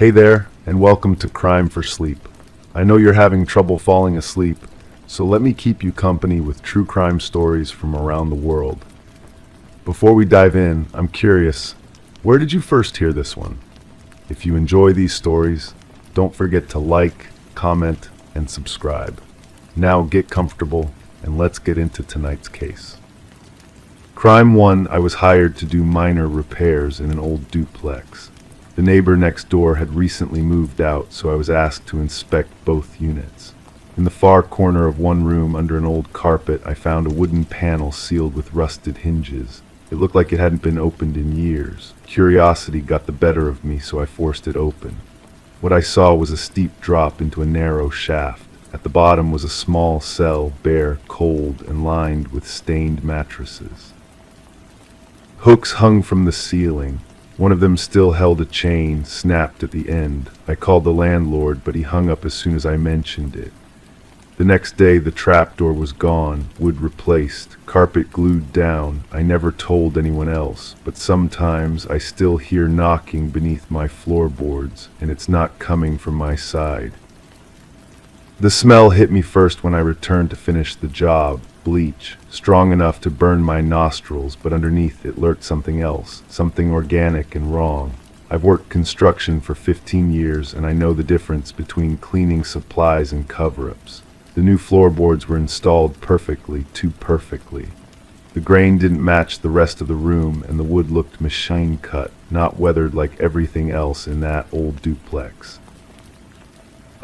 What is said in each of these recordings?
Hey there, and welcome to Crime for Sleep. I know you're having trouble falling asleep, so let me keep you company with true crime stories from around the world. Before we dive in, I'm curious, where did you first hear this one? If you enjoy these stories, don't forget to like, comment, and subscribe. Now get comfortable, and let's get into tonight's case. Crime 1, I was hired to do minor repairs in an old duplex. The neighbor next door had recently moved out, so I was asked to inspect both units. In the far corner of one room, under an old carpet, I found a wooden panel sealed with rusted hinges. It looked like it hadn't been opened in years. Curiosity got the better of me, so I forced it open. What I saw was a steep drop into a narrow shaft. At the bottom was a small cell, bare, cold, and lined with stained mattresses. Hooks hung from the ceiling. One of them still held a chain, snapped at the end. I called the landlord, but he hung up as soon as I mentioned it. The next day, the trapdoor was gone, wood replaced, carpet glued down. I never told anyone else, but sometimes I still hear knocking beneath my floorboards, and it's not coming from my side. The smell hit me first when I returned to finish the job. Bleach, strong enough to burn my nostrils, but underneath it lurked something else, something organic and wrong. I've worked construction for 15 years, and I know the difference between cleaning supplies and cover-ups. The new floorboards were installed perfectly, too perfectly. The grain didn't match the rest of the room, and the wood looked machine-cut, not weathered like everything else in that old duplex.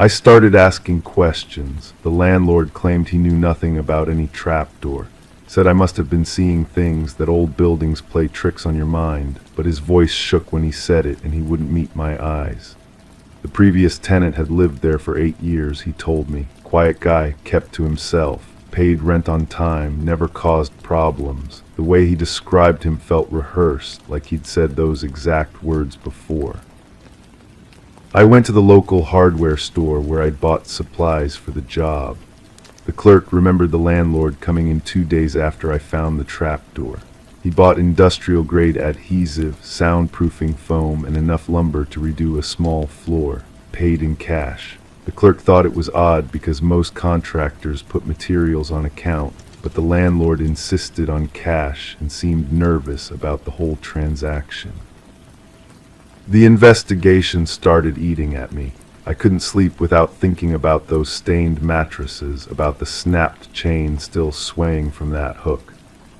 I started asking questions. The landlord claimed he knew nothing about any trapdoor. Said I must have been seeing things, that old buildings play tricks on your mind, but his voice shook when he said it, and he wouldn't meet my eyes. The previous tenant had lived there for 8 years, he told me. Quiet guy, kept to himself, paid rent on time, never caused problems. The way he described him felt rehearsed, like he'd said those exact words before. I went to the local hardware store where I'd bought supplies for the job. The clerk remembered the landlord coming in 2 days after I found the trapdoor. He bought industrial-grade adhesive, soundproofing foam, and enough lumber to redo a small floor, paid in cash. The clerk thought it was odd because most contractors put materials on account, but the landlord insisted on cash and seemed nervous about the whole transaction. The investigation started eating at me. I couldn't sleep without thinking about those stained mattresses, about the snapped chain still swaying from that hook.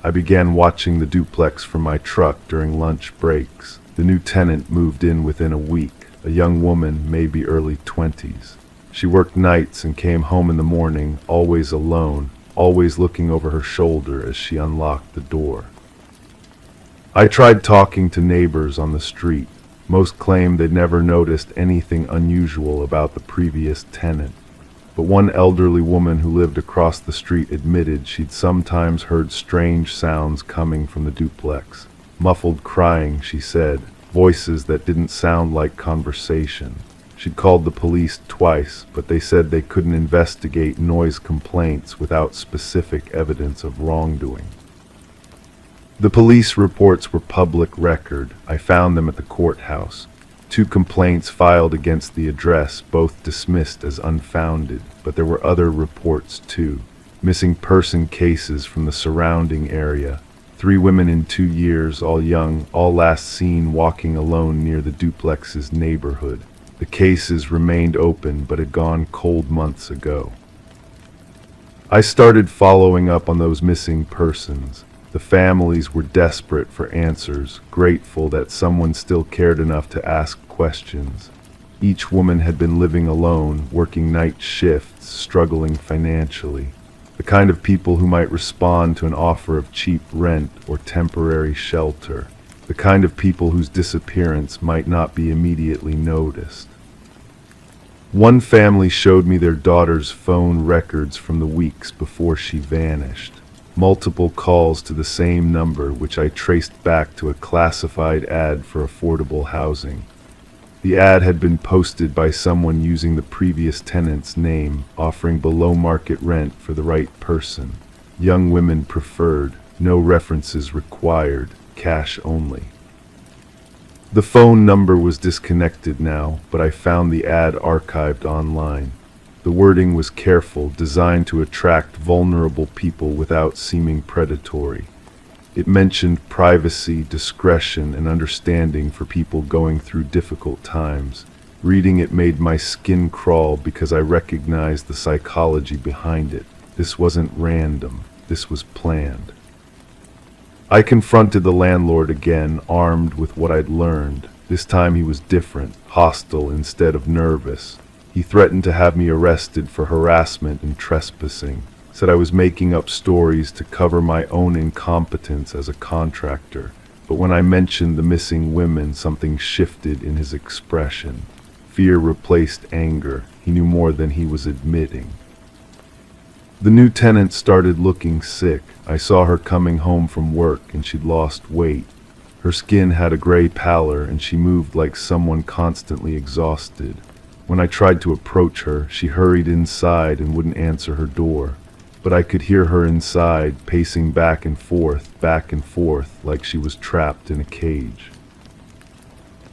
I began watching the duplex from my truck during lunch breaks. The new tenant moved in within a week, a young woman, maybe early 20s. She worked nights and came home in the morning, always alone, always looking over her shoulder as she unlocked the door. I tried talking to neighbors on the street. Most claimed they'd never noticed anything unusual about the previous tenant, but one elderly woman who lived across the street admitted she'd sometimes heard strange sounds coming from the duplex. Muffled crying, she said, voices that didn't sound like conversation. She'd called the police twice, but they said they couldn't investigate noise complaints without specific evidence of wrongdoing. The police reports were public record. I found them at the courthouse. 2 complaints filed against the address, both dismissed as unfounded, but there were other reports too. Missing person cases from the surrounding area. 3 women in 2 years, all young, all last seen walking alone near the duplex's neighborhood. The cases remained open but had gone cold months ago. I started following up on those missing persons. The families were desperate for answers, grateful that someone still cared enough to ask questions. Each woman had been living alone, working night shifts, struggling financially. The kind of people who might respond to an offer of cheap rent or temporary shelter. The kind of people whose disappearance might not be immediately noticed. One family showed me their daughter's phone records from the weeks before she vanished. Multiple calls to the same number, which I traced back to a classified ad for affordable housing. The ad had been posted by someone using the previous tenant's name, offering below-market rent for the right person. Young women preferred, no references required, cash only. The phone number was disconnected now, but I found the ad archived online. The wording was careful, designed to attract vulnerable people without seeming predatory. It mentioned privacy, discretion, and understanding for people going through difficult times. Reading it made my skin crawl because I recognized the psychology behind it. This wasn't random. This was planned. I confronted the landlord again, armed with what I'd learned. This time he was different, hostile instead of nervous. He threatened to have me arrested for harassment and trespassing. Said I was making up stories to cover my own incompetence as a contractor. But when I mentioned the missing women, something shifted in his expression. Fear replaced anger. He knew more than he was admitting. The new tenant started looking sick. I saw her coming home from work and she'd lost weight. Her skin had a gray pallor and she moved like someone constantly exhausted. When I tried to approach her, she hurried inside and wouldn't answer her door. But I could hear her inside, pacing back and forth, like she was trapped in a cage.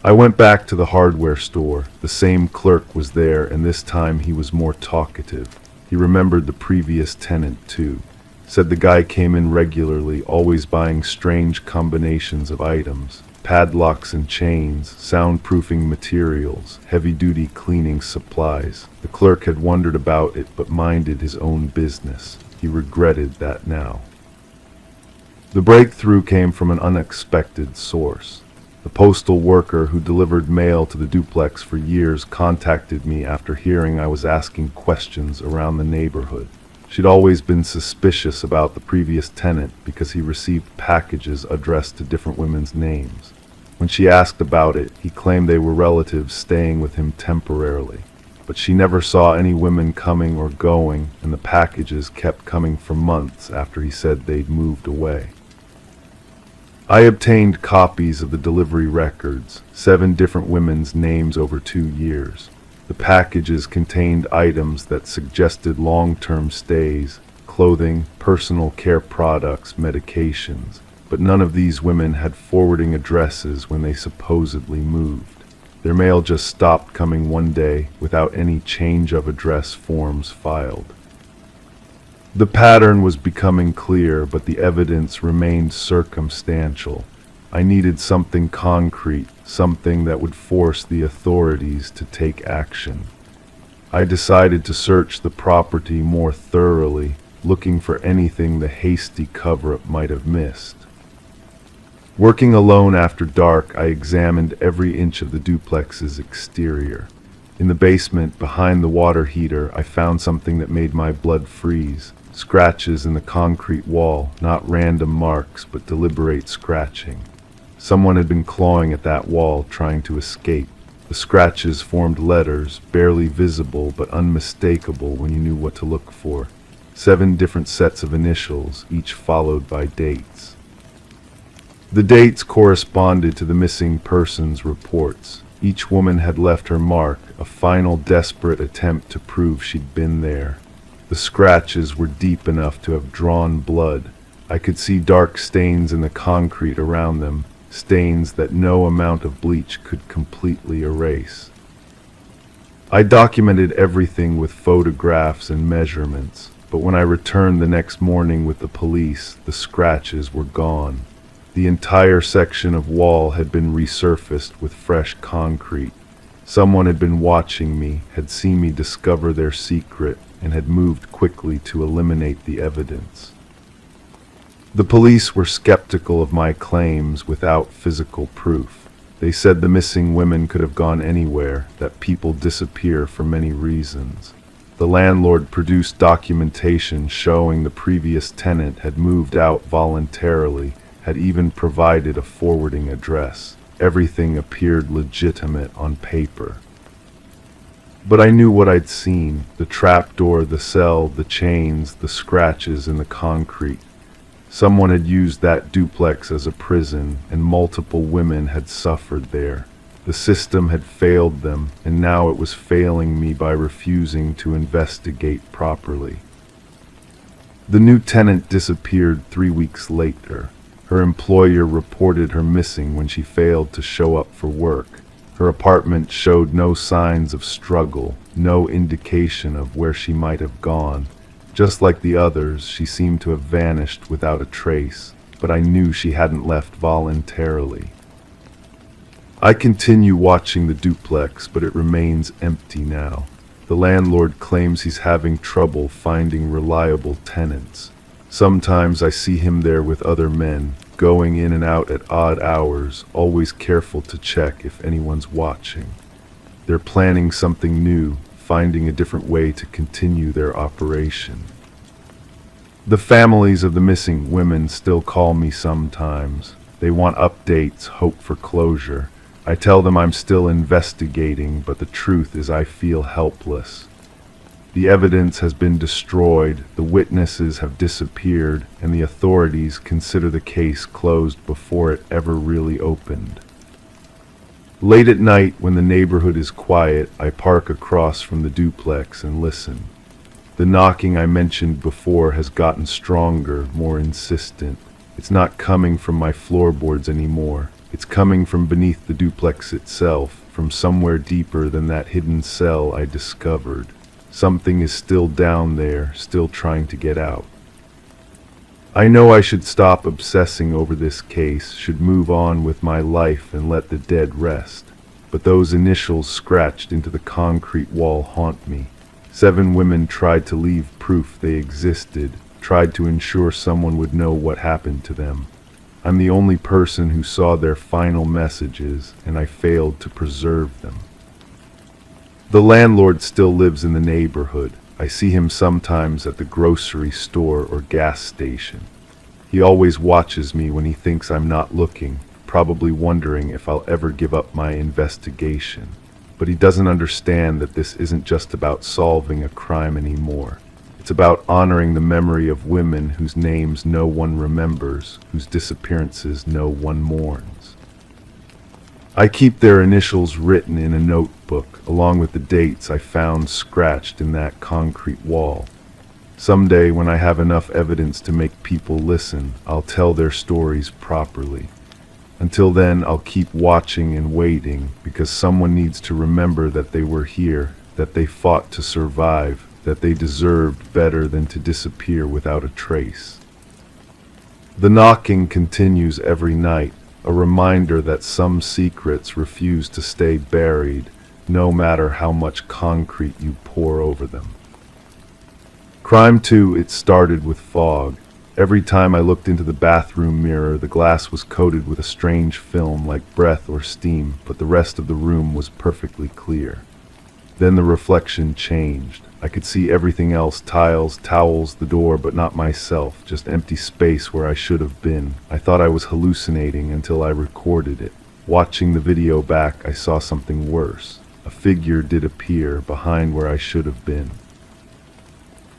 I went back to the hardware store. The same clerk was there, and this time he was more talkative. He remembered the previous tenant, too. Said the guy came in regularly, always buying strange combinations of items. Padlocks and chains, soundproofing materials, heavy-duty cleaning supplies. The clerk had wondered about it but minded his own business. He regretted that now. The breakthrough came from an unexpected source. The postal worker who delivered mail to the duplex for years contacted me after hearing I was asking questions around the neighborhood. She'd always been suspicious about the previous tenant because he received packages addressed to different women's names. When she asked about it, he claimed they were relatives staying with him temporarily. But she never saw any women coming or going, and the packages kept coming for months after he said they'd moved away. I obtained copies of the delivery records, 7 different women's names over 2 years. The packages contained items that suggested long-term stays, clothing, personal care products, medications. But none of these women had forwarding addresses when they supposedly moved. Their mail just stopped coming one day without any change of address forms filed. The pattern was becoming clear, but the evidence remained circumstantial. I needed something concrete, something that would force the authorities to take action. I decided to search the property more thoroughly, looking for anything the hasty cover-up might have missed. Working alone after dark, I examined every inch of the duplex's exterior. In the basement, behind the water heater, I found something that made my blood freeze. Scratches in the concrete wall, not random marks, but deliberate scratching. Someone had been clawing at that wall, trying to escape. The scratches formed letters, barely visible but unmistakable when you knew what to look for. 7 different sets of initials, each followed by dates. The dates corresponded to the missing persons reports. Each woman had left her mark, a final desperate attempt to prove she'd been there. The scratches were deep enough to have drawn blood. I could see dark stains in the concrete around them, stains that no amount of bleach could completely erase. I documented everything with photographs and measurements, but when I returned the next morning with the police, the scratches were gone. The entire section of wall had been resurfaced with fresh concrete. Someone had been watching me, had seen me discover their secret, and had moved quickly to eliminate the evidence. The police were skeptical of my claims without physical proof. They said the missing women could have gone anywhere, that people disappear for many reasons. The landlord produced documentation showing the previous tenant had moved out voluntarily, had even provided a forwarding address. Everything appeared legitimate on paper. But I knew what I'd seen: the trapdoor, the cell, the chains, the scratches in the concrete. Someone had used that duplex as a prison, and multiple women had suffered there. The system had failed them, and now it was failing me by refusing to investigate properly. The new tenant disappeared 3 weeks later. Her employer reported her missing when she failed to show up for work. Her apartment showed no signs of struggle, no indication of where she might have gone. Just like the others, she seemed to have vanished without a trace, but I knew she hadn't left voluntarily. I continue watching the duplex, but it remains empty now. The landlord claims he's having trouble finding reliable tenants. Sometimes I see him there with other men, going in and out at odd hours, always careful to check if anyone's watching. They're planning something new, finding a different way to continue their operation. The families of the missing women still call me sometimes. They want updates, hope for closure. I tell them I'm still investigating, but the truth is I feel helpless. The evidence has been destroyed, the witnesses have disappeared, and the authorities consider the case closed before it ever really opened. Late at night, when the neighborhood is quiet, I park across from the duplex and listen. The knocking I mentioned before has gotten stronger, more insistent. It's not coming from my floorboards anymore. It's coming from beneath the duplex itself, from somewhere deeper than that hidden cell I discovered. Something is still down there, still trying to get out. I know I should stop obsessing over this case, should move on with my life and let the dead rest. But those initials scratched into the concrete wall haunt me. 7 women tried to leave proof they existed, tried to ensure someone would know what happened to them. I'm the only person who saw their final messages, and I failed to preserve them. The landlord still lives in the neighborhood. I see him sometimes at the grocery store or gas station. He always watches me when he thinks I'm not looking, probably wondering if I'll ever give up my investigation. But he doesn't understand that this isn't just about solving a crime anymore. It's about honoring the memory of women whose names no one remembers, whose disappearances no one mourns. I keep their initials written in a notebook, along with the dates I found scratched in that concrete wall. Someday, when I have enough evidence to make people listen, I'll tell their stories properly. Until then, I'll keep watching and waiting, because someone needs to remember that they were here, that they fought to survive, that they deserved better than to disappear without a trace. The knocking continues every night, a reminder that some secrets refuse to stay buried, no matter how much concrete you pour over them. Crime 2, it started with fog. Every time I looked into the bathroom mirror, the glass was coated with a strange film like breath or steam, but the rest of the room was perfectly clear. Then the reflection changed. I could see everything else, tiles, towels, the door, but not myself, just empty space where I should have been. I thought I was hallucinating until I recorded it. Watching the video back, I saw something worse. A figure did appear behind where I should have been.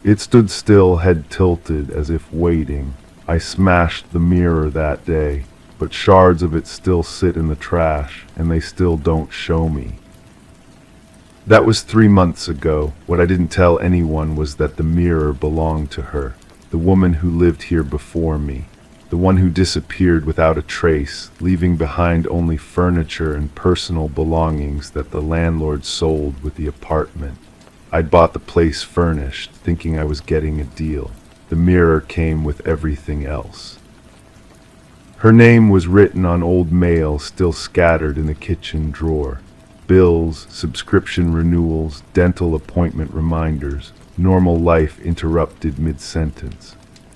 It stood still, head tilted, as if waiting. I smashed the mirror that day, but shards of it still sit in the trash, and they still don't show me. That was 3 months ago. What I didn't tell anyone was that the mirror belonged to her, the woman who lived here before me, the one who disappeared without a trace, leaving behind only furniture and personal belongings that the landlord sold with the apartment. I'd bought the place furnished, thinking I was getting a deal. The mirror came with everything else. Her name was written on old mail still scattered in the kitchen drawer. Bills, subscription renewals, dental appointment reminders, normal life interrupted mid-sentence.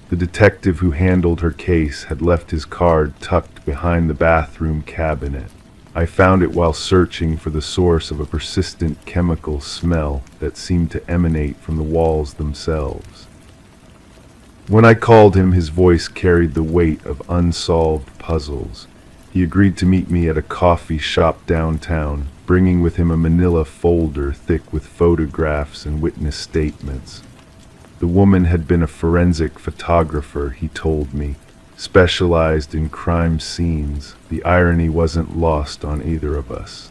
The detective who handled her case had left his card tucked behind the bathroom cabinet. I found it while searching for the source of a persistent chemical smell that seemed to emanate from the walls themselves. When I called him, his voice carried the weight of unsolved puzzles. He agreed to meet me at a coffee shop downtown, bringing with him a manila folder thick with photographs and witness statements. The woman had been a forensic photographer, he told me, specialized in crime scenes. The irony wasn't lost on either of us.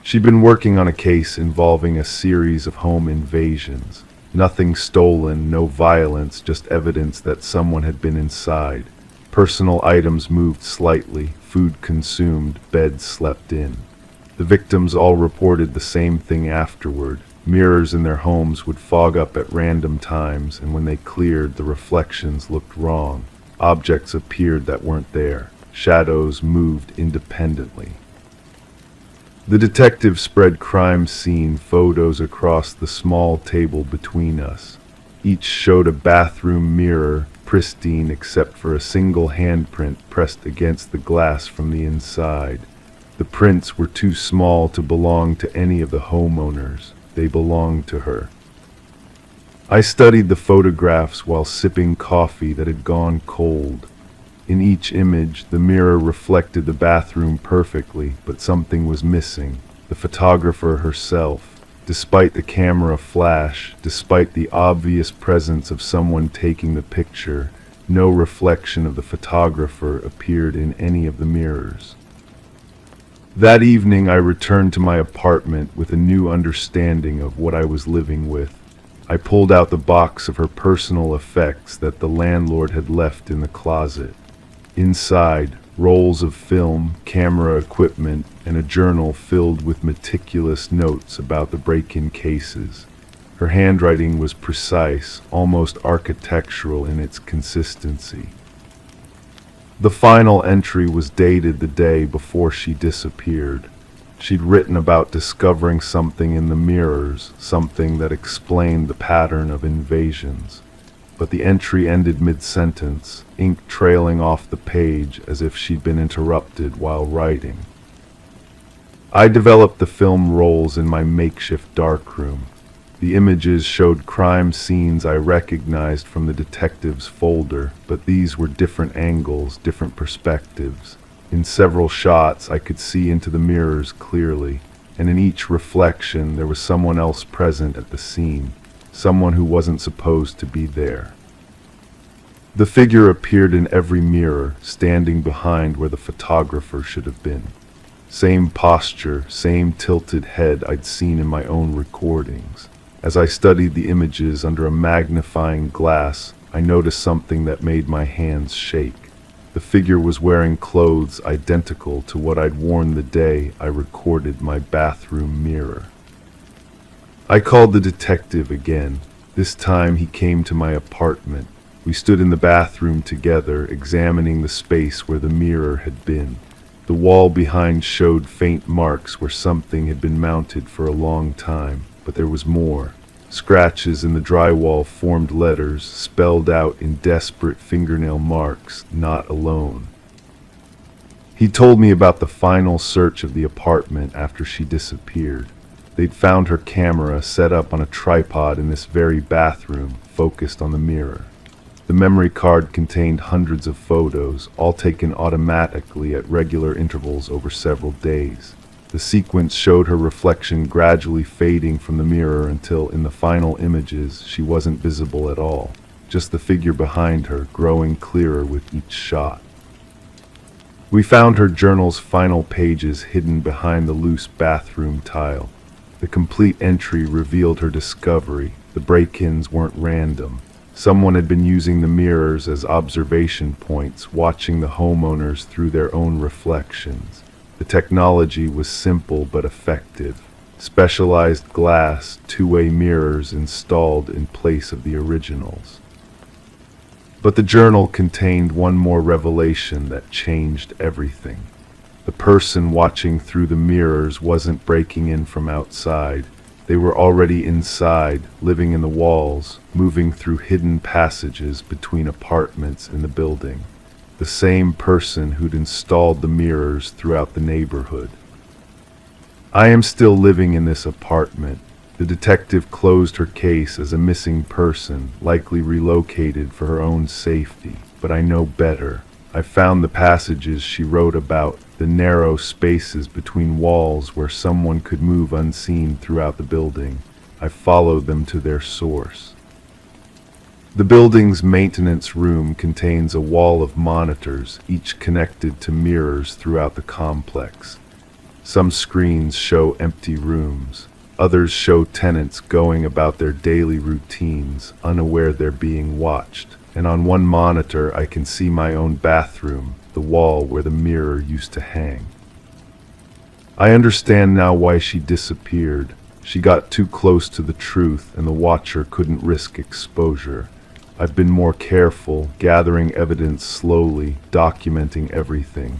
She'd been working on a case involving a series of home invasions. Nothing stolen, no violence, just evidence that someone had been inside. Personal items moved slightly, food consumed, beds slept in. The victims all reported the same thing afterward. Mirrors in their homes would fog up at random times, and when they cleared, the reflections looked wrong. Objects appeared that weren't there. Shadows moved independently. The detective spread crime scene photos across the small table between us. Each showed a bathroom mirror, pristine except for a single handprint pressed against the glass from the inside. The prints were too small to belong to any of the homeowners. They belonged to her. I studied the photographs while sipping coffee that had gone cold. In each image, the mirror reflected the bathroom perfectly, but something was missing. The photographer herself. Despite the camera flash, despite the obvious presence of someone taking the picture, no reflection of the photographer appeared in any of the mirrors. That evening, I returned to my apartment with a new understanding of what I was living with. I pulled out the box of her personal effects that the landlord had left in the closet. Inside, rolls of film, camera equipment, and a journal filled with meticulous notes about the break-in cases. Her handwriting was precise, almost architectural in its consistency. The final entry was dated the day before she disappeared. She'd written about discovering something in the mirrors, something that explained the pattern of invasions. But the entry ended mid-sentence, ink trailing off the page as if she'd been interrupted while writing. I developed the film rolls in my makeshift darkroom. The images showed crime scenes I recognized from the detective's folder, but these were different angles, different perspectives. In several shots, I could see into the mirrors clearly, and in each reflection there was someone else present at the scene. Someone who wasn't supposed to be there. The figure appeared in every mirror, standing behind where the photographer should have been. Same posture, same tilted head I'd seen in my own recordings. As I studied the images under a magnifying glass, I noticed something that made my hands shake. The figure was wearing clothes identical to what I'd worn the day I recorded my bathroom mirror. I called the detective again. This time he came to my apartment. We stood in the bathroom together, examining the space where the mirror had been. The wall behind showed faint marks where something had been mounted for a long time, but there was more. Scratches in the drywall formed letters, spelled out in desperate fingernail marks, "Not alone." He told me about the final search of the apartment after she disappeared. They'd found her camera set up on a tripod in this very bathroom, focused on the mirror. The memory card contained hundreds of photos, all taken automatically at regular intervals over several days. The sequence showed her reflection gradually fading from the mirror until, in the final images, she wasn't visible at all. Just the figure behind her, growing clearer with each shot. We found her journal's final pages hidden behind the loose bathroom tile. The complete entry revealed her discovery. The break-ins weren't random. Someone had been using the mirrors as observation points, watching the homeowners through their own reflections. The technology was simple but effective. Specialized glass, two-way mirrors installed in place of the originals. But the journal contained one more revelation that changed everything. The person watching through the mirrors wasn't breaking in from outside. They were already inside, living in the walls, moving through hidden passages between apartments in the building. The same person who'd installed the mirrors throughout the neighborhood. I am still living in this apartment. The detective closed her case as a missing person, likely relocated for her own safety. But I know better. I found the passages she wrote about, the narrow spaces between walls where someone could move unseen throughout the building. I followed them to their source. The building's maintenance room contains a wall of monitors, each connected to mirrors throughout the complex. Some screens show empty rooms. Others show tenants going about their daily routines, unaware they're being watched. And on one monitor, I can see my own bathroom, the wall where the mirror used to hang. I understand now why she disappeared. She got too close to the truth, and the watcher couldn't risk exposure. I've been more careful, gathering evidence slowly, documenting everything.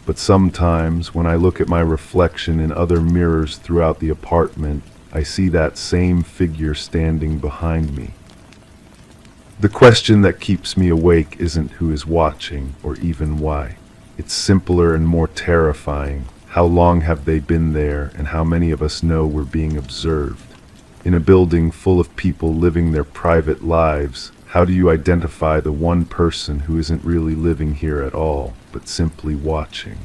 But sometimes, when I look at my reflection in other mirrors throughout the apartment, I see that same figure standing behind me. The question that keeps me awake isn't who is watching, or even why. It's simpler and more terrifying. How long have they been there, and how many of us know we're being observed? In a building full of people living their private lives, how do you identify the one person who isn't really living here at all, but simply watching?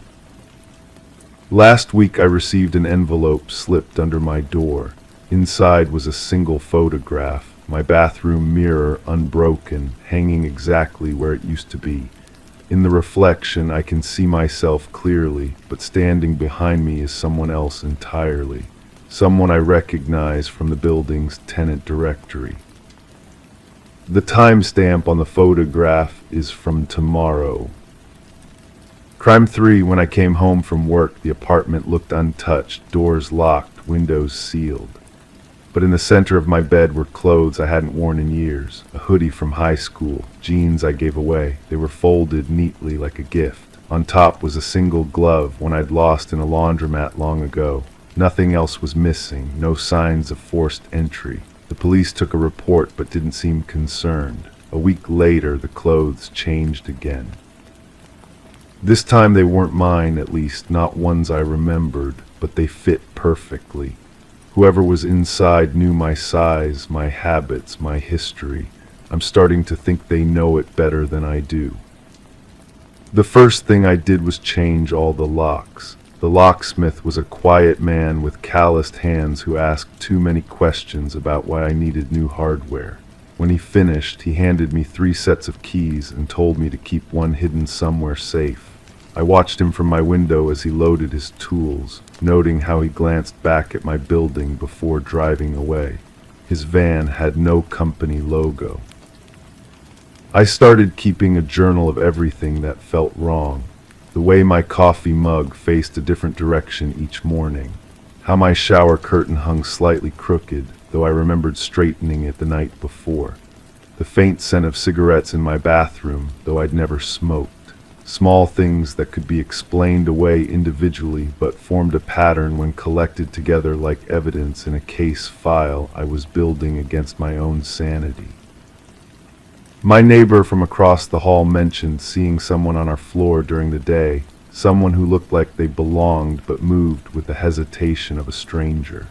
Last week I received an envelope slipped under my door. Inside was a single photograph, my bathroom mirror unbroken, hanging exactly where it used to be. In the reflection I can see myself clearly, but standing behind me is someone else entirely. Someone I recognize from the building's tenant directory. The timestamp on the photograph is from tomorrow. Crime 3. When I came home from work, the apartment looked untouched, doors locked, windows sealed. But in the center of my bed were clothes I hadn't worn in years, a hoodie from high school, jeans I gave away. They were folded neatly like a gift. On top was a single glove, one I'd lost in a laundromat long ago. Nothing else was missing, no signs of forced entry. The police took a report but didn't seem concerned. A week later, the clothes changed again. This time they weren't mine, at least not ones I remembered, but they fit perfectly. Whoever was inside knew my size, my habits, my history. I'm starting to think they know it better than I do. The first thing I did was change all the locks. The locksmith was a quiet man with calloused hands who asked too many questions about why I needed new hardware. When he finished, he handed me 3 sets of keys and told me to keep one hidden somewhere safe. I watched him from my window as he loaded his tools, noting how he glanced back at my building before driving away. His van had no company logo. I started keeping a journal of everything that felt wrong. The way my coffee mug faced a different direction each morning. How my shower curtain hung slightly crooked, though I remembered straightening it the night before. The faint scent of cigarettes in my bathroom, though I'd never smoked. Small things that could be explained away individually but formed a pattern when collected together like evidence in a case file I was building against my own sanity. My neighbor from across the hall mentioned seeing someone on our floor during the day, someone who looked like they belonged but moved with the hesitation of a stranger.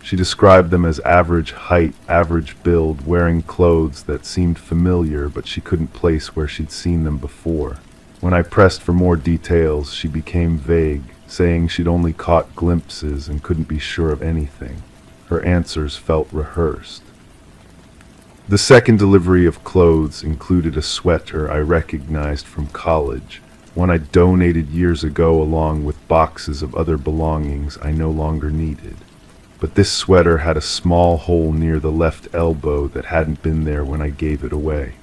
She described them as average height, average build, wearing clothes that seemed familiar but she couldn't place where she'd seen them before. When I pressed for more details, she became vague, saying she'd only caught glimpses and couldn't be sure of anything. Her answers felt rehearsed. The second delivery of clothes included a sweater I recognized from college, one I donated years ago along with boxes of other belongings I no longer needed. But this sweater had a small hole near the left elbow that hadn't been there when I gave it away.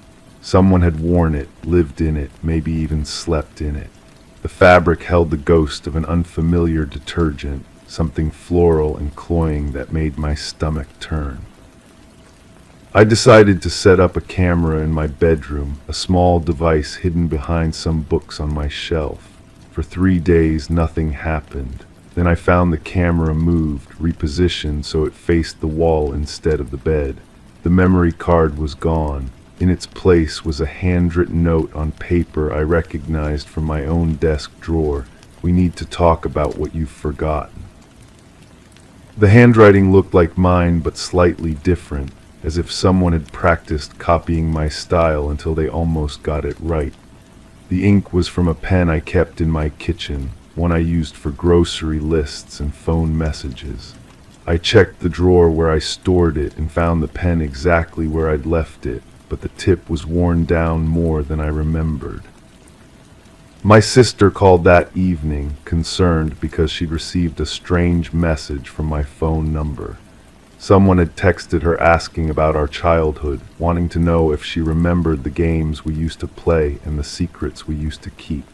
Someone had worn it, lived in it, maybe even slept in it. The fabric held the ghost of an unfamiliar detergent, something floral and cloying that made my stomach turn. I decided to set up a camera in my bedroom, a small device hidden behind some books on my shelf. For 3 days, nothing happened. Then I found the camera moved, repositioned so it faced the wall instead of the bed. The memory card was gone. In its place was a handwritten note on paper I recognized from my own desk drawer. "We need to talk about what you've forgotten." The handwriting looked like mine but slightly different, as if someone had practiced copying my style until they almost got it right. The ink was from a pen I kept in my kitchen, one I used for grocery lists and phone messages. I checked the drawer where I stored it and found the pen exactly where I'd left it, but the tip was worn down more than I remembered. My sister called that evening, concerned because she'd received a strange message from my phone number. Someone had texted her asking about our childhood, wanting to know if she remembered the games we used to play and the secrets we used to keep.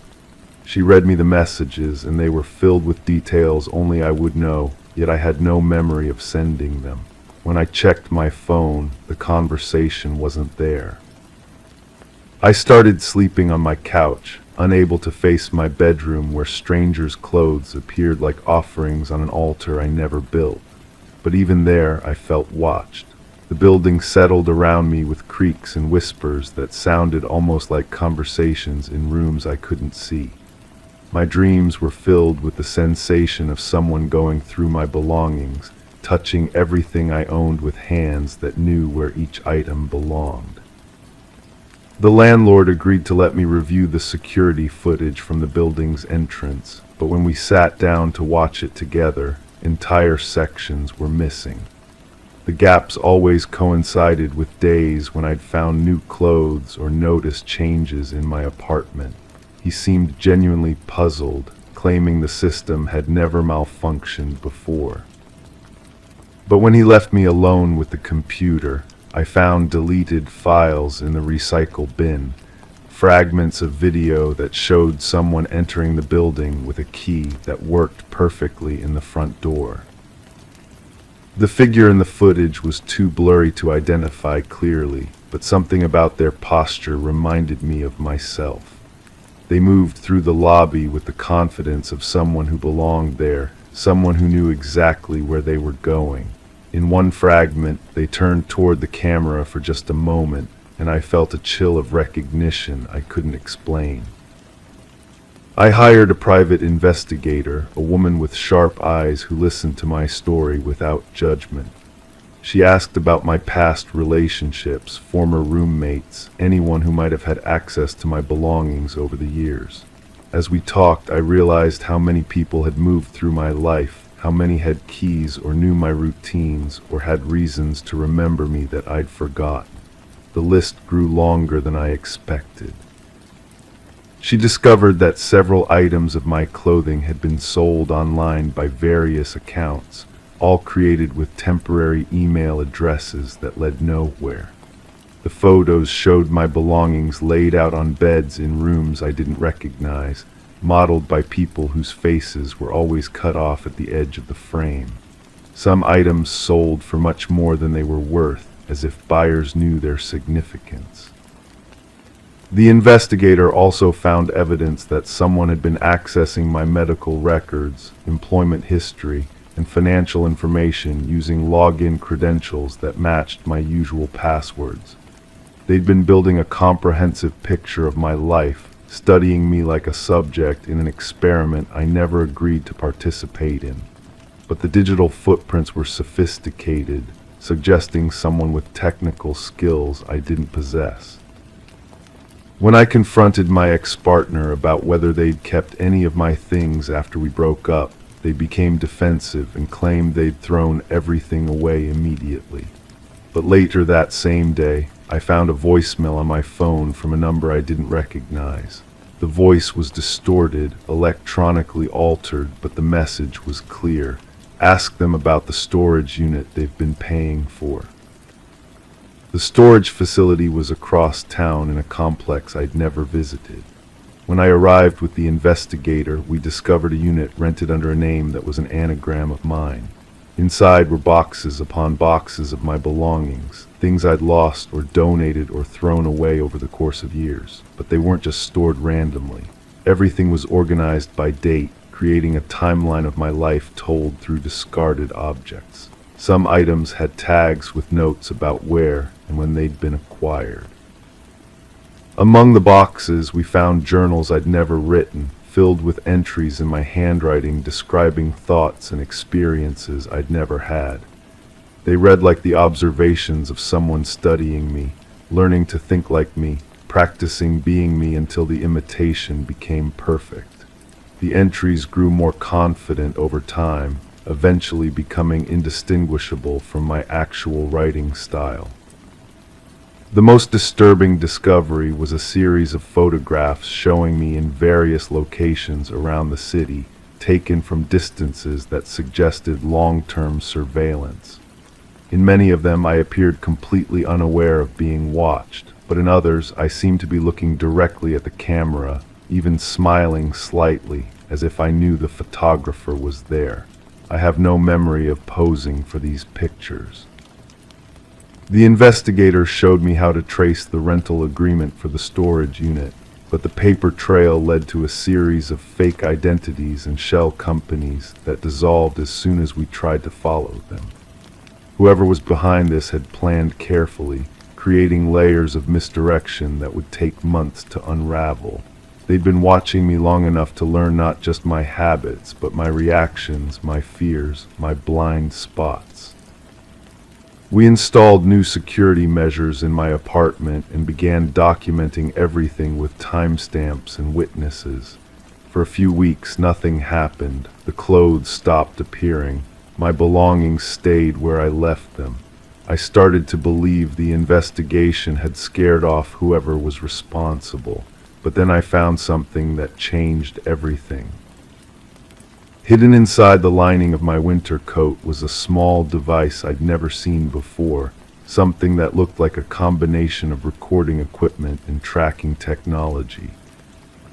She read me the messages, and they were filled with details only I would know, yet I had no memory of sending them. When I checked my phone, the conversation wasn't there. I started sleeping on my couch, unable to face my bedroom where strangers' clothes appeared like offerings on an altar I never built. But even there, I felt watched. The building settled around me with creaks and whispers that sounded almost like conversations in rooms I couldn't see. My dreams were filled with the sensation of someone going through my belongings, touching everything I owned with hands that knew where each item belonged. The landlord agreed to let me review the security footage from the building's entrance, but when we sat down to watch it together, entire sections were missing. The gaps always coincided with days when I'd found new clothes or noticed changes in my apartment. He seemed genuinely puzzled, claiming the system had never malfunctioned before. But when he left me alone with the computer, I found deleted files in the recycle bin, fragments of video that showed someone entering the building with a key that worked perfectly in the front door. The figure in the footage was too blurry to identify clearly, but something about their posture reminded me of myself. They moved through the lobby with the confidence of someone who belonged there, someone who knew exactly where they were going. In one fragment, they turned toward the camera for just a moment, and I felt a chill of recognition I couldn't explain. I hired a private investigator, a woman with sharp eyes who listened to my story without judgment. She asked about my past relationships, former roommates, anyone who might have had access to my belongings over the years. As we talked, I realized how many people had moved through my life, how many had keys or knew my routines or had reasons to remember me that I'd forgotten. The list grew longer than I expected. She discovered that several items of my clothing had been sold online by various accounts, all created with temporary email addresses that led nowhere. The photos showed my belongings laid out on beds in rooms I didn't recognize, modeled by people whose faces were always cut off at the edge of the frame. Some items sold for much more than they were worth, as if buyers knew their significance. The investigator also found evidence that someone had been accessing my medical records, employment history, and financial information using login credentials that matched my usual passwords. They'd been building a comprehensive picture of my life, studying me like a subject in an experiment I never agreed to participate in. But the digital footprints were sophisticated, suggesting someone with technical skills I didn't possess. When I confronted my ex-partner about whether they'd kept any of my things after we broke up, they became defensive and claimed they'd thrown everything away immediately. But later that same day, I found a voicemail on my phone from a number I didn't recognize. The voice was distorted, electronically altered, but the message was clear. Ask them about the storage unit they've been paying for. The storage facility was across town in a complex I'd never visited. When I arrived with the investigator, we discovered a unit rented under a name that was an anagram of mine. Inside were boxes upon boxes of my belongings, things I'd lost or donated or thrown away over the course of years. But they weren't just stored randomly. Everything was organized by date, creating a timeline of my life told through discarded objects. Some items had tags with notes about where and when they'd been acquired. Among the boxes, we found journals I'd never written, filled with entries in my handwriting describing thoughts and experiences I'd never had. They read like the observations of someone studying me, learning to think like me, practicing being me until the imitation became perfect. The entries grew more confident over time, eventually becoming indistinguishable from my actual writing style. The most disturbing discovery was a series of photographs showing me in various locations around the city, taken from distances that suggested long-term surveillance. In many of them I appeared completely unaware of being watched, but in others I seemed to be looking directly at the camera, even smiling slightly, as if I knew the photographer was there. I have no memory of posing for these pictures. The investigator showed me how to trace the rental agreement for the storage unit, but the paper trail led to a series of fake identities and shell companies that dissolved as soon as we tried to follow them. Whoever was behind this had planned carefully, creating layers of misdirection that would take months to unravel. They'd been watching me long enough to learn not just my habits, but my reactions, my fears, my blind spots. We installed new security measures in my apartment and began documenting everything with timestamps and witnesses. For a few weeks, nothing happened. The clothes stopped appearing. My belongings stayed where I left them. I started to believe the investigation had scared off whoever was responsible. But then I found something that changed everything. Hidden inside the lining of my winter coat was a small device I'd never seen before, something that looked like a combination of recording equipment and tracking technology.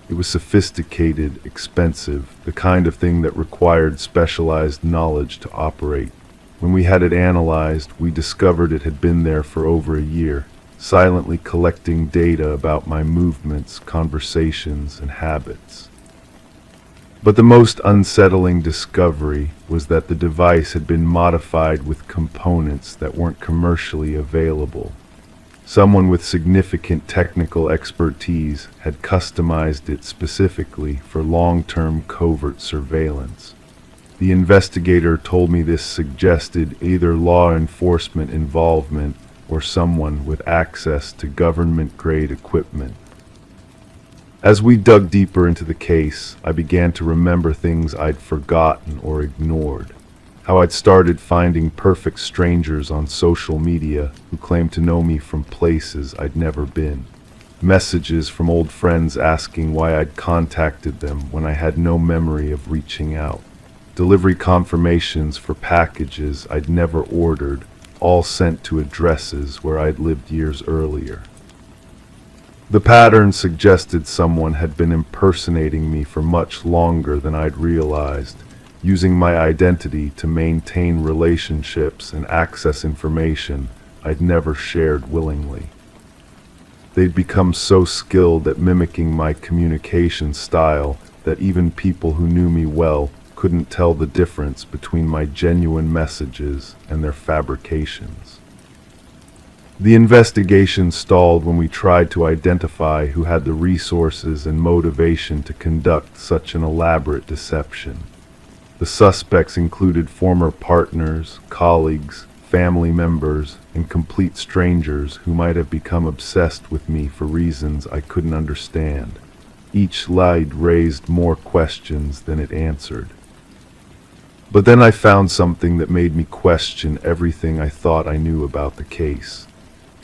It was sophisticated, expensive, the kind of thing that required specialized knowledge to operate. When we had it analyzed, we discovered it had been there for over a year, silently collecting data about my movements, conversations, and habits. But the most unsettling discovery was that the device had been modified with components that weren't commercially available. Someone with significant technical expertise had customized it specifically for long-term covert surveillance. The investigator told me this suggested either law enforcement involvement or someone with access to government-grade equipment. As we dug deeper into the case, I began to remember things I'd forgotten or ignored. How I'd started finding perfect strangers on social media who claimed to know me from places I'd never been. Messages from old friends asking why I'd contacted them when I had no memory of reaching out. Delivery confirmations for packages I'd never ordered, all sent to addresses where I'd lived years earlier. The pattern suggested someone had been impersonating me for much longer than I'd realized, using my identity to maintain relationships and access information I'd never shared willingly. They'd become so skilled at mimicking my communication style that even people who knew me well couldn't tell the difference between my genuine messages and their fabrications. The investigation stalled when we tried to identify who had the resources and motivation to conduct such an elaborate deception. The suspects included former partners, colleagues, family members, and complete strangers who might have become obsessed with me for reasons I couldn't understand. Each lead raised more questions than it answered. But then I found something that made me question everything I thought I knew about the case.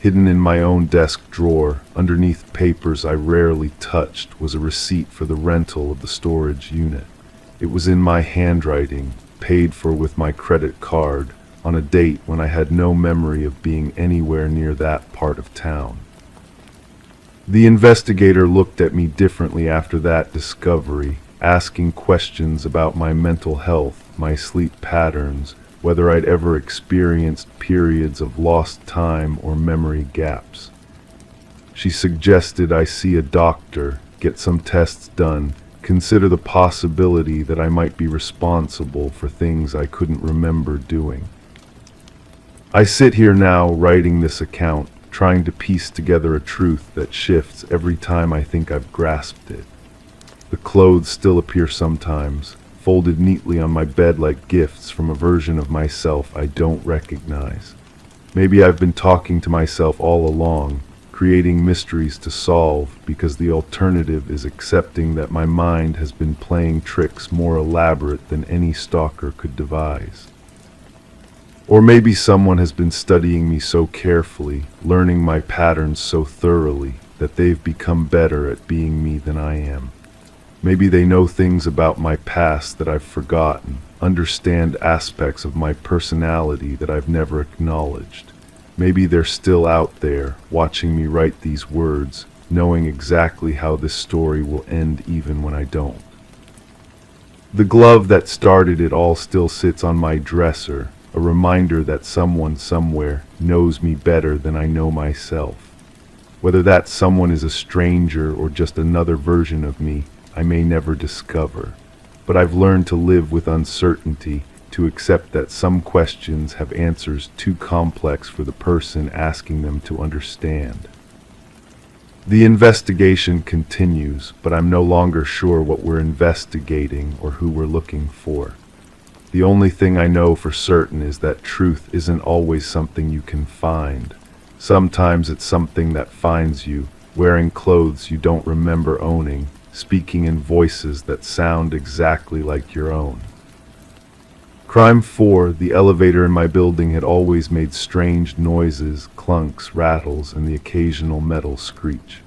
Hidden in my own desk drawer, underneath papers I rarely touched, was a receipt for the rental of the storage unit. It was in my handwriting, paid for with my credit card, on a date when I had no memory of being anywhere near that part of town. The investigator looked at me differently after that discovery, asking questions about my mental health, my sleep patterns, whether I'd ever experienced periods of lost time or memory gaps. She suggested I see a doctor, get some tests done, consider the possibility that I might be responsible for things I couldn't remember doing. I sit here now writing this account, trying to piece together a truth that shifts every time I think I've grasped it. The clothes still appear sometimes, folded neatly on my bed like gifts from a version of myself I don't recognize. Maybe I've been talking to myself all along, creating mysteries to solve, because the alternative is accepting that my mind has been playing tricks more elaborate than any stalker could devise. Or maybe someone has been studying me so carefully, learning my patterns so thoroughly, that they've become better at being me than I am. Maybe they know things about my past that I've forgotten, understand aspects of my personality that I've never acknowledged. Maybe they're still out there, watching me write these words, knowing exactly how this story will end even when I don't. The glove that started it all still sits on my dresser, a reminder that someone somewhere knows me better than I know myself. Whether that someone is a stranger or just another version of me, I may never discover. But I've learned to live with uncertainty, to accept that some questions have answers too complex for the person asking them to understand. The investigation continues, but I'm no longer sure what we're investigating or who we're looking for. The only thing I know for certain is that truth isn't always something you can find. Sometimes it's something that finds you, wearing clothes you don't remember owning, speaking in voices that sound exactly like your own. Crime 4, the elevator in my building had always made strange noises, clunks, rattles, and the occasional metal screech.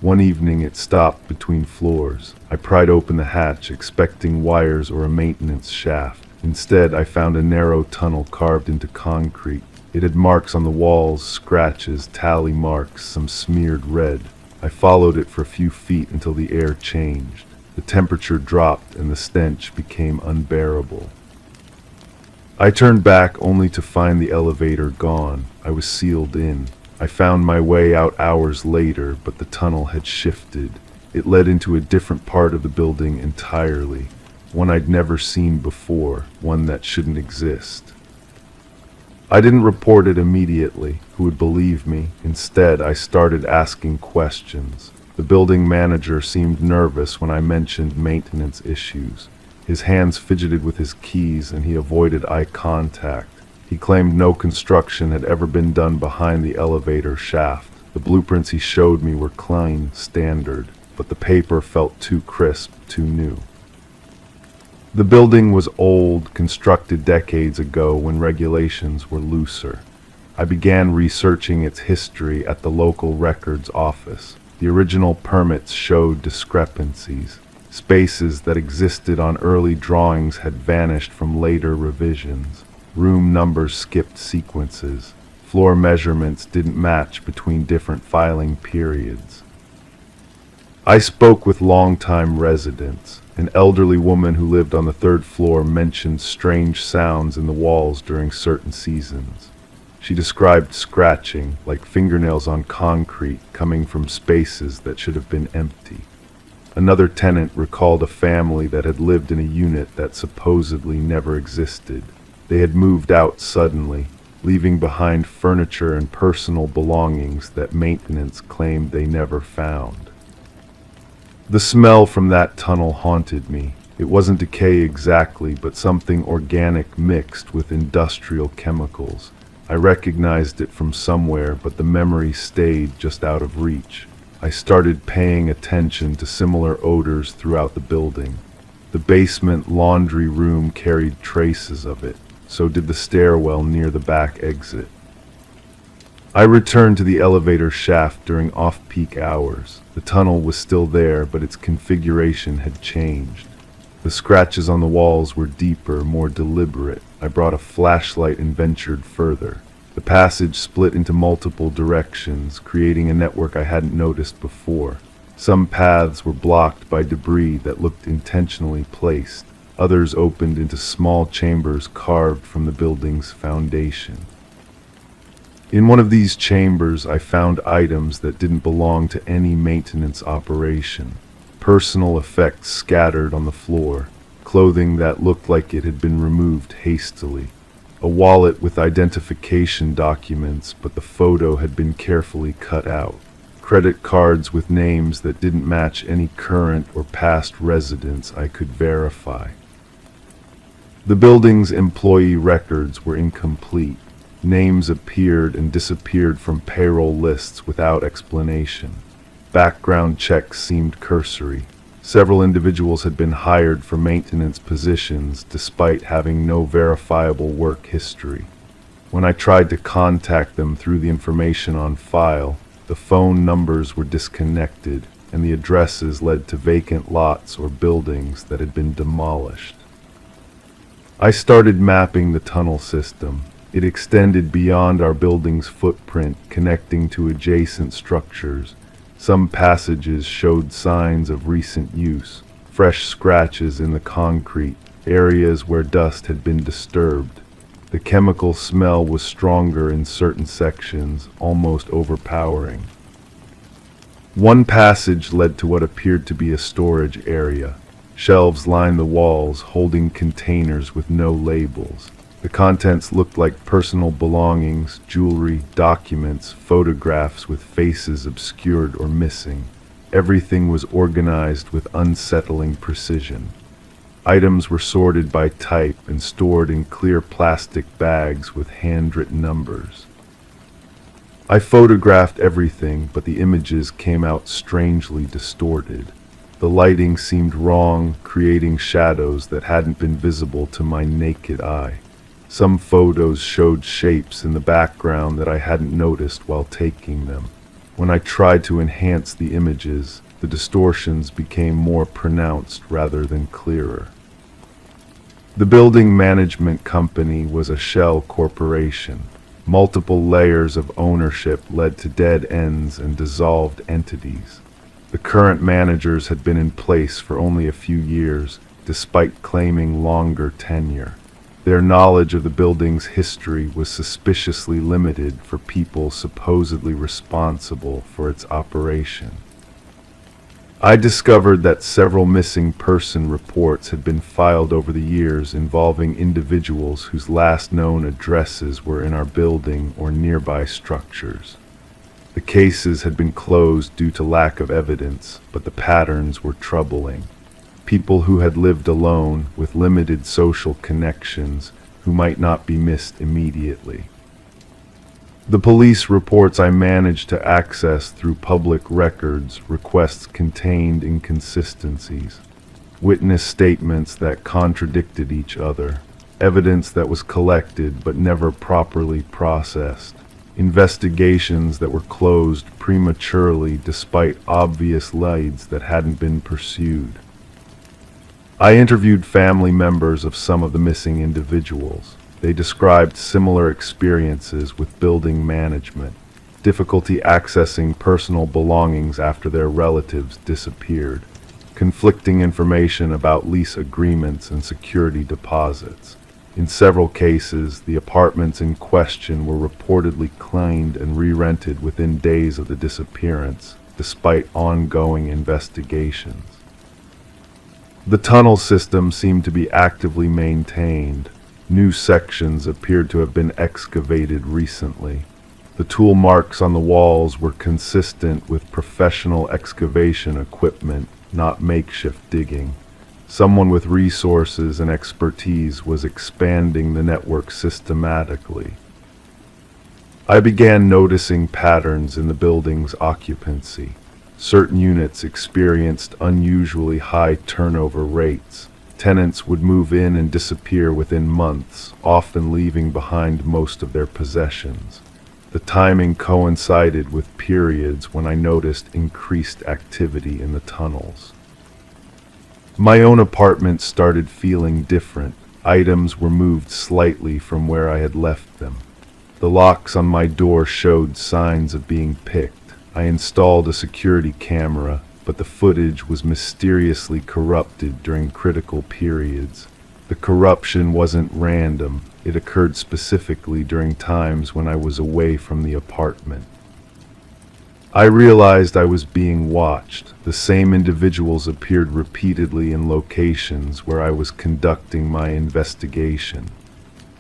One evening it stopped between floors. I pried open the hatch, expecting wires or a maintenance shaft. Instead, I found a narrow tunnel carved into concrete. It had marks on the walls, scratches, tally marks, some smeared red. I followed it for a few feet until the air changed. The temperature dropped and the stench became unbearable. I turned back only to find the elevator gone. I was sealed in. I found my way out hours later, but the tunnel had shifted. It led into a different part of the building entirely, one I'd never seen before, one that shouldn't exist. I didn't report it immediately. Who would believe me? Instead, I started asking questions. The building manager seemed nervous when I mentioned maintenance issues. His hands fidgeted with his keys and he avoided eye contact. He claimed no construction had ever been done behind the elevator shaft. The blueprints he showed me were clean, standard, but the paper felt too crisp, too new. The building was old, constructed decades ago when regulations were looser. I began researching its history at the local records office. The original permits showed discrepancies. Spaces that existed on early drawings had vanished from later revisions. Room numbers skipped sequences. Floor measurements didn't match between different filing periods. I spoke with longtime residents. An elderly woman who lived on the third floor mentioned strange sounds in the walls during certain seasons. She described scratching, like fingernails on concrete, coming from spaces that should have been empty. Another tenant recalled a family that had lived in a unit that supposedly never existed. They had moved out suddenly, leaving behind furniture and personal belongings that maintenance claimed they never found. The smell from that tunnel haunted me. It wasn't decay exactly, but something organic mixed with industrial chemicals. I recognized it from somewhere, but the memory stayed just out of reach. I started paying attention to similar odors throughout the building. The basement laundry room carried traces of it, so did the stairwell near the back exit. I returned to the elevator shaft during off-peak hours. The tunnel was still there, but its configuration had changed. The scratches on the walls were deeper, more deliberate. I brought a flashlight and ventured further. The passage split into multiple directions, creating a network I hadn't noticed before. Some paths were blocked by debris that looked intentionally placed. Others opened into small chambers carved from the building's foundation. In one of these chambers, I found items that didn't belong to any maintenance operation. Personal effects scattered on the floor, clothing that looked like it had been removed hastily. A wallet with identification documents, but the photo had been carefully cut out. Credit cards with names that didn't match any current or past residents I could verify. The building's employee records were incomplete. Names appeared and disappeared from payroll lists without explanation. Background checks seemed cursory. Several individuals had been hired for maintenance positions despite having no verifiable work history. When I tried to contact them through the information on file, the phone numbers were disconnected and the addresses led to vacant lots or buildings that had been demolished. I started mapping the tunnel system. It extended beyond our building's footprint, connecting to adjacent structures. Some passages showed signs of recent use, fresh scratches in the concrete, areas where dust had been disturbed. The chemical smell was stronger in certain sections, almost overpowering. One passage led to what appeared to be a storage area. Shelves lined the walls, holding containers with no labels. The contents looked like personal belongings, jewelry, documents, photographs with faces obscured or missing. Everything was organized with unsettling precision. Items were sorted by type and stored in clear plastic bags with handwritten numbers. I photographed everything, but the images came out strangely distorted. The lighting seemed wrong, creating shadows that hadn't been visible to my naked eye. Some photos showed shapes in the background that I hadn't noticed while taking them. When I tried to enhance the images, the distortions became more pronounced rather than clearer. The building management company was a shell corporation. Multiple layers of ownership led to dead ends and dissolved entities. The current managers had been in place for only a few years, despite claiming longer tenure. Their knowledge of the building's history was suspiciously limited for people supposedly responsible for its operation. I discovered that several missing person reports had been filed over the years involving individuals whose last known addresses were in our building or nearby structures. The cases had been closed due to lack of evidence, but the patterns were troubling. People who had lived alone with limited social connections who might not be missed immediately. The police reports I managed to access through public records requests contained inconsistencies, witness statements that contradicted each other, evidence that was collected but never properly processed, investigations that were closed prematurely despite obvious leads that hadn't been pursued. I interviewed family members of some of the missing individuals. They described similar experiences with building management, difficulty accessing personal belongings after their relatives disappeared, conflicting information about lease agreements and security deposits. In several cases, the apartments in question were reportedly claimed and re-rented within days of the disappearance, despite ongoing investigations. The tunnel system seemed to be actively maintained. New sections appeared to have been excavated recently. The tool marks on the walls were consistent with professional excavation equipment, not makeshift digging. Someone with resources and expertise was expanding the network systematically. I began noticing patterns in the building's occupancy. Certain units experienced unusually high turnover rates. Tenants would move in and disappear within months, often leaving behind most of their possessions. The timing coincided with periods when I noticed increased activity in the tunnels. My own apartment started feeling different. Items were moved slightly from where I had left them. The locks on my door showed signs of being picked. I installed a security camera, but the footage was mysteriously corrupted during critical periods. The corruption wasn't random. It occurred specifically during times when I was away from the apartment. I realized I was being watched. The same individuals appeared repeatedly in locations where I was conducting my investigation.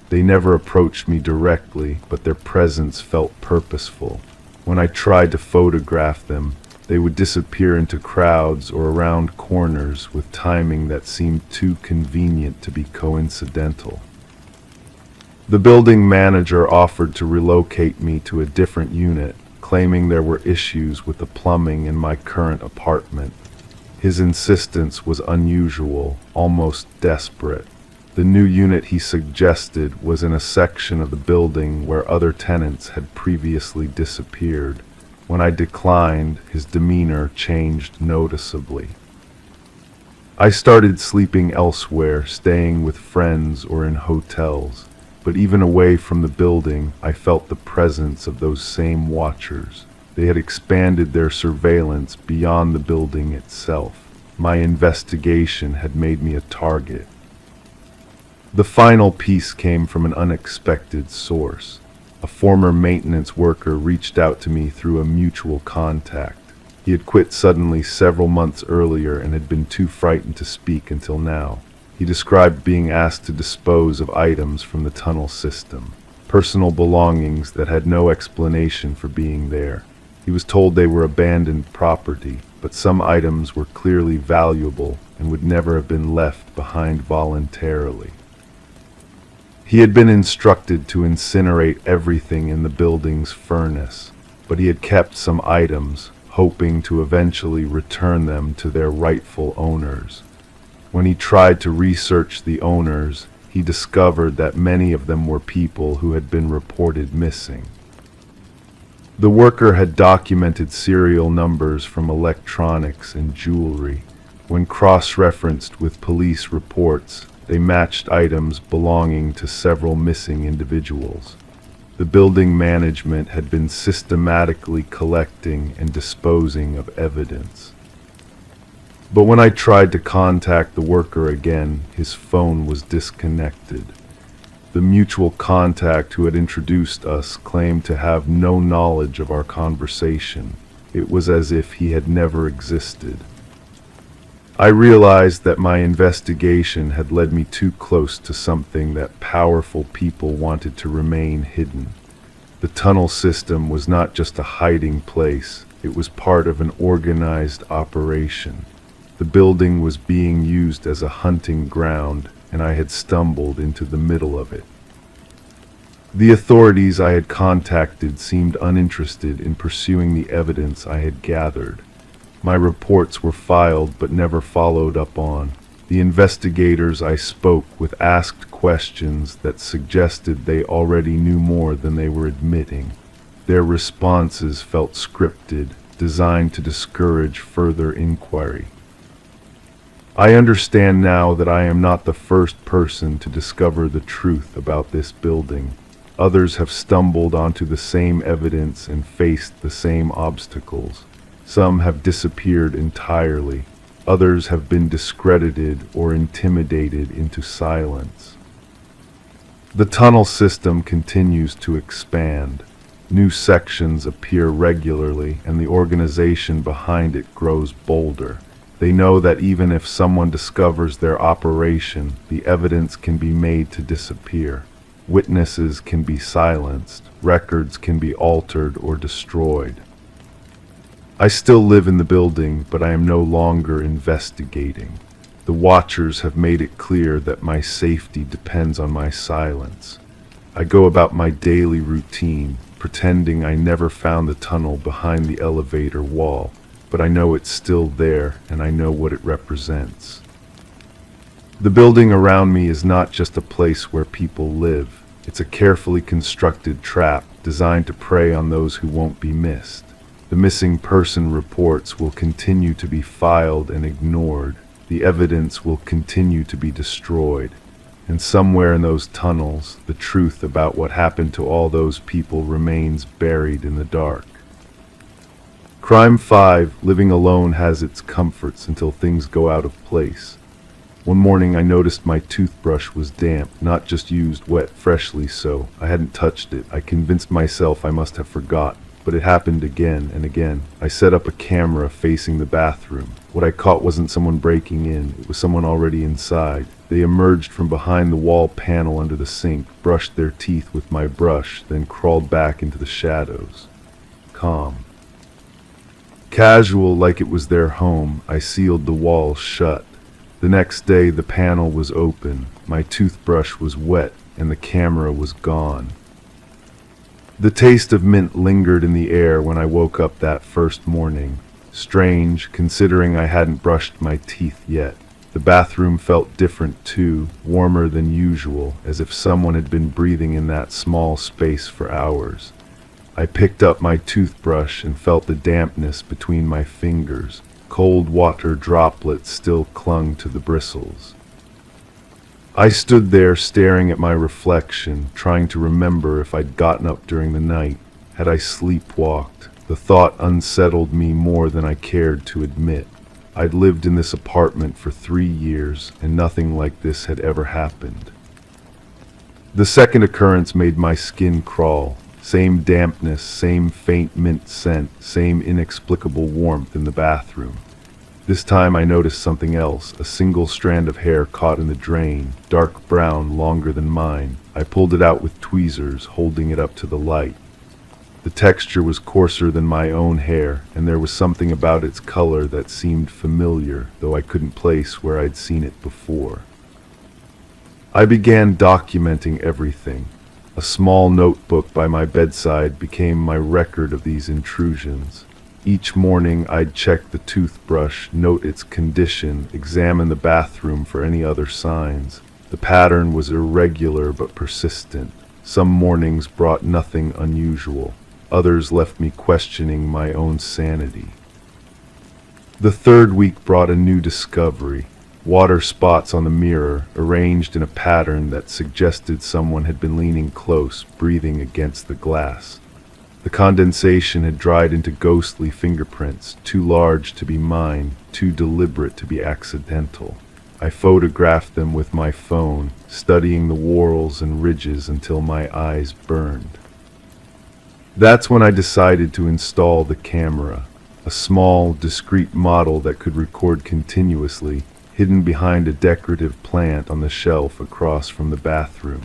They never approached me directly, but their presence felt purposeful. When I tried to photograph them, they would disappear into crowds or around corners with timing that seemed too convenient to be coincidental. The building manager offered to relocate me to a different unit, claiming there were issues with the plumbing in my current apartment. His insistence was unusual, almost desperate. The new unit he suggested was in a section of the building where other tenants had previously disappeared. When I declined, his demeanor changed noticeably. I started sleeping elsewhere, staying with friends or in hotels, but even away from the building, I felt the presence of those same watchers. They had expanded their surveillance beyond the building itself. My investigation had made me a target. The final piece came from an unexpected source. A former maintenance worker reached out to me through a mutual contact. He had quit suddenly several months earlier and had been too frightened to speak until now. He described being asked to dispose of items from the tunnel system, personal belongings that had no explanation for being there. He was told they were abandoned property, but some items were clearly valuable and would never have been left behind voluntarily. He had been instructed to incinerate everything in the building's furnace, but he had kept some items, hoping to eventually return them to their rightful owners. When he tried to research the owners, he discovered that many of them were people who had been reported missing. The worker had documented serial numbers from electronics and jewelry. When cross-referenced with police reports, they matched items belonging to several missing individuals. The building management had been systematically collecting and disposing of evidence. But when I tried to contact the worker again, his phone was disconnected. The mutual contact who had introduced us claimed to have no knowledge of our conversation. It was as if he had never existed. I realized that my investigation had led me too close to something that powerful people wanted to remain hidden. The tunnel system was not just a hiding place, it was part of an organized operation. The building was being used as a hunting ground, and I had stumbled into the middle of it. The authorities I had contacted seemed uninterested in pursuing the evidence I had gathered. My reports were filed but never followed up on. The investigators I spoke with asked questions that suggested they already knew more than they were admitting. Their responses felt scripted, designed to discourage further inquiry. I understand now that I am not the first person to discover the truth about this building. Others have stumbled onto the same evidence and faced the same obstacles. Some have disappeared entirely. Others have been discredited or intimidated into silence. The tunnel system continues to expand. New sections appear regularly, and the organization behind it grows bolder. They know that even if someone discovers their operation, the evidence can be made to disappear. Witnesses can be silenced. Records can be altered or destroyed. I still live in the building, but I am no longer investigating. The watchers have made it clear that my safety depends on my silence. I go about my daily routine, pretending I never found the tunnel behind the elevator wall, but I know it's still there and I know what it represents. The building around me is not just a place where people live. It's a carefully constructed trap designed to prey on those who won't be missed. The missing person reports will continue to be filed and ignored. The evidence will continue to be destroyed. And somewhere in those tunnels, the truth about what happened to all those people remains buried in the dark. Crime 5, living alone has its comforts until things go out of place. One morning I noticed my toothbrush was damp, not just used wet freshly so. I hadn't touched it. I convinced myself I must have forgotten. But it happened again and again. I set up a camera facing the bathroom. What I caught wasn't someone breaking in, it was someone already inside. They emerged from behind the wall panel under the sink, brushed their teeth with my brush, then crawled back into the shadows. Calm. Casual, like it was their home, I sealed the walls shut. The next day the panel was open, my toothbrush was wet, and the camera was gone. The taste of mint lingered in the air when I woke up that first morning. Strange, considering I hadn't brushed my teeth yet. The bathroom felt different too, warmer than usual, as if someone had been breathing in that small space for hours. I picked up my toothbrush and felt the dampness between my fingers. Cold water droplets still clung to the bristles. I stood there staring at my reflection, trying to remember if I'd gotten up during the night. Had I sleepwalked? The thought unsettled me more than I cared to admit. I'd lived in this apartment for 3 years, and nothing like this had ever happened. The second occurrence made my skin crawl. Same dampness, same faint mint scent, same inexplicable warmth in the bathroom. This time I noticed something else, a single strand of hair caught in the drain, dark brown, longer than mine. I pulled it out with tweezers, holding it up to the light. The texture was coarser than my own hair, and there was something about its color that seemed familiar, though I couldn't place where I'd seen it before. I began documenting everything. A small notebook by my bedside became my record of these intrusions. Each morning I'd check the toothbrush, note its condition, examine the bathroom for any other signs. The pattern was irregular but persistent. Some mornings brought nothing unusual. Others left me questioning my own sanity. The third week brought a new discovery. Water spots on the mirror, arranged in a pattern that suggested someone had been leaning close, breathing against the glass. The condensation had dried into ghostly fingerprints, too large to be mine, too deliberate to be accidental. I photographed them with my phone, studying the whorls and ridges until my eyes burned. That's when I decided to install the camera, a small, discreet model that could record continuously, hidden behind a decorative plant on the shelf across from the bathroom.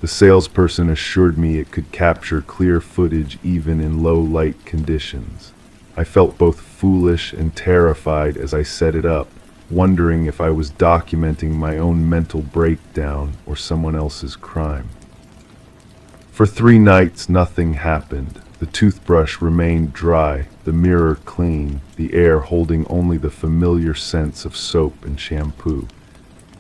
The salesperson assured me it could capture clear footage even in low-light conditions. I felt both foolish and terrified as I set it up, wondering if I was documenting my own mental breakdown or someone else's crime. For 3 nights, nothing happened. The toothbrush remained dry, the mirror clean, the air holding only the familiar scents of soap and shampoo.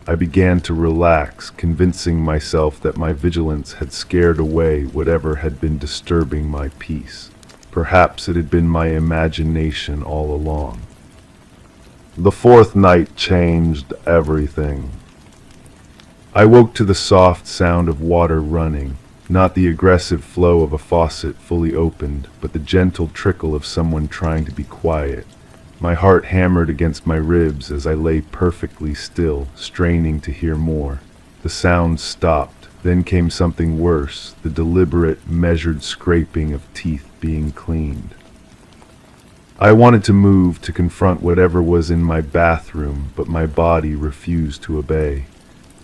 I began to relax, convincing myself that my vigilance had scared away whatever had been disturbing my peace. Perhaps it had been my imagination all along. The 4th night changed everything. I woke to the soft sound of water running. Not the aggressive flow of a faucet fully opened, but the gentle trickle of someone trying to be quiet. My heart hammered against my ribs as I lay perfectly still, straining to hear more. The sound stopped. Then came something worse, the deliberate, measured scraping of teeth being cleaned. I wanted to move to confront whatever was in my bathroom, but my body refused to obey.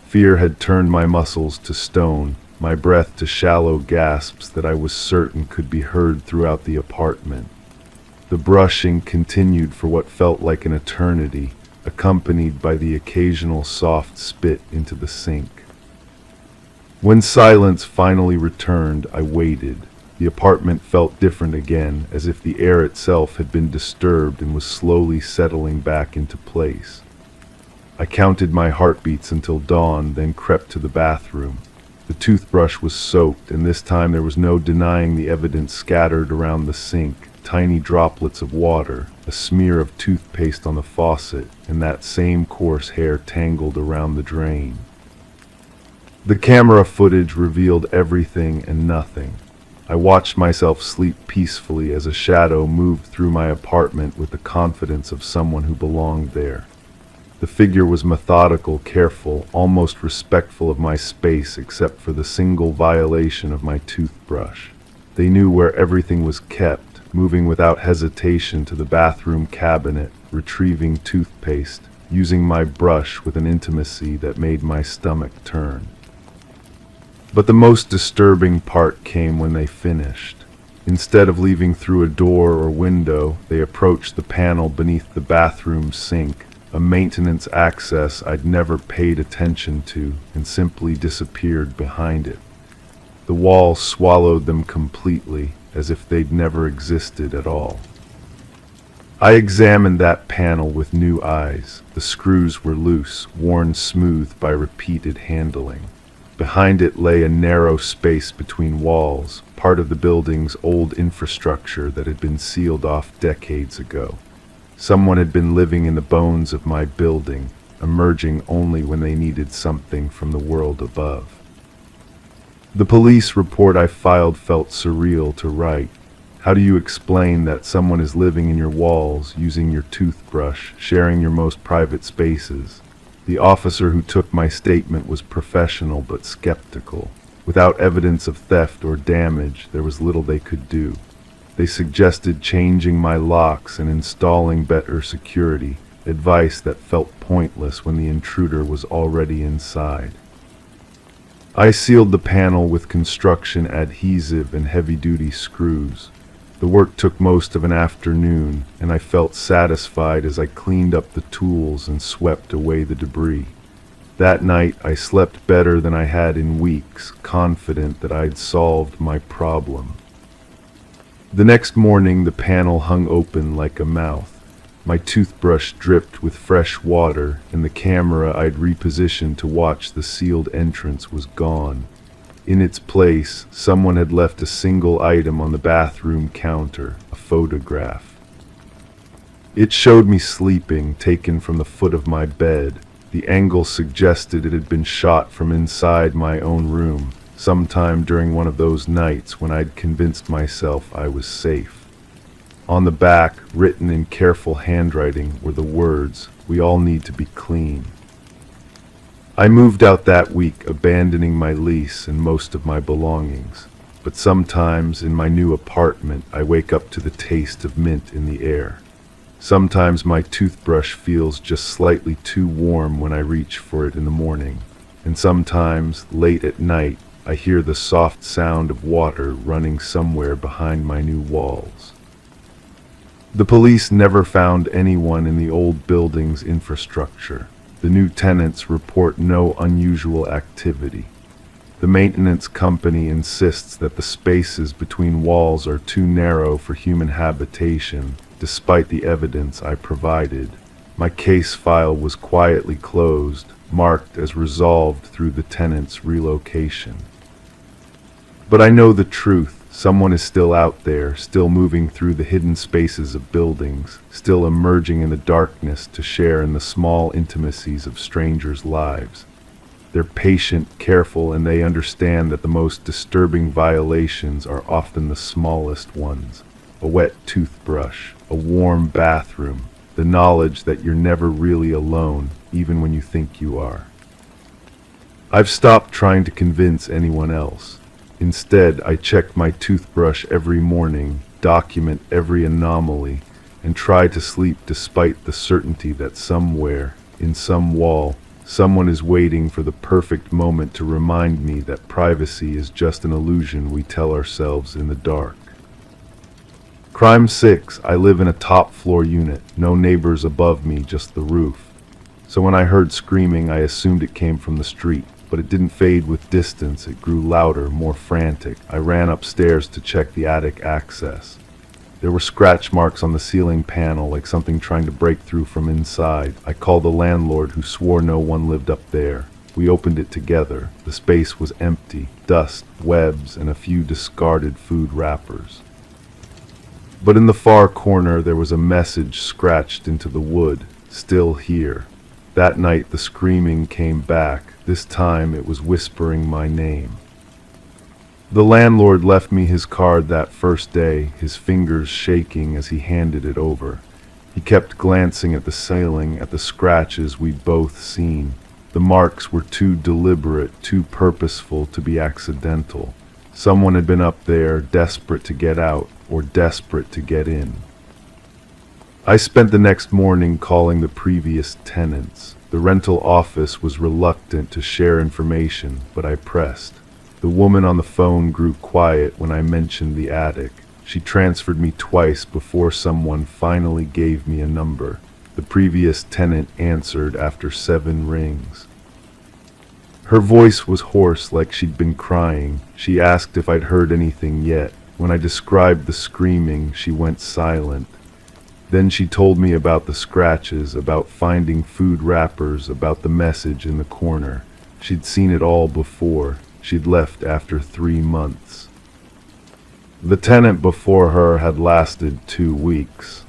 Fear had turned my muscles to stone, my breath to shallow gasps that I was certain could be heard throughout the apartment. The brushing continued for what felt like an eternity, accompanied by the occasional soft spit into the sink. When silence finally returned, I waited. The apartment felt different again, as if the air itself had been disturbed and was slowly settling back into place. I counted my heartbeats until dawn, then crept to the bathroom. The toothbrush was soaked, and this time there was no denying the evidence scattered around the sink. Tiny droplets of water, a smear of toothpaste on the faucet, and that same coarse hair tangled around the drain. The camera footage revealed everything and nothing. I watched myself sleep peacefully as a shadow moved through my apartment with the confidence of someone who belonged there. The figure was methodical, careful, almost respectful of my space except for the single violation of my toothbrush. They knew where everything was kept, moving without hesitation to the bathroom cabinet, retrieving toothpaste, using my brush with an intimacy that made my stomach turn. But the most disturbing part came when they finished. Instead of leaving through a door or window, they approached the panel beneath the bathroom sink, a maintenance access I'd never paid attention to, and simply disappeared behind it. The wall swallowed them completely, as if they'd never existed at all. I examined that panel with new eyes. The screws were loose, worn smooth by repeated handling. Behind it lay a narrow space between walls, part of the building's old infrastructure that had been sealed off decades ago. Someone had been living in the bones of my building, emerging only when they needed something from the world above. The police report I filed felt surreal to write. How do you explain that someone is living in your walls, using your toothbrush, sharing your most private spaces? The officer who took my statement was professional but skeptical. Without evidence of theft or damage, there was little they could do. They suggested changing my locks and installing better security, advice that felt pointless when the intruder was already inside. I sealed the panel with construction adhesive and heavy-duty screws. The work took most of an afternoon, and I felt satisfied as I cleaned up the tools and swept away the debris. That night, I slept better than I had in weeks, confident that I'd solved my problem. The next morning, the panel hung open like a mouth. My toothbrush dripped with fresh water, and the camera I'd repositioned to watch the sealed entrance was gone. In its place, someone had left a single item on the bathroom counter, a photograph. It showed me sleeping, taken from the foot of my bed. The angle suggested it had been shot from inside my own room, sometime during one of those nights when I'd convinced myself I was safe. On the back, written in careful handwriting, were the words, "We all need to be clean." I moved out that week, abandoning my lease and most of my belongings. But sometimes, in my new apartment, I wake up to the taste of mint in the air. Sometimes my toothbrush feels just slightly too warm when I reach for it in the morning. And sometimes, late at night, I hear the soft sound of water running somewhere behind my new walls. The police never found anyone in the old building's infrastructure. The new tenants report no unusual activity. The maintenance company insists that the spaces between walls are too narrow for human habitation, despite the evidence I provided. My case file was quietly closed, marked as resolved through the tenant's relocation. But I know the truth. Someone is still out there, still moving through the hidden spaces of buildings, still emerging in the darkness to share in the small intimacies of strangers' lives. They're patient, careful, and they understand that the most disturbing violations are often the smallest ones. A wet toothbrush, a warm bathroom, the knowledge that you're never really alone, even when you think you are. I've stopped trying to convince anyone else. Instead, I check my toothbrush every morning, document every anomaly, and try to sleep despite the certainty that somewhere, in some wall, someone is waiting for the perfect moment to remind me that privacy is just an illusion we tell ourselves in the dark. Crime 6, I live in a top-floor unit, no neighbors above me, just the roof. So when I heard screaming, I assumed it came from the street. But it didn't fade with distance. It grew louder, more frantic. I ran upstairs to check the attic access. There were scratch marks on the ceiling panel, like something trying to break through from inside. I called the landlord, who swore no one lived up there. We opened it together. The space was empty, dust, webs, and a few discarded food wrappers. But in the far corner there was a message scratched into the wood, "Still here." That night the screaming came back. This time it was whispering my name. The landlord left me his card that first day, his fingers shaking as he handed it over. He kept glancing at the ceiling, at the scratches we'd both seen. The marks were too deliberate, too purposeful to be accidental. Someone had been up there, desperate to get out, or desperate to get in. I spent the next morning calling the previous tenants. The rental office was reluctant to share information, but I pressed. The woman on the phone grew quiet when I mentioned the attic. She transferred me twice before someone finally gave me a number. The previous tenant answered after 7 rings. Her voice was hoarse, like she'd been crying. She asked if I'd heard anything yet. When I described the screaming, she went silent. Then she told me about the scratches, about finding food wrappers, about the message in the corner. She'd seen it all before. She'd left after 3 months. The tenant before her had lasted 2 weeks.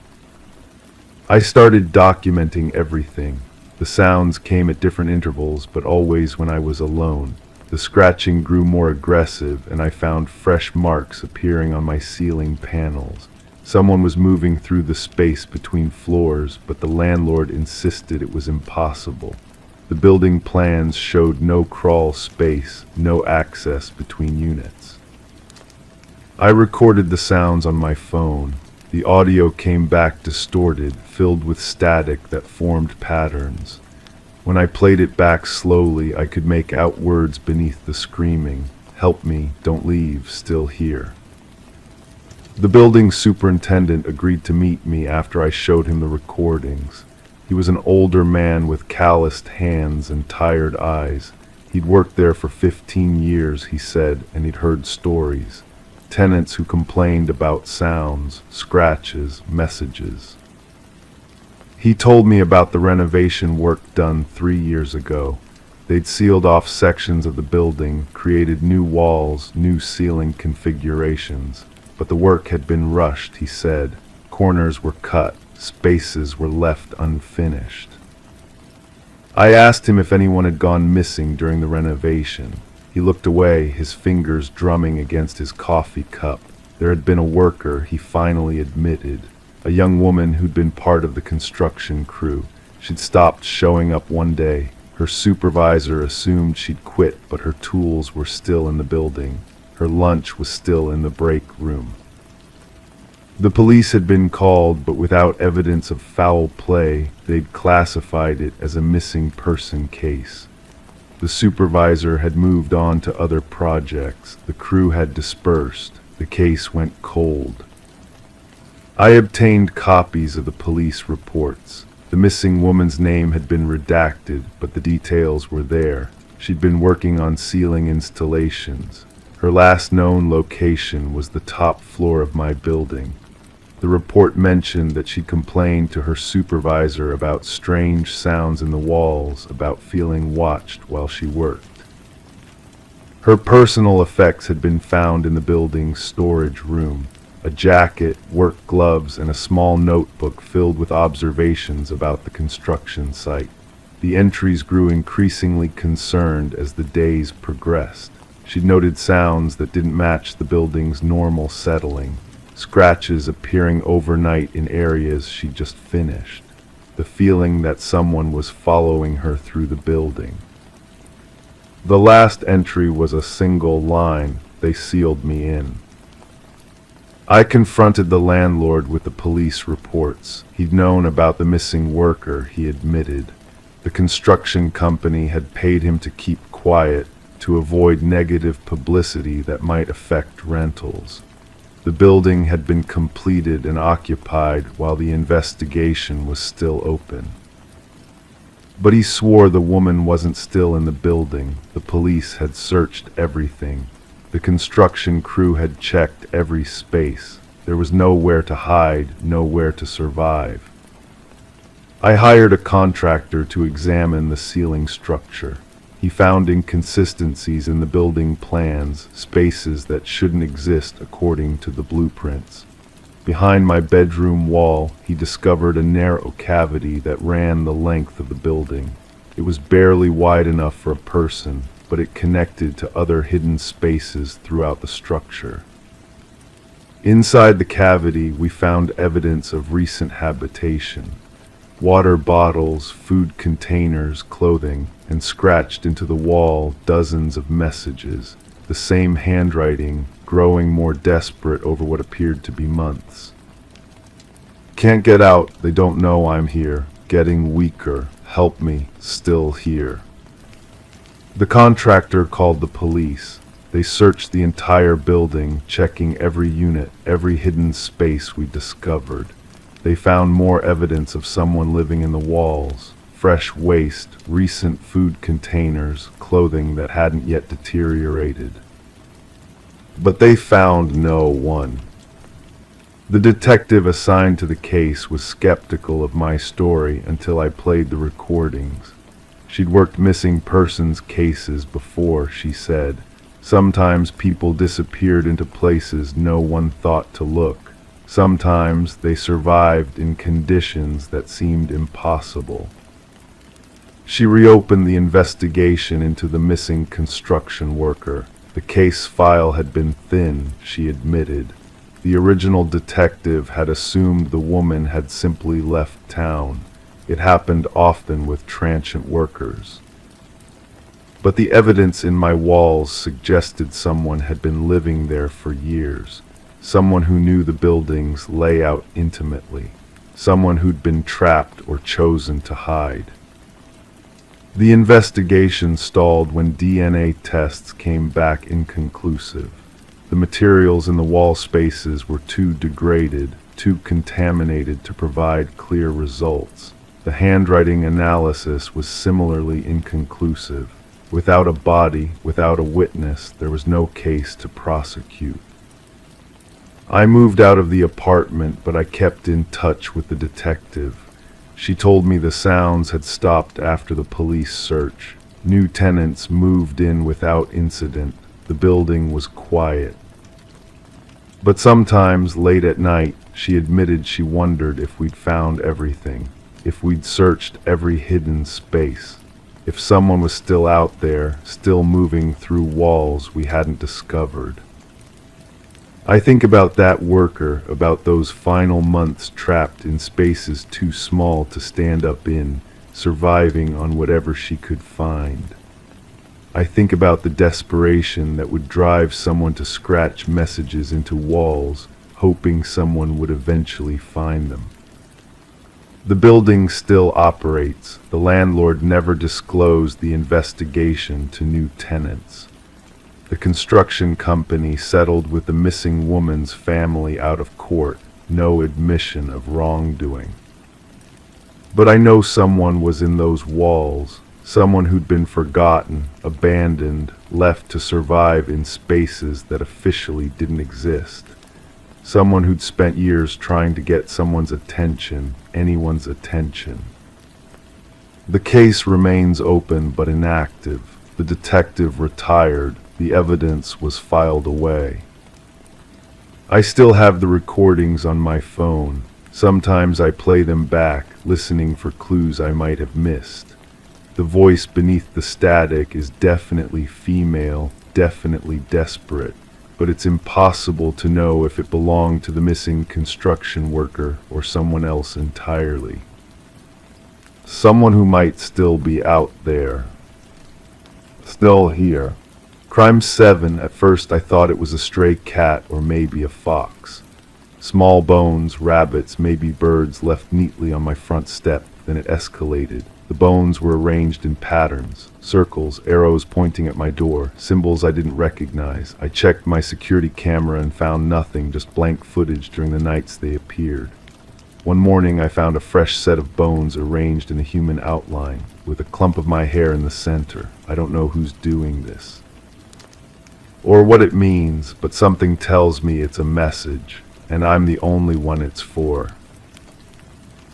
I started documenting everything. The sounds came at different intervals, but always when I was alone. The scratching grew more aggressive, and I found fresh marks appearing on my ceiling panels. Someone was moving through the space between floors, but the landlord insisted it was impossible. The building plans showed no crawl space, no access between units. I recorded the sounds on my phone. The audio came back distorted, filled with static that formed patterns. When I played it back slowly, I could make out words beneath the screaming. "Help me, don't leave, still here." The building superintendent agreed to meet me after I showed him the recordings. He was an older man with calloused hands and tired eyes. He'd worked there for 15 years, he said, and he'd heard stories. Tenants who complained about sounds, scratches, messages. He told me about the renovation work done 3 years ago. They'd sealed off sections of the building, created new walls, new ceiling configurations. But the work had been rushed, he said. Corners were cut, spaces were left unfinished. I asked him if anyone had gone missing during the renovation. He looked away, his fingers drumming against his coffee cup. There had been a worker, he finally admitted. A young woman who'd been part of the construction crew. She'd stopped showing up one day. Her supervisor assumed she'd quit, but her tools were still in the building. Her lunch was still in the break room. The police had been called, but without evidence of foul play, they'd classified it as a missing person case. The supervisor had moved on to other projects. The crew had dispersed. The case went cold. I obtained copies of the police reports. The missing woman's name had been redacted, but the details were there. She'd been working on ceiling installations. Her last known location was the top floor of my building. The report mentioned that she complained to her supervisor about strange sounds in the walls, about feeling watched while she worked. Her personal effects had been found in the building's storage room. A jacket, work gloves, and a small notebook filled with observations about the construction site. The entries grew increasingly concerned as the days progressed. She'd noted sounds that didn't match the building's normal settling, scratches appearing overnight in areas she'd just finished, the feeling that someone was following her through the building. The last entry was a single line. They sealed me in. I confronted the landlord with the police reports. He'd known about the missing worker, he admitted. The construction company had paid him to keep quiet, to avoid negative publicity that might affect rentals. The building had been completed and occupied while the investigation was still open. But he swore the woman wasn't still in the building. The police had searched everything. The construction crew had checked every space. There was nowhere to hide, nowhere to survive. I hired a contractor to examine the ceiling structure. He found inconsistencies in the building plans, spaces that shouldn't exist according to the blueprints. Behind my bedroom wall, he discovered a narrow cavity that ran the length of the building. It was barely wide enough for a person, but it connected to other hidden spaces throughout the structure. Inside the cavity, we found evidence of recent habitation. Water bottles, food containers, clothing, and scratched into the wall dozens of messages, the same handwriting, growing more desperate over what appeared to be months. Can't get out, they don't know I'm here, getting weaker, help me, still here. The contractor called the police. They searched the entire building, checking every unit, every hidden space we discovered. They found more evidence of someone living in the walls, fresh waste, recent food containers, clothing that hadn't yet deteriorated. But they found no one. The detective assigned to the case was skeptical of my story until I played the recordings. She'd worked missing persons cases before, she said. Sometimes people disappeared into places no one thought to look. Sometimes they survived in conditions that seemed impossible. She reopened the investigation into the missing construction worker. The case file had been thin, she admitted. The original detective had assumed the woman had simply left town. It happened often with transient workers. But the evidence in my walls suggested someone had been living there for years. Someone who knew the building's layout intimately. Someone who'd been trapped or chosen to hide. The investigation stalled when DNA tests came back inconclusive. The materials in the wall spaces were too degraded, too contaminated to provide clear results. The handwriting analysis was similarly inconclusive. Without a body, without a witness, there was no case to prosecute. I moved out of the apartment, but I kept in touch with the detective. She told me the sounds had stopped after the police search. New tenants moved in without incident. The building was quiet. But sometimes, late at night, she admitted she wondered if we'd found everything, if we'd searched every hidden space, if someone was still out there, still moving through walls we hadn't discovered. I think about that worker, about those final months trapped in spaces too small to stand up in, surviving on whatever she could find. I think about the desperation that would drive someone to scratch messages into walls, hoping someone would eventually find them. The building still operates. The landlord never disclosed the investigation to new tenants. The construction company settled with the missing woman's family out of court, no admission of wrongdoing. But I know someone was in those walls, someone who'd been forgotten, abandoned, left to survive in spaces that officially didn't exist. Someone who'd spent years trying to get someone's attention, anyone's attention. The case remains open but inactive. The detective retired. The evidence was filed away. I still have the recordings on my phone. Sometimes I play them back, listening for clues I might have missed. The voice beneath the static is definitely female, definitely desperate, but it's impossible to know if it belonged to the missing construction worker or someone else entirely. Someone who might still be out there. Still here. Crime 7, at first I thought it was a stray cat or maybe a fox. Small bones, rabbits, maybe birds left neatly on my front step, then it escalated. The bones were arranged in patterns, circles, arrows pointing at my door, symbols I didn't recognize. I checked my security camera and found nothing, just blank footage during the nights they appeared. One morning I found a fresh set of bones arranged in a human outline, with a clump of my hair in the center. I don't know who's doing this, or what it means, but something tells me it's a message, and I'm the only one it's for.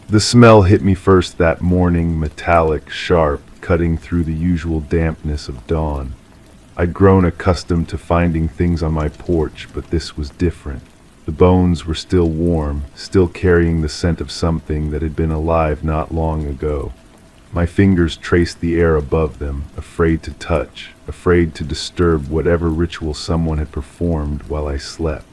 The smell hit me first that morning, metallic, sharp, cutting through the usual dampness of dawn. I'd grown accustomed to finding things on my porch, but this was different. The bones were still warm, still carrying the scent of something that had been alive not long ago. My fingers traced the air above them, afraid to touch, afraid to disturb whatever ritual someone had performed while I slept.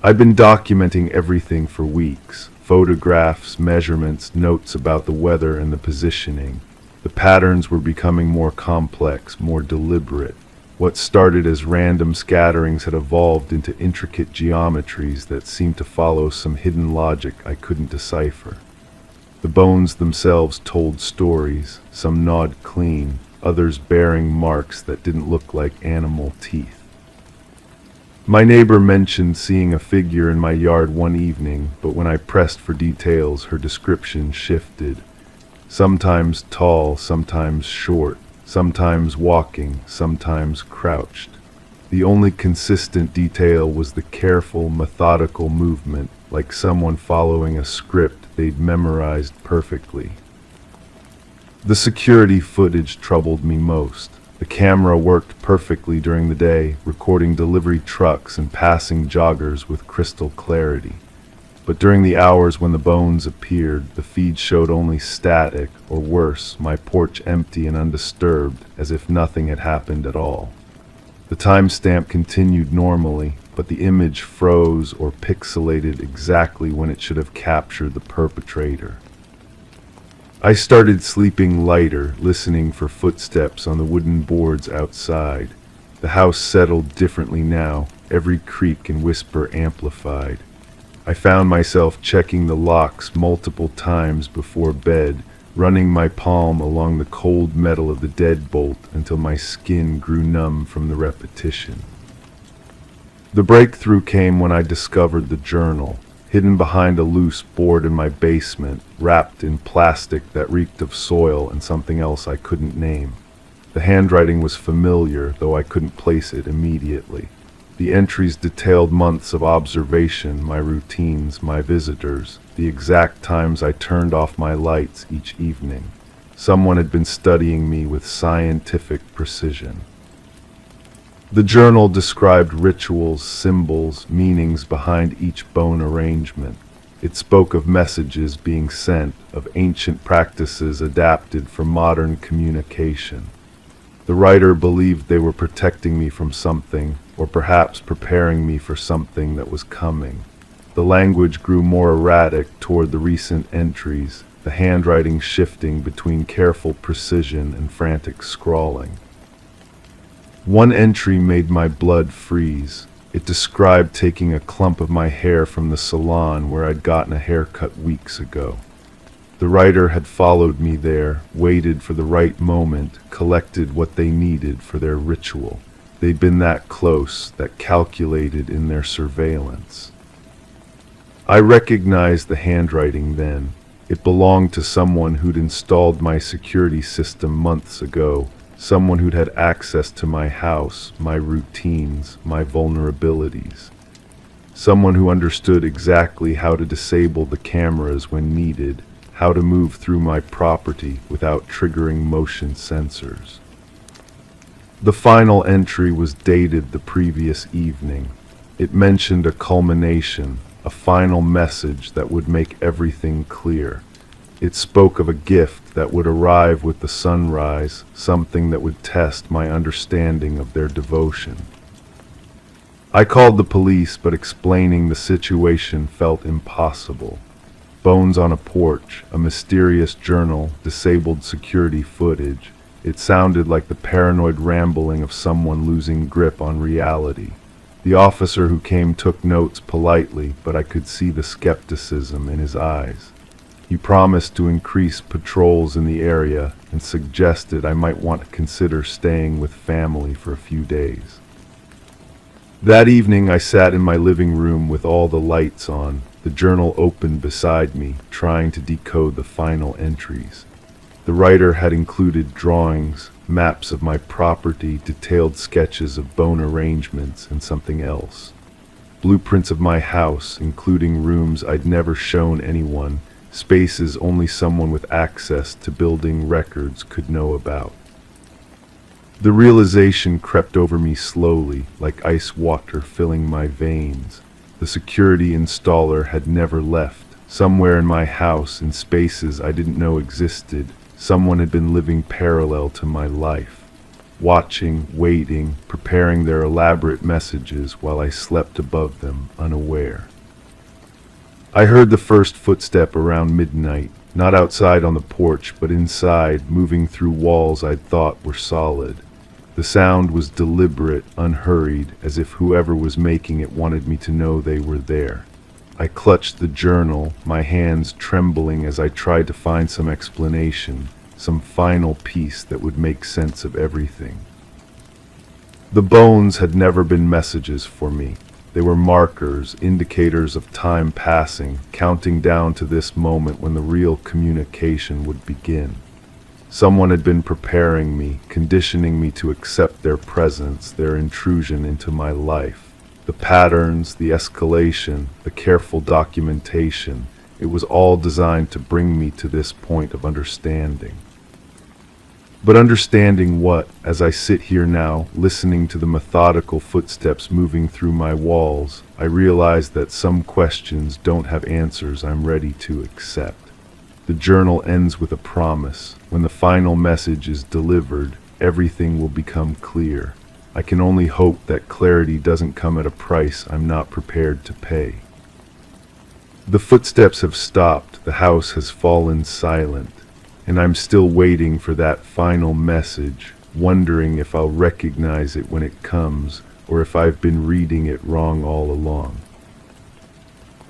I'd been documenting everything for weeks. Photographs, measurements, notes about the weather and the positioning. The patterns were becoming more complex, more deliberate. What started as random scatterings had evolved into intricate geometries that seemed to follow some hidden logic I couldn't decipher. The bones themselves told stories, some gnawed clean, others bearing marks that didn't look like animal teeth. My neighbor mentioned seeing a figure in my yard one evening, but when I pressed for details, her description shifted. Sometimes tall, sometimes short, sometimes walking, sometimes crouched. The only consistent detail was the careful, methodical movement, like someone following a script they'd memorized perfectly. The security footage troubled me most. The camera worked perfectly during the day, recording delivery trucks and passing joggers with crystal clarity. But during the hours when the bones appeared, the feed showed only static, or worse, my porch empty and undisturbed, as if nothing had happened at all. The timestamp continued normally, but the image froze or pixelated exactly when it should have captured the perpetrator. I started sleeping lighter, listening for footsteps on the wooden boards outside. The house settled differently now, every creak and whisper amplified. I found myself checking the locks multiple times before bed, running my palm along the cold metal of the deadbolt until my skin grew numb from the repetition. The breakthrough came when I discovered the journal, hidden behind a loose board in my basement, wrapped in plastic that reeked of soil and something else I couldn't name. The handwriting was familiar, though I couldn't place it immediately. The entries detailed months of observation, my routines, my visitors, the exact times I turned off my lights each evening. Someone had been studying me with scientific precision. The journal described rituals, symbols, meanings behind each bone arrangement. It spoke of messages being sent, of ancient practices adapted for modern communication. The writer believed they were protecting me from something, or perhaps preparing me for something that was coming. The language grew more erratic toward the recent entries, the handwriting shifting between careful precision and frantic scrawling. One entry made my blood freeze. It described taking a clump of my hair from the salon where I'd gotten a haircut weeks ago. The writer had followed me there, waited for the right moment, collected what they needed for their ritual. They'd been that close, that calculated in their surveillance. I recognized the handwriting then. It belonged to someone who'd installed my security system months ago, someone who'd had access to my house, my routines, my vulnerabilities. Someone who understood exactly how to disable the cameras when needed, how to move through my property without triggering motion sensors. The final entry was dated the previous evening. It mentioned a culmination, a final message that would make everything clear. It spoke of a gift that would arrive with the sunrise, something that would test my understanding of their devotion. I called the police, but explaining the situation felt impossible. Bones on a porch, a mysterious journal, disabled security footage. It sounded like the paranoid rambling of someone losing grip on reality. The officer who came took notes politely, but I could see the skepticism in his eyes. He promised to increase patrols in the area and suggested I might want to consider staying with family for a few days. That evening I sat in my living room with all the lights on, the journal open beside me, trying to decode the final entries. The writer had included drawings, maps of my property, detailed sketches of bone arrangements, and something else. Blueprints of my house, including rooms I'd never shown anyone, spaces only someone with access to building records could know about. The realization crept over me slowly, like ice water filling my veins. The security installer had never left. Somewhere in my house, in spaces I didn't know existed, someone had been living parallel to my life, watching, waiting, preparing their elaborate messages while I slept above them, unaware. I heard the first footstep around midnight, not outside on the porch, but inside, moving through walls I'd thought were solid. The sound was deliberate, unhurried, as if whoever was making it wanted me to know they were there. I clutched the journal, my hands trembling as I tried to find some explanation, some final piece that would make sense of everything. The bones had never been messages for me. They were markers, indicators of time passing, counting down to this moment when the real communication would begin. Someone had been preparing me, conditioning me to accept their presence, their intrusion into my life. The patterns, the escalation, the careful documentation, it was all designed to bring me to this point of understanding. But understanding what, as I sit here now, listening to the methodical footsteps moving through my walls, I realize that some questions don't have answers I'm ready to accept. The journal ends with a promise. When the final message is delivered, everything will become clear. I can only hope that clarity doesn't come at a price I'm not prepared to pay. The footsteps have stopped, the house has fallen silent, and I'm still waiting for that final message, wondering if I'll recognize it when it comes, or if I've been reading it wrong all along.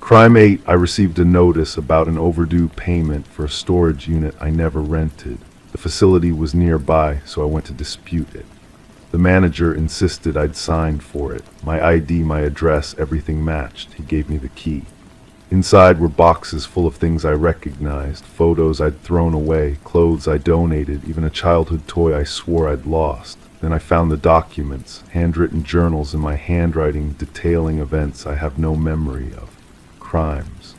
Crime 8, I received a notice about an overdue payment for a storage unit I never rented. The facility was nearby, so I went to dispute it. The manager insisted I'd signed for it. My ID, my address, everything matched. He gave me the key. Inside were boxes full of things I recognized, photos I'd thrown away, clothes I donated, even a childhood toy I swore I'd lost. Then I found the documents, handwritten journals in my handwriting detailing events I have no memory of. Crimes.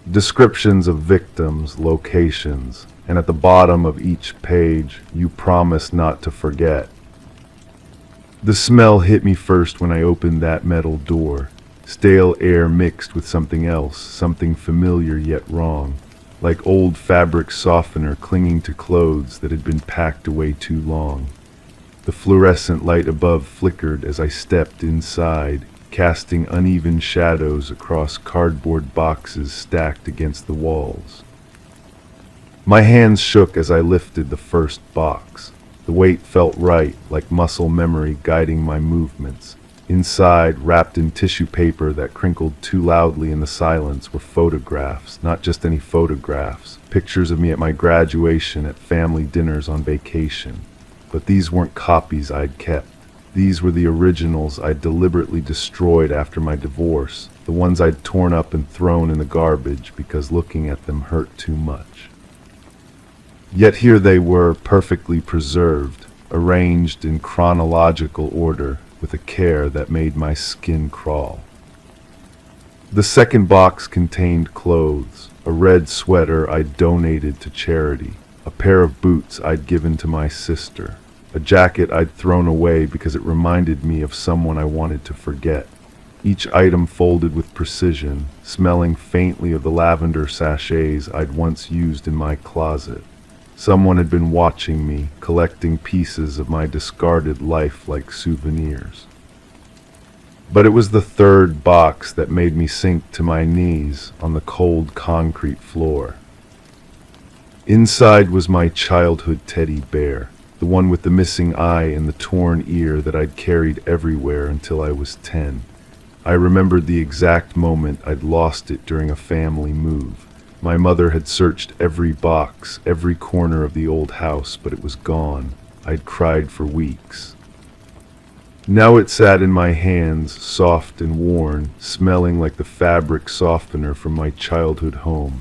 Descriptions of victims, locations, and at the bottom of each page, you promise not to forget. The smell hit me first when I opened that metal door. Stale air mixed with something else, something familiar yet wrong, like old fabric softener clinging to clothes that had been packed away too long. The fluorescent light above flickered as I stepped inside, casting uneven shadows across cardboard boxes stacked against the walls. My hands shook as I lifted the first box. The weight felt right, like muscle memory guiding my movements. Inside, wrapped in tissue paper that crinkled too loudly in the silence, were photographs, not just any photographs, pictures of me at my graduation, at family dinners, on vacation. But these weren't copies I'd kept. These were the originals I'd deliberately destroyed after my divorce, the ones I'd torn up and thrown in the garbage because looking at them hurt too much. Yet here they were, perfectly preserved, arranged in chronological order, with a care that made my skin crawl. The second box contained clothes, a red sweater I'd donated to charity, a pair of boots I'd given to my sister, a jacket I'd thrown away because it reminded me of someone I wanted to forget. Each item folded with precision, smelling faintly of the lavender sachets I'd once used in my closet. Someone had been watching me, collecting pieces of my discarded life like souvenirs. But it was the third box that made me sink to my knees on the cold concrete floor. Inside was my childhood teddy bear, the one with the missing eye and the torn ear that I'd carried everywhere until I was 10. I remembered the exact moment I'd lost it during a family move. My mother had searched every box, every corner of the old house, but it was gone. I'd cried for weeks. Now it sat in my hands, soft and worn, smelling like the fabric softener from my childhood home.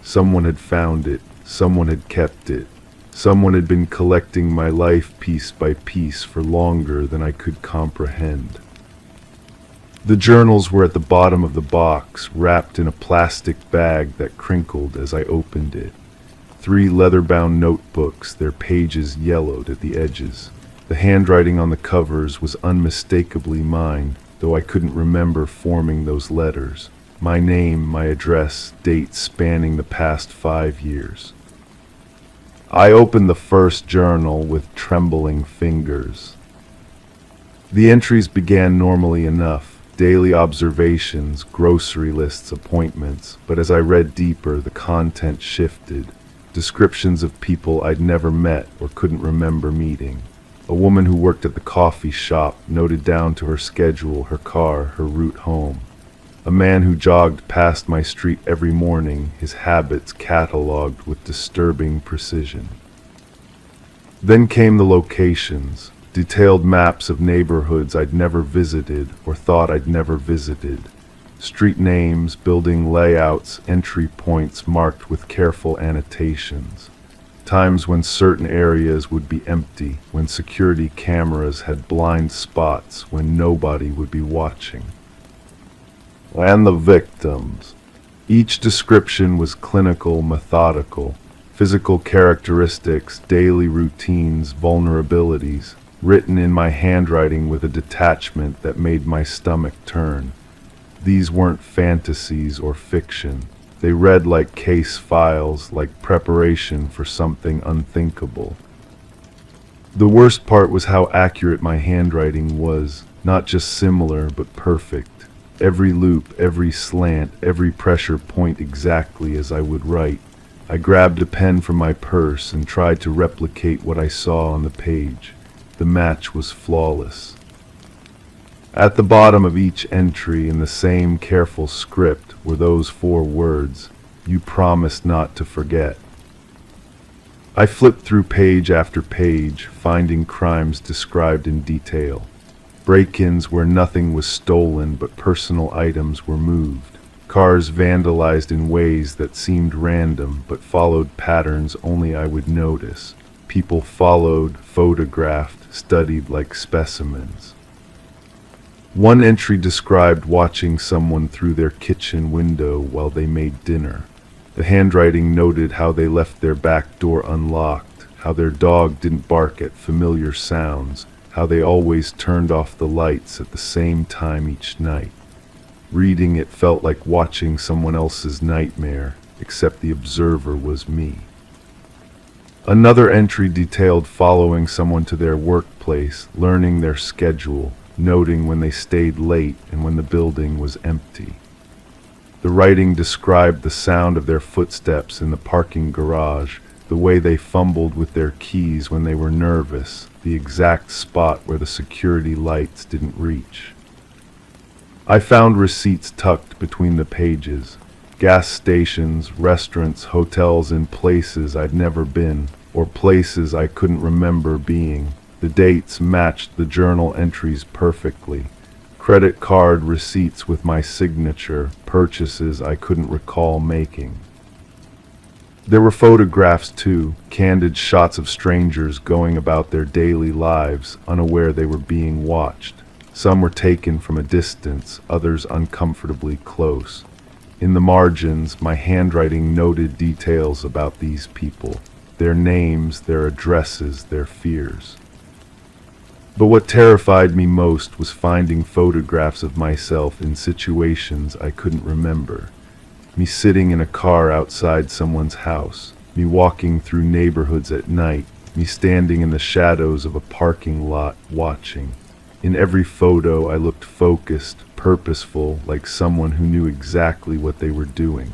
Someone had found it. Someone had kept it. Someone had been collecting my life piece by piece for longer than I could comprehend. The journals were at the bottom of the box, wrapped in a plastic bag that crinkled as I opened it. 3 leather-bound notebooks, their pages yellowed at the edges. The handwriting on the covers was unmistakably mine, though I couldn't remember forming those letters. My name, my address, dates spanning the past 5 years. I opened the first journal with trembling fingers. The entries began normally enough. Daily observations, grocery lists, appointments, but as I read deeper, the content shifted. Descriptions of people I'd never met or couldn't remember meeting. A woman who worked at the coffee shop noted down to her schedule, her car, her route home. A man who jogged past my street every morning, his habits catalogued with disturbing precision. Then came the locations. Detailed maps of neighborhoods I'd never visited or thought I'd never visited. Street names, building layouts, entry points marked with careful annotations. times when certain areas would be empty, when security cameras had blind spots, when nobody would be watching. And the victims. Each description was clinical, methodical, physical characteristics, daily routines, vulnerabilities, written in my handwriting with a detachment that made my stomach turn. These weren't fantasies or fiction. They read like case files, like preparation for something unthinkable. The worst part was how accurate my handwriting was, not just similar, but perfect. Every loop, every slant, every pressure point exactly as I would write. I grabbed a pen from my purse and tried to replicate what I saw on the page. The match was flawless. At the bottom of each entry in the same careful script were those 4 words, "You promised not to forget." I flipped through page after page, finding crimes described in detail. Break-ins where nothing was stolen but personal items were moved. Cars vandalized in ways that seemed random but followed patterns only I would notice. People followed, photographed, studied like specimens. One entry described watching someone through their kitchen window while they made dinner. The handwriting noted how they left their back door unlocked, how their dog didn't bark at familiar sounds, how they always turned off the lights at the same time each night. Reading it felt like watching someone else's nightmare, except the observer was me. Another entry detailed following someone to their workplace, learning their schedule, noting when they stayed late and when the building was empty. The writing described the sound of their footsteps in the parking garage, the way they fumbled with their keys when they were nervous, the exact spot where the security lights didn't reach. I found receipts tucked between the pages. Gas stations, restaurants, hotels in places I'd never been, or places I couldn't remember being. The dates matched the journal entries perfectly. Credit card receipts with my signature, purchases I couldn't recall making. There were photographs too, candid shots of strangers going about their daily lives, unaware they were being watched. Some were taken from a distance, others uncomfortably close. In the margins, my handwriting noted details about these people, their names, their addresses, their fears. But what terrified me most was finding photographs of myself in situations I couldn't remember. Me sitting in a car outside someone's house, me walking through neighborhoods at night, me standing in the shadows of a parking lot watching. In every photo I looked focused, purposeful, like someone who knew exactly what they were doing.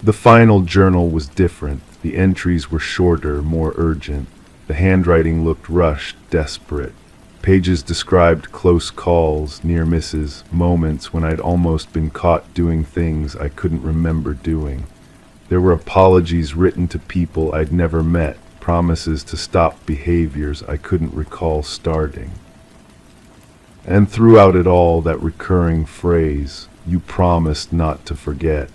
The final journal was different. The entries were shorter, more urgent. The handwriting looked rushed, desperate. Pages described close calls, near misses, moments when I'd almost been caught doing things I couldn't remember doing. There were apologies written to people I'd never met, promises to stop behaviors I couldn't recall starting. And throughout it all, that recurring phrase, "You promised not to forget."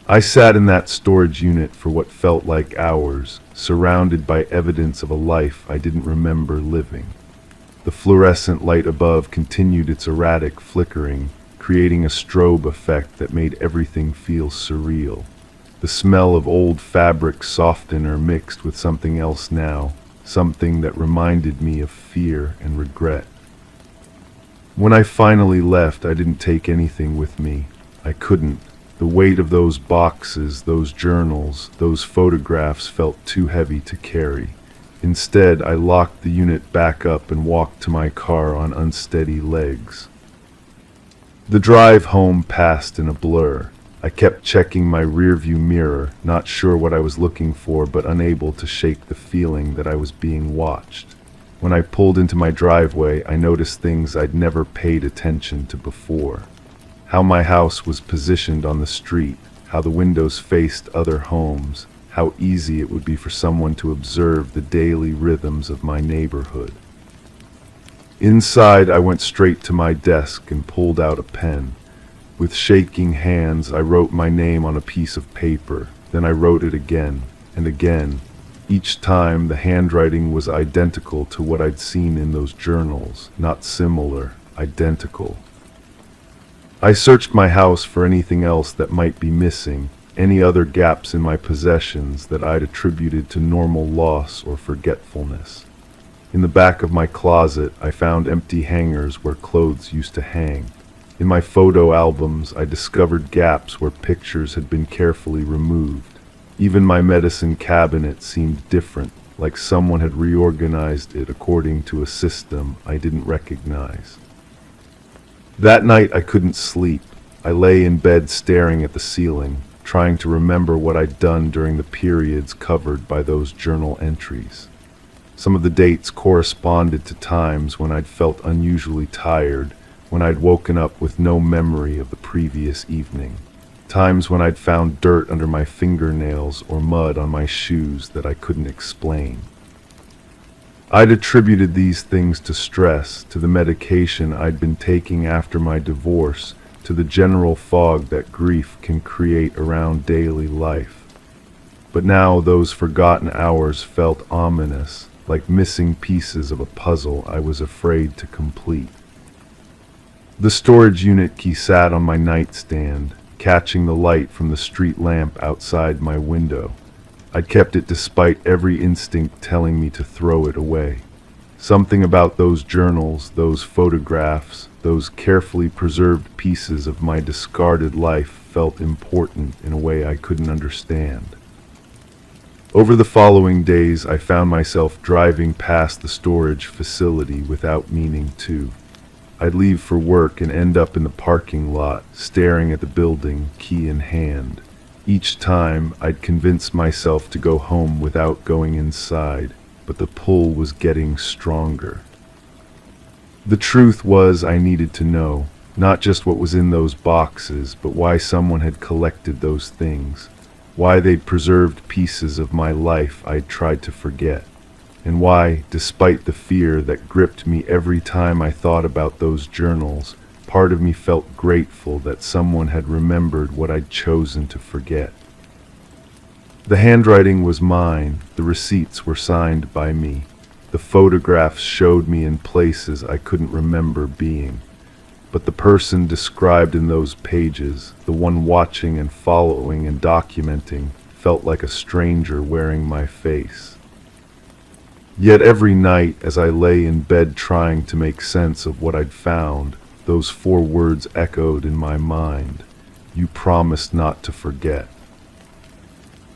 I sat in that storage unit for what felt like hours, surrounded by evidence of a life I didn't remember living. The fluorescent light above continued its erratic flickering, creating a strobe effect that made everything feel surreal. The smell of old fabric softener mixed with something else now, something that reminded me of fear and regret. When I finally left, I didn't take anything with me. I couldn't. The weight of those boxes, those journals, those photographs felt too heavy to carry. Instead, I locked the unit back up and walked to my car on unsteady legs. The drive home passed in a blur. I kept checking my rearview mirror, not sure what I was looking for, but unable to shake the feeling that I was being watched. When I pulled into my driveway, I noticed things I'd never paid attention to before. How my house was positioned on the street, how the windows faced other homes, how easy it would be for someone to observe the daily rhythms of my neighborhood. Inside, I went straight to my desk and pulled out a pen. With shaking hands, I wrote my name on a piece of paper. Then I wrote it again. and again. Each time, the handwriting was identical to what I'd seen in those journals, not similar, identical. I searched my house for anything else that might be missing, any other gaps in my possessions that I'd attributed to normal loss or forgetfulness. In the back of my closet, I found empty hangers where clothes used to hang. In my photo albums, I discovered gaps where pictures had been carefully removed. Even my medicine cabinet seemed different, like someone had reorganized it according to a system I didn't recognize. That night I couldn't sleep. I lay in bed staring at the ceiling, trying to remember what I'd done during the periods covered by those journal entries. Some of the dates corresponded to times when I'd felt unusually tired, when I'd woken up with no memory of the previous evening. Times when I'd found dirt under my fingernails or mud on my shoes that I couldn't explain. I'd attributed these things to stress, to the medication I'd been taking after my divorce, to the general fog that grief can create around daily life. But now those forgotten hours felt ominous, like missing pieces of a puzzle I was afraid to complete. The storage unit key sat on my nightstand, catching the light from the street lamp outside my window. I'd kept it despite every instinct telling me to throw it away. Something about those journals, those photographs, those carefully preserved pieces of my discarded life felt important in a way I couldn't understand. Over the following days, I found myself driving past the storage facility without meaning to. I'd leave for work and end up in the parking lot, staring at the building, key in hand. Each time, I'd convince myself to go home without going inside, but the pull was getting stronger. The truth was I needed to know, not just what was in those boxes, but why someone had collected those things, why they'd preserved pieces of my life I'd tried to forget, and why, despite the fear that gripped me every time I thought about those journals, part of me felt grateful that someone had remembered what I'd chosen to forget. The handwriting was mine, the receipts were signed by me, the photographs showed me in places I couldn't remember being. But the person described in those pages, the one watching and following and documenting, felt like a stranger wearing my face. Yet every night as I lay in bed trying to make sense of what I'd found, those 4 words echoed in my mind: "You promised not to forget."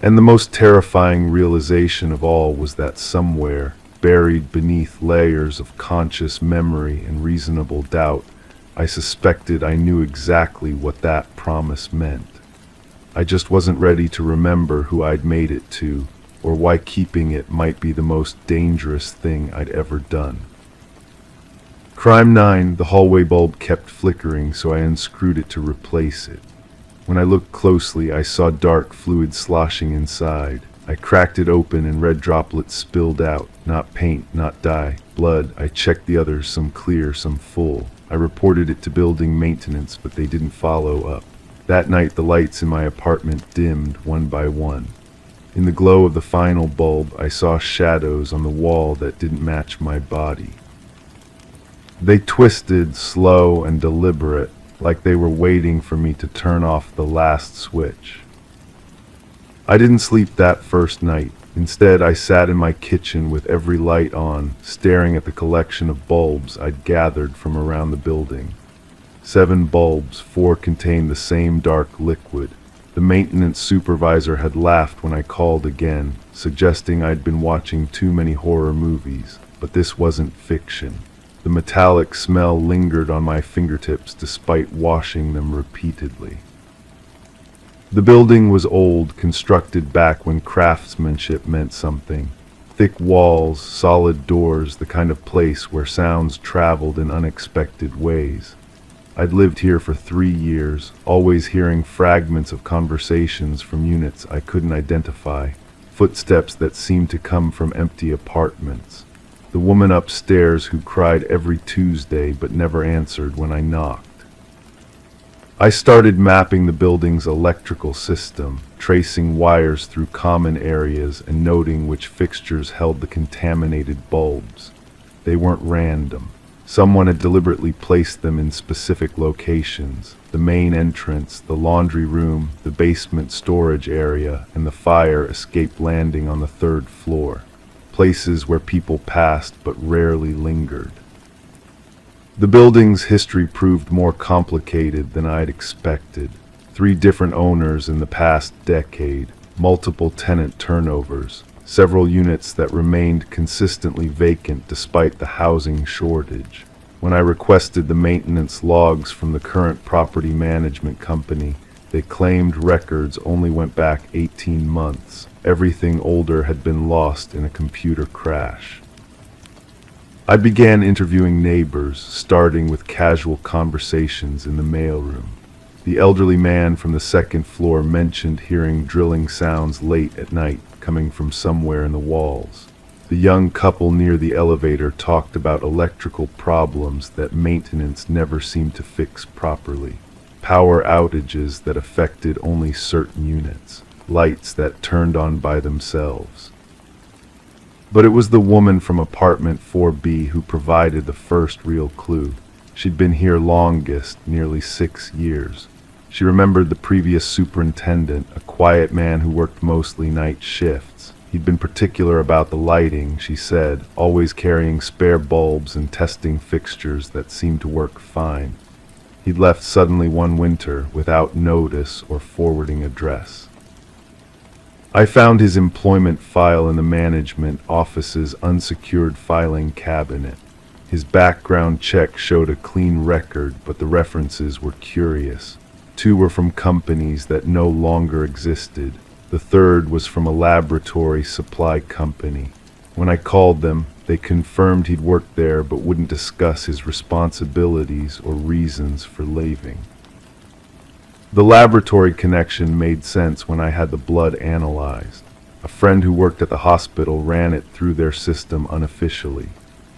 And the most terrifying realization of all was that somewhere, buried beneath layers of conscious memory and reasonable doubt, I suspected I knew exactly what that promise meant. I just wasn't ready to remember who I'd made it to, or why keeping it might be the most dangerous thing I'd ever done. Crime 9, the hallway bulb kept flickering, so I unscrewed it to replace it. When I looked closely, I saw dark fluid sloshing inside. I cracked it open and red droplets spilled out. Not paint, not dye, blood. I checked the others, some clear, some full. I reported it to building maintenance, but they didn't follow up. That night, the lights in my apartment dimmed one by one. In the glow of the final bulb, I saw shadows on the wall that didn't match my body. They twisted, slow and deliberate, like they were waiting for me to turn off the last switch. I didn't sleep that first night. Instead, I sat in my kitchen with every light on, staring at the collection of bulbs I'd gathered from around the building. 7 bulbs, 4 contained the same dark liquid. The maintenance supervisor had laughed when I called again, suggesting I'd been watching too many horror movies, but this wasn't fiction. The metallic smell lingered on my fingertips despite washing them repeatedly. The building was old, constructed back when craftsmanship meant something. Thick walls, solid doors, the kind of place where sounds traveled in unexpected ways. I'd lived here for 3 years, always hearing fragments of conversations from units I couldn't identify, footsteps that seemed to come from empty apartments. The woman upstairs who cried every Tuesday but never answered when I knocked. I started mapping the building's electrical system, tracing wires through common areas and noting which fixtures held the contaminated bulbs. They weren't random. Someone had deliberately placed them in specific locations: the main entrance, the laundry room, the basement storage area, and the fire escape landing on the third floor, places where people passed but rarely lingered. The building's history proved more complicated than I'd expected. 3 different owners in the past decade, multiple tenant turnovers, several units that remained consistently vacant despite the housing shortage. When I requested the maintenance logs from the current property management company, they claimed records only went back 18 months. Everything older had been lost in a computer crash. I began interviewing neighbors, starting with casual conversations in the mailroom. The elderly man from the second floor mentioned hearing drilling sounds late at night coming from somewhere in the walls. The young couple near the elevator talked about electrical problems that maintenance never seemed to fix properly. Power outages that affected only certain units. Lights that turned on by themselves. But it was the woman from apartment 4B who provided the first real clue. She'd been here longest, nearly 6 years. She remembered the previous superintendent, a quiet man who worked mostly night shifts. He'd been particular about the lighting, she said, always carrying spare bulbs and testing fixtures that seemed to work fine. He'd left suddenly one winter, without notice or forwarding address. I found his employment file in the management office's unsecured filing cabinet. His background check showed a clean record, but the references were curious. 2 were from companies that no longer existed. The third was from a laboratory supply company. When I called them, they confirmed he'd worked there but wouldn't discuss his responsibilities or reasons for leaving. The laboratory connection made sense when I had the blood analyzed. A friend who worked at the hospital ran it through their system unofficially.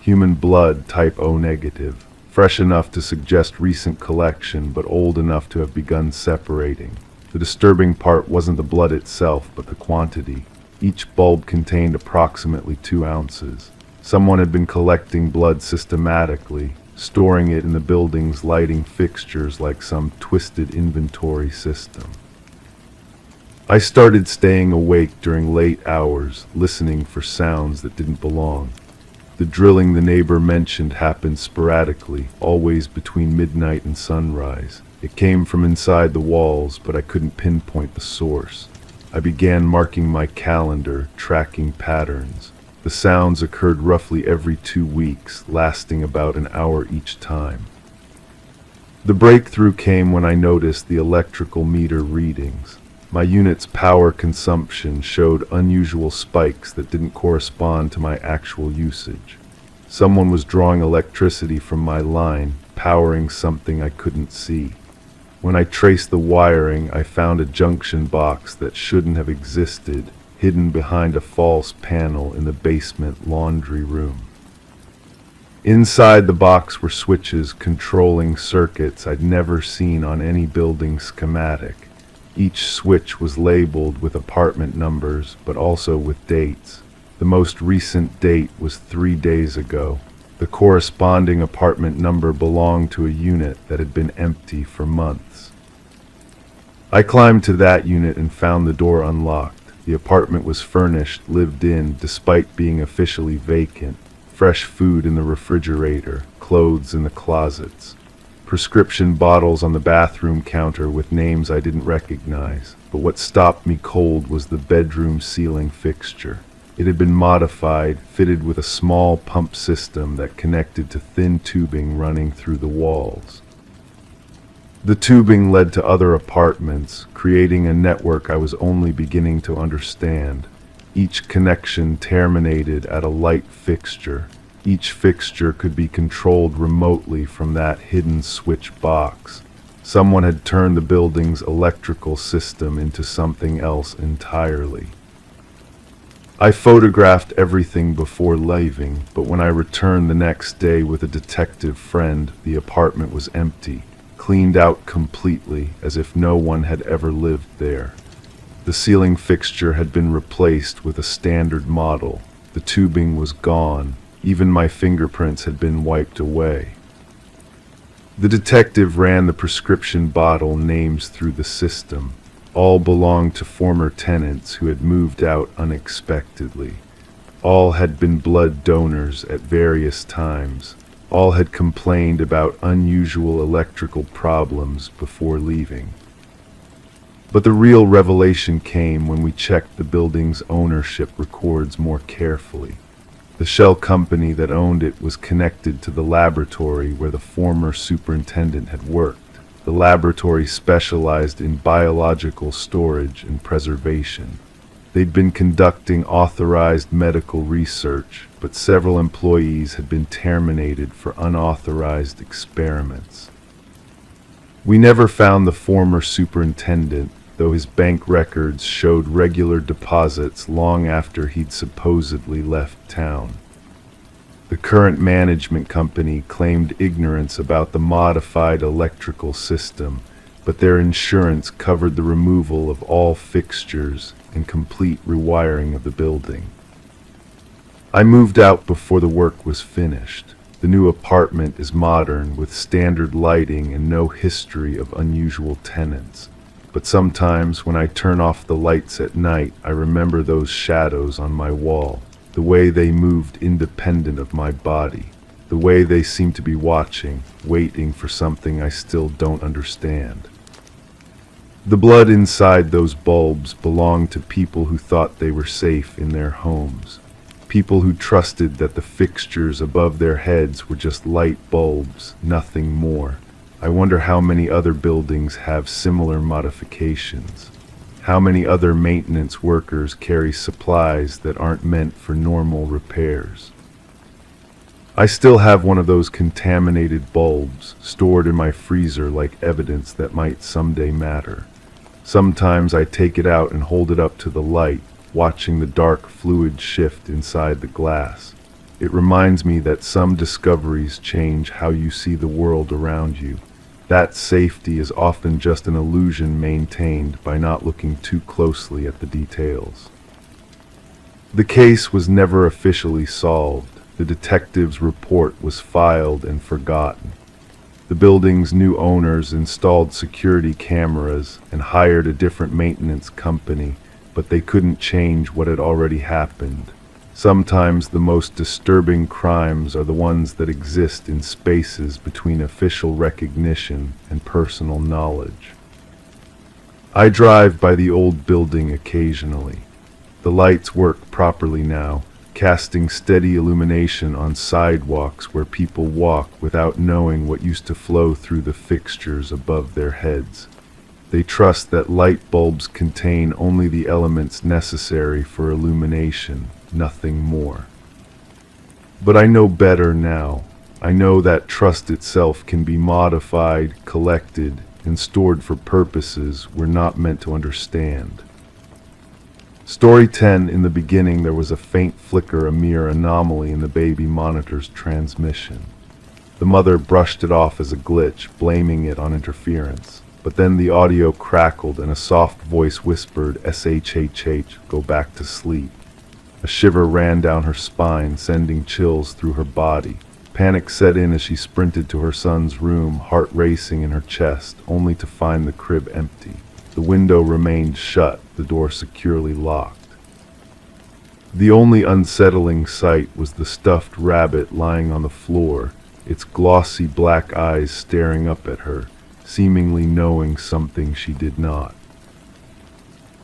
Human blood type O negative, fresh enough to suggest recent collection but old enough to have begun separating. The disturbing part wasn't the blood itself, but the quantity. Each bulb contained approximately 2 ounces. Someone had been collecting blood systematically, storing it in the building's lighting fixtures like some twisted inventory system. I started staying awake during late hours, listening for sounds that didn't belong. The drilling the neighbor mentioned happened sporadically, always between midnight and sunrise. It came from inside the walls, but I couldn't pinpoint the source. I began marking my calendar, tracking patterns. The sounds occurred roughly every 2 weeks, lasting about an hour each time. The breakthrough came when I noticed the electrical meter readings. My unit's power consumption showed unusual spikes that didn't correspond to my actual usage. Someone was drawing electricity from my line, powering something I couldn't see. When I traced the wiring, I found a junction box that shouldn't have existed, hidden behind a false panel in the basement laundry room. Inside the box were switches controlling circuits I'd never seen on any building schematic. Each switch was labeled with apartment numbers, but also with dates. The most recent date was 3 days ago. The corresponding apartment number belonged to a unit that had been empty for months. I climbed to that unit and found the door unlocked. The apartment was furnished, lived in, despite being officially vacant. Fresh food in the refrigerator, clothes in the closets. Prescription bottles on the bathroom counter with names I didn't recognize. But what stopped me cold was the bedroom ceiling fixture. It had been modified, fitted with a small pump system that connected to thin tubing running through the walls. The tubing led to other apartments, creating a network I was only beginning to understand. Each connection terminated at a light fixture. Each fixture could be controlled remotely from that hidden switch box. Someone had turned the building's electrical system into something else entirely. I photographed everything before leaving, but when I returned the next day with a detective friend, the apartment was empty. cleaned out completely, as if no one had ever lived there. The ceiling fixture had been replaced with a standard model. The tubing was gone. Even my fingerprints had been wiped away. The detective ran the prescription bottle names through the system. All belonged to former tenants who had moved out unexpectedly. All had been blood donors at various times. All had complained about unusual electrical problems before leaving. But the real revelation came when we checked the building's ownership records more carefully. The shell company that owned it was connected to the laboratory where the former superintendent had worked. The laboratory specialized in biological storage and preservation. They'd been conducting authorized medical research, but several employees had been terminated for unauthorized experiments. We never found the former superintendent, though his bank records showed regular deposits long after he'd supposedly left town. The current management company claimed ignorance about the modified electrical system, but their insurance covered the removal of all fixtures and complete rewiring of the building. I moved out before the work was finished. The new apartment is modern, with standard lighting and no history of unusual tenants. But sometimes when I turn off the lights at night, I remember those shadows on my wall, the way they moved independent of my body, the way they seemed to be watching, waiting for something I still don't understand. The blood inside those bulbs belonged to people who thought they were safe in their homes, people who trusted that the fixtures above their heads were just light bulbs, nothing more. I wonder how many other buildings have similar modifications. How many other maintenance workers carry supplies that aren't meant for normal repairs? I still have one of those contaminated bulbs stored in my freezer like evidence that might someday matter. Sometimes I take it out and hold it up to the light, watching the dark fluid shift inside the glass. It reminds me that some discoveries change how you see the world around you. That safety is often just an illusion maintained by not looking too closely at the details. The case was never officially solved. The detective's report was filed and forgotten. The building's new owners installed security cameras and hired a different maintenance company, but they couldn't change what had already happened. Sometimes the most disturbing crimes are the ones that exist in spaces between official recognition and personal knowledge. I drive by the old building occasionally. The lights work properly now, casting steady illumination on sidewalks where people walk without knowing what used to flow through the fixtures above their heads. They trust that light bulbs contain only the elements necessary for illumination, nothing more. But I know better now. I know that trust itself can be modified, collected, and stored for purposes we're not meant to understand. Story 10. In the beginning there was a faint flicker, a mere anomaly in the baby monitor's transmission. The mother brushed it off as a glitch, blaming it on interference. But then the audio crackled and a soft voice whispered, "SHHH, go back to sleep." A shiver ran down her spine, sending chills through her body. Panic set in as she sprinted to her son's room, heart racing in her chest, only to find the crib empty. The window remained shut, the door securely locked. The only unsettling sight was the stuffed rabbit lying on the floor, its glossy black eyes staring up at her, seemingly knowing something she did not.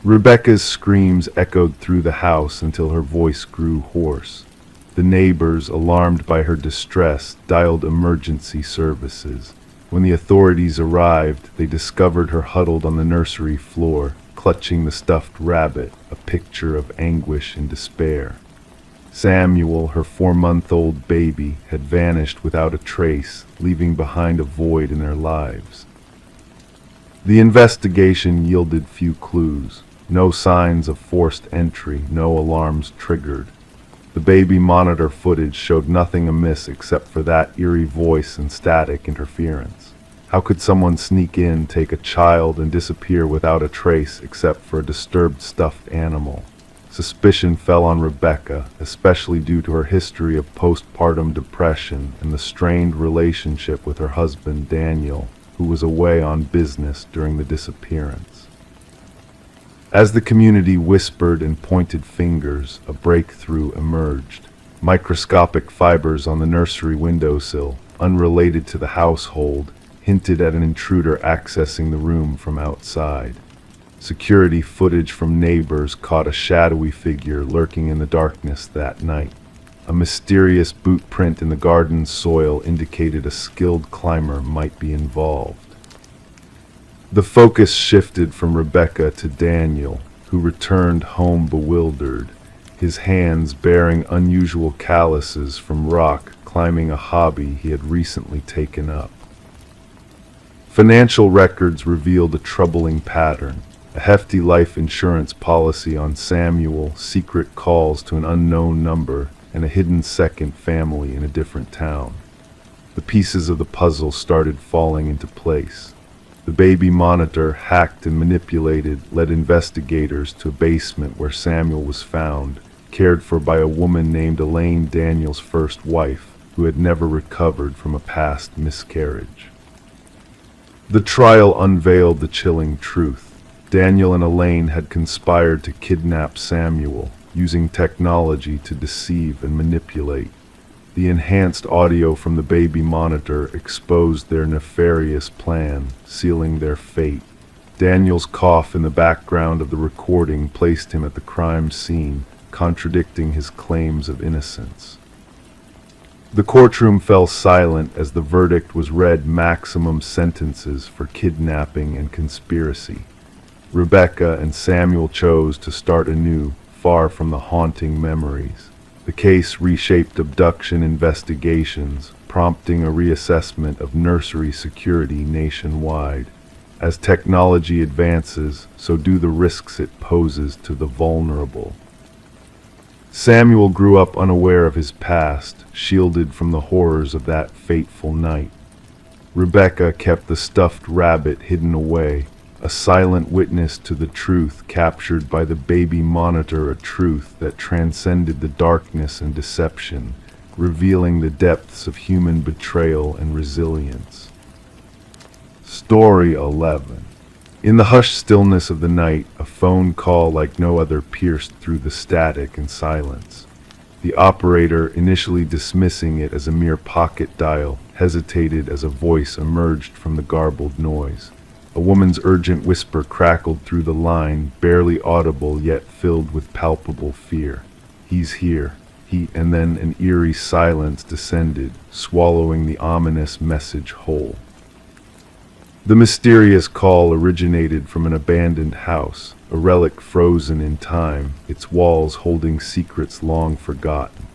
Rebecca's screams echoed through the house until her voice grew hoarse. The neighbors, alarmed by her distress, dialed emergency services. When the authorities arrived, they discovered her huddled on the nursery floor, clutching the stuffed rabbit, a picture of anguish and despair. Samuel, her 4-month-old baby, had vanished without a trace, leaving behind a void in their lives. The investigation yielded few clues. No signs of forced entry, no alarms triggered. The baby monitor footage showed nothing amiss except for that eerie voice and static interference. How could someone sneak in, take a child, and disappear without a trace except for a disturbed stuffed animal? Suspicion fell on Rebecca, especially due to her history of postpartum depression and the strained relationship with her husband Daniel, who was away on business during the disappearance. As the community whispered and pointed fingers, a breakthrough emerged. Microscopic fibers on the nursery windowsill, unrelated to the household, hinted at an intruder accessing the room from outside. Security footage from neighbors caught a shadowy figure lurking in the darkness that night. A mysterious boot print in the garden soil indicated a skilled climber might be involved. The focus shifted from Rebecca to Daniel, who returned home bewildered, his hands bearing unusual calluses from rock climbing, a hobby he had recently taken up. Financial records revealed a troubling pattern. A hefty life insurance policy on Samuel, secret calls to an unknown number, and a hidden second family in a different town. The pieces of the puzzle started falling into place. The baby monitor, hacked and manipulated, led investigators to a basement where Samuel was found, cared for by a woman named Elaine, Daniel's first wife, who had never recovered from a past miscarriage. The trial unveiled the chilling truth. Daniel and Elaine had conspired to kidnap Samuel, using technology to deceive and manipulate. The enhanced audio from the baby monitor exposed their nefarious plan, sealing their fate. Daniel's cough in the background of the recording placed him at the crime scene, contradicting his claims of innocence. The courtroom fell silent as the verdict was read: maximum sentences for kidnapping and conspiracy. Rebecca and Samuel chose to start anew, far from the haunting memories. The case reshaped abduction investigations, prompting a reassessment of nursery security nationwide. As technology advances, so do the risks it poses to the vulnerable. Samuel grew up unaware of his past, shielded from the horrors of that fateful night. Rebecca kept the stuffed rabbit hidden away, a silent witness to the truth captured by the baby monitor, a truth that transcended the darkness and deception, revealing the depths of human betrayal and resilience. Story 11. In the hushed stillness of the night, a phone call like no other pierced through the static and silence. The operator, initially dismissing it as a mere pocket dial, hesitated as a voice emerged from the garbled noise. A woman's urgent whisper crackled through the line, barely audible yet filled with palpable fear. "He's here." And then an eerie silence descended, swallowing the ominous message whole. The mysterious call originated from an abandoned house, a relic frozen in time, its walls holding secrets long forgotten.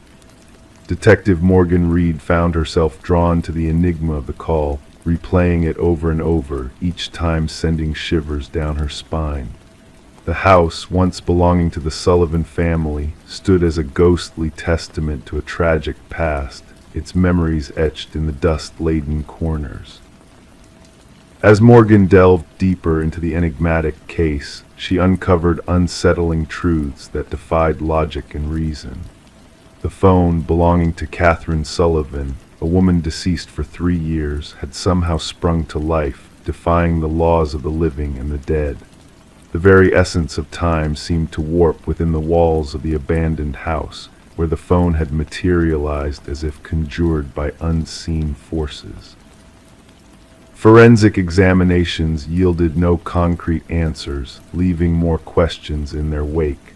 Detective Morgan Reed found herself drawn to the enigma of the call, replaying it over and over, each time sending shivers down her spine. The house, once belonging to the Sullivan family, stood as a ghostly testament to a tragic past, its memories etched in the dust-laden corners. As Morgan delved deeper into the enigmatic case, she uncovered unsettling truths that defied logic and reason. The phone, belonging to Catherine Sullivan, a woman deceased for 3 years, had somehow sprung to life, defying the laws of the living and the dead. The very essence of time seemed to warp within the walls of the abandoned house, where the phone had materialized as if conjured by unseen forces. Forensic examinations yielded no concrete answers, leaving more questions in their wake.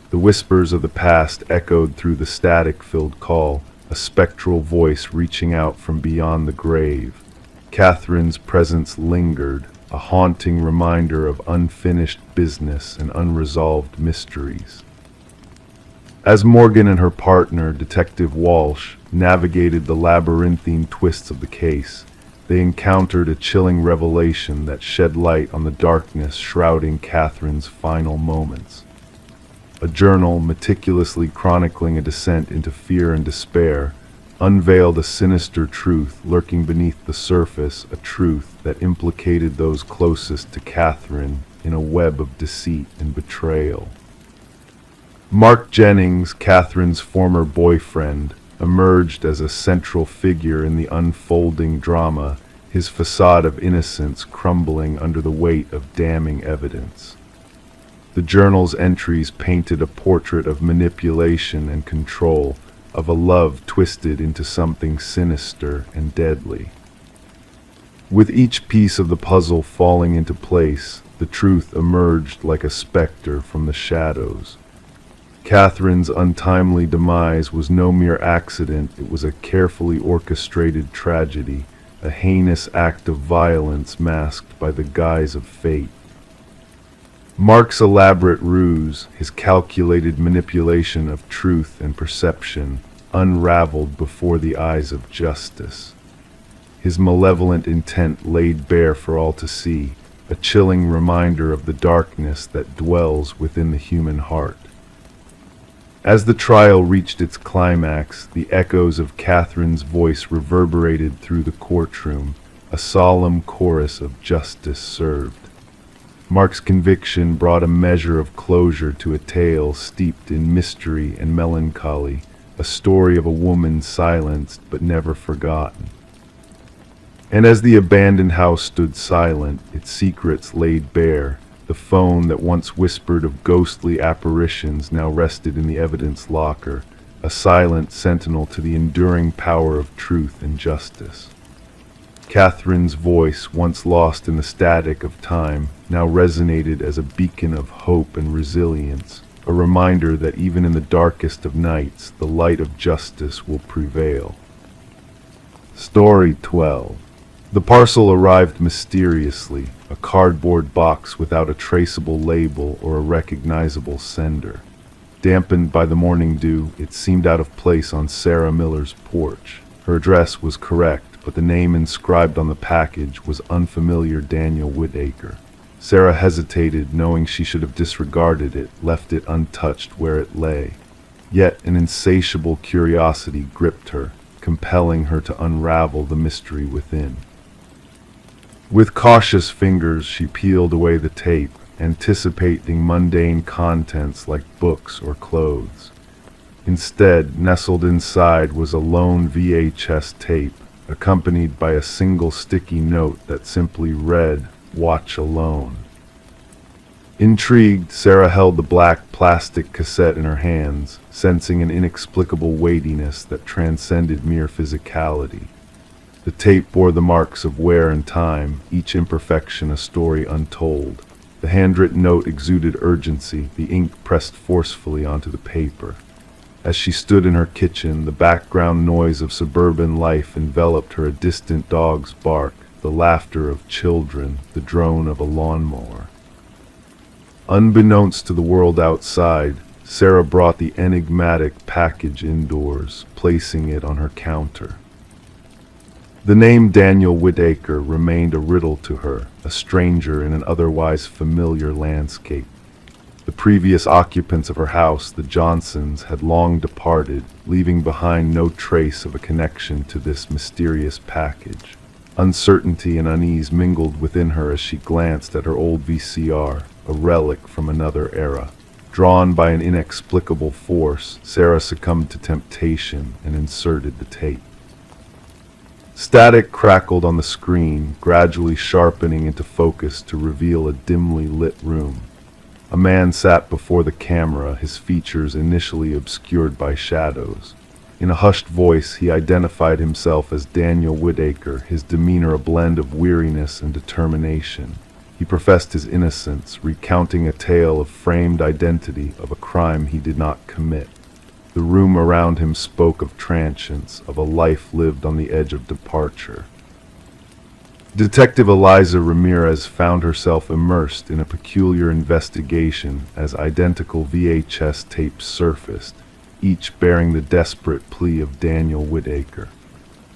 The whispers of the past echoed through the static-filled call, a spectral voice reaching out from beyond the grave. Catherine's presence lingered, a haunting reminder of unfinished business and unresolved mysteries. As Morgan and her partner, Detective Walsh, navigated the labyrinthine twists of the case, they encountered a chilling revelation that shed light on the darkness shrouding Catherine's final moments. A journal meticulously chronicling a descent into fear and despair, unveiled a sinister truth lurking beneath the surface, a truth that implicated those closest to Catherine in a web of deceit and betrayal. Mark Jennings, Catherine's former boyfriend, emerged as a central figure in the unfolding drama, his facade of innocence crumbling under the weight of damning evidence. The journal's entries painted a portrait of manipulation and control, of a love twisted into something sinister and deadly. With each piece of the puzzle falling into place, the truth emerged like a specter from the shadows. Catherine's untimely demise was no mere accident, it was a carefully orchestrated tragedy, a heinous act of violence masked by the guise of fate. Mark's elaborate ruse, his calculated manipulation of truth and perception, unraveled before the eyes of justice. His malevolent intent laid bare for all to see, a chilling reminder of the darkness that dwells within the human heart. As the trial reached its climax, the echoes of Catherine's voice reverberated through the courtroom, a solemn chorus of justice served. Mark's conviction brought a measure of closure to a tale steeped in mystery and melancholy, a story of a woman silenced but never forgotten. And as the abandoned house stood silent, its secrets laid bare, the phone that once whispered of ghostly apparitions now rested in the evidence locker, a silent sentinel to the enduring power of truth and justice. Catherine's voice, once lost in the static of time, now resonated as a beacon of hope and resilience, a reminder that even in the darkest of nights, the light of justice will prevail. Story 12. The parcel arrived mysteriously, a cardboard box without a traceable label or a recognizable sender. Dampened by the morning dew, it seemed out of place on Sarah Miller's porch. Her address was correct, but the name inscribed on the package was unfamiliar Daniel Whitaker. Sarah hesitated, knowing she should have disregarded it, left it untouched where it lay. Yet an insatiable curiosity gripped her, compelling her to unravel the mystery within. With cautious fingers, she peeled away the tape, anticipating mundane contents like books or clothes. Instead, nestled inside was a lone VHS tape, accompanied by a single sticky note that simply read, "Watch alone." Intrigued, Sarah held the black plastic cassette in her hands, sensing an inexplicable weightiness that transcended mere physicality. The tape bore the marks of wear and time, each imperfection a story untold. The handwritten note exuded urgency, the ink pressed forcefully onto the paper. As she stood in her kitchen, the background noise of suburban life enveloped her, a distant dog's bark, the laughter of children, the drone of a lawnmower. Unbeknownst to the world outside, Sarah brought the enigmatic package indoors, placing it on her counter. The name Daniel Whitaker remained a riddle to her, a stranger in an otherwise familiar landscape. The previous occupants of her house, the Johnsons, had long departed, leaving behind no trace of a connection to this mysterious package. Uncertainty and unease mingled within her as she glanced at her old VCR, a relic from another era. Drawn by an inexplicable force, Sarah succumbed to temptation and inserted the tape. Static crackled on the screen, gradually sharpening into focus to reveal a dimly lit room. A man sat before the camera, his features initially obscured by shadows. In a hushed voice, he identified himself as Daniel Whitaker, his demeanor a blend of weariness and determination. He professed his innocence, recounting a tale of framed identity of a crime he did not commit. The room around him spoke of transience, of a life lived on the edge of departure. Detective Eliza Ramirez found herself immersed in a peculiar investigation as identical VHS tapes surfaced, each bearing the desperate plea of Daniel Whitaker.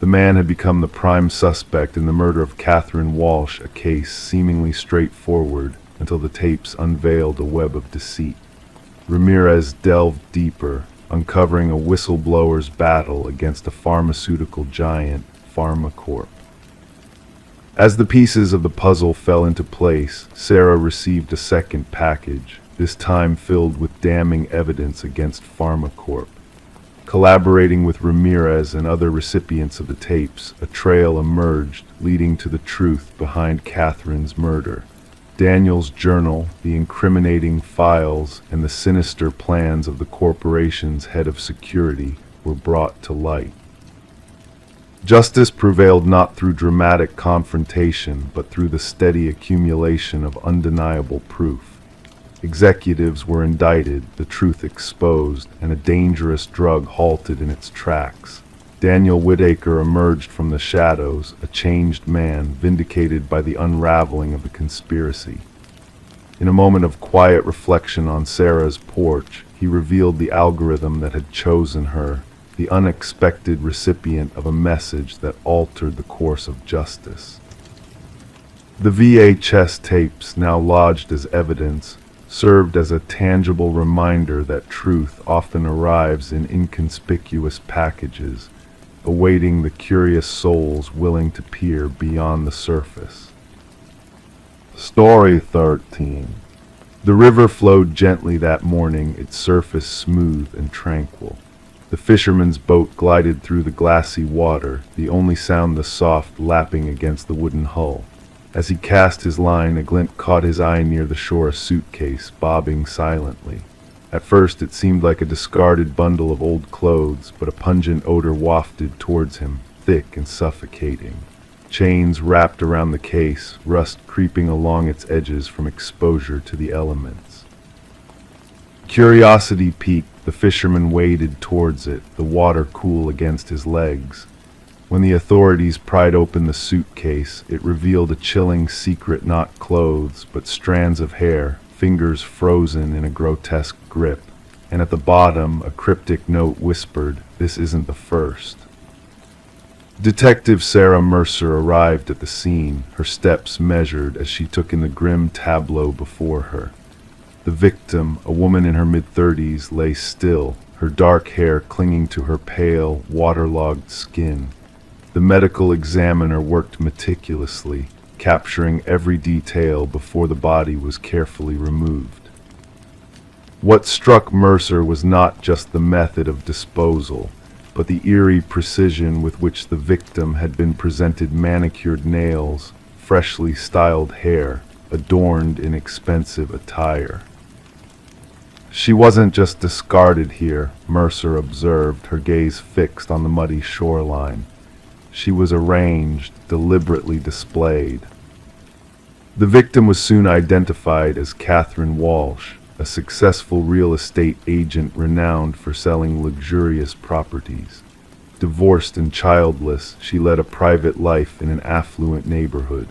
The man had become the prime suspect in the murder of Catherine Walsh, a case seemingly straightforward until the tapes unveiled a web of deceit. Ramirez delved deeper, uncovering a whistleblower's battle against a pharmaceutical giant, PharmaCorp. As the pieces of the puzzle fell into place, Sarah received a second package, this time filled with damning evidence against PharmaCorp. Collaborating with Ramirez and other recipients of the tapes, a trail emerged leading to the truth behind Catherine's murder. Daniel's journal, the incriminating files, and the sinister plans of the corporation's head of security were brought to light. Justice prevailed not through dramatic confrontation, but through the steady accumulation of undeniable proof. Executives were indicted, the truth exposed, and a dangerous drug halted in its tracks. Daniel Whitaker emerged from the shadows, a changed man, vindicated by the unraveling of the conspiracy. In a moment of quiet reflection on Sarah's porch, he revealed the algorithm that had chosen her, the unexpected recipient of a message that altered the course of justice. The VHS tapes, now lodged as evidence, served as a tangible reminder that truth often arrives in inconspicuous packages, awaiting the curious souls willing to peer beyond the surface. Story 13. The river flowed gently that morning, its surface smooth and tranquil. The fisherman's boat glided through the glassy water, the only sound the soft lapping against the wooden hull. As he cast his line, a glint caught his eye near the shore, a suitcase, bobbing silently. At first it seemed like a discarded bundle of old clothes, but a pungent odor wafted towards him, thick and suffocating. Chains wrapped around the case, rust creeping along its edges from exposure to the elements. Curiosity piqued, the fisherman waded towards it, the water cool against his legs. When the authorities pried open the suitcase, it revealed a chilling secret, not clothes, but strands of hair, fingers frozen in a grotesque grip, and at the bottom a cryptic note whispered, "This isn't the first." Detective Sarah Mercer arrived at the scene, her steps measured as she took in the grim tableau before her. The victim, a woman in her mid-30s, lay still, her dark hair clinging to her pale, waterlogged skin. The medical examiner worked meticulously, capturing every detail before the body was carefully removed. What struck Mercer was not just the method of disposal, but the eerie precision with which the victim had been presented: manicured nails, freshly styled hair, adorned in expensive attire. She wasn't just discarded here, Mercer observed, her gaze fixed on the muddy shoreline. She was arranged, deliberately displayed. The victim was soon identified as Catherine Walsh, a successful real estate agent renowned for selling luxurious properties. Divorced and childless, she led a private life in an affluent neighborhood.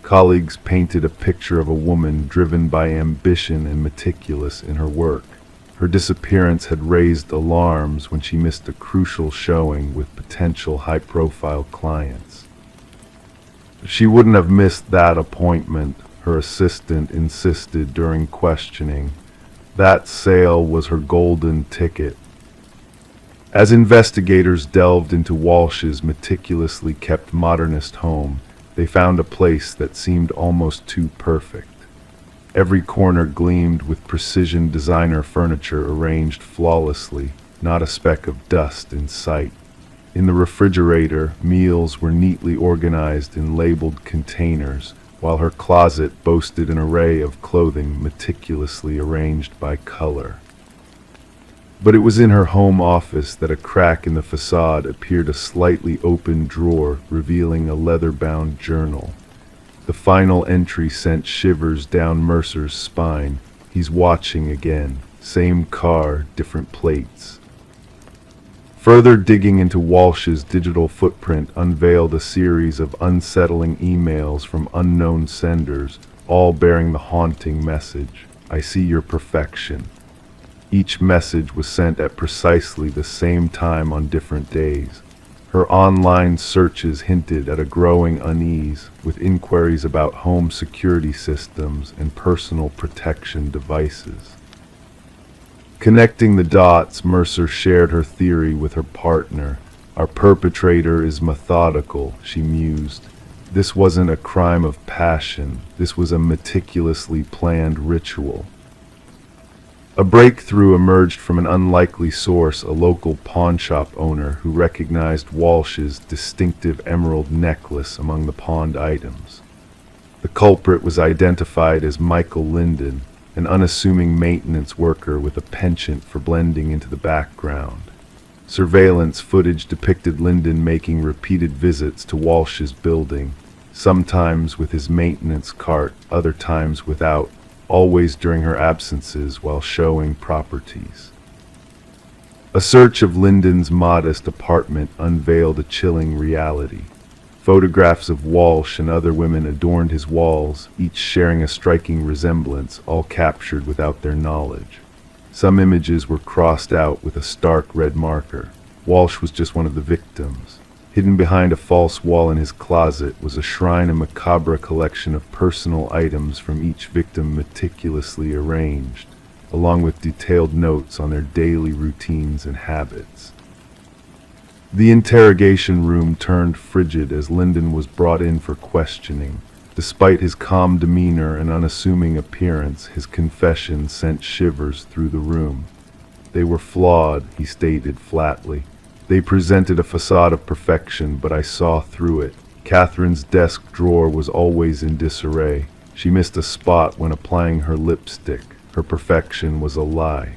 Colleagues painted a picture of a woman driven by ambition and meticulous in her work. Her disappearance had raised alarms when she missed a crucial showing with potential high-profile clients. She wouldn't have missed that appointment, her assistant insisted during questioning. That sale was her golden ticket. As investigators delved into Walsh's meticulously kept modernist home, they found a place that seemed almost too perfect. Every corner gleamed with precision designer furniture arranged flawlessly, not a speck of dust in sight. In the refrigerator, meals were neatly organized in labeled containers, while her closet boasted an array of clothing meticulously arranged by color. But it was in her home office that a crack in the facade appeared, a slightly open drawer revealing a leather-bound journal. The final entry sent shivers down Mercer's spine. He's watching again. Same car, different plates. Further digging into Walsh's digital footprint unveiled a series of unsettling emails from unknown senders, all bearing the haunting message, "I see your perfection." Each message was sent at precisely the same time on different days. Her online searches hinted at a growing unease, with inquiries about home security systems and personal protection devices. Connecting the dots, Mercer shared her theory with her partner. Our perpetrator is methodical, she mused. This wasn't a crime of passion. This was a meticulously planned ritual. A breakthrough emerged from an unlikely source, a local pawnshop owner who recognized Walsh's distinctive emerald necklace among the pawned items. The culprit was identified as Michael Linden, an unassuming maintenance worker with a penchant for blending into the background. Surveillance footage depicted Linden making repeated visits to Walsh's building, sometimes with his maintenance cart, other times without, always during her absences while showing properties. A search of Linden's modest apartment unveiled a chilling reality. Photographs of Walsh and other women adorned his walls, each sharing a striking resemblance, all captured without their knowledge. Some images were crossed out with a stark red marker. Walsh was just one of the victims. Hidden behind a false wall in his closet was a shrine, a macabre collection of personal items from each victim meticulously arranged, along with detailed notes on their daily routines and habits. The interrogation room turned frigid as Linden was brought in for questioning. Despite his calm demeanor and unassuming appearance, his confession sent shivers through the room. They were flawed, he stated flatly. They presented a facade of perfection, but I saw through it. Catherine's desk drawer was always in disarray. She missed a spot when applying her lipstick. Her perfection was a lie.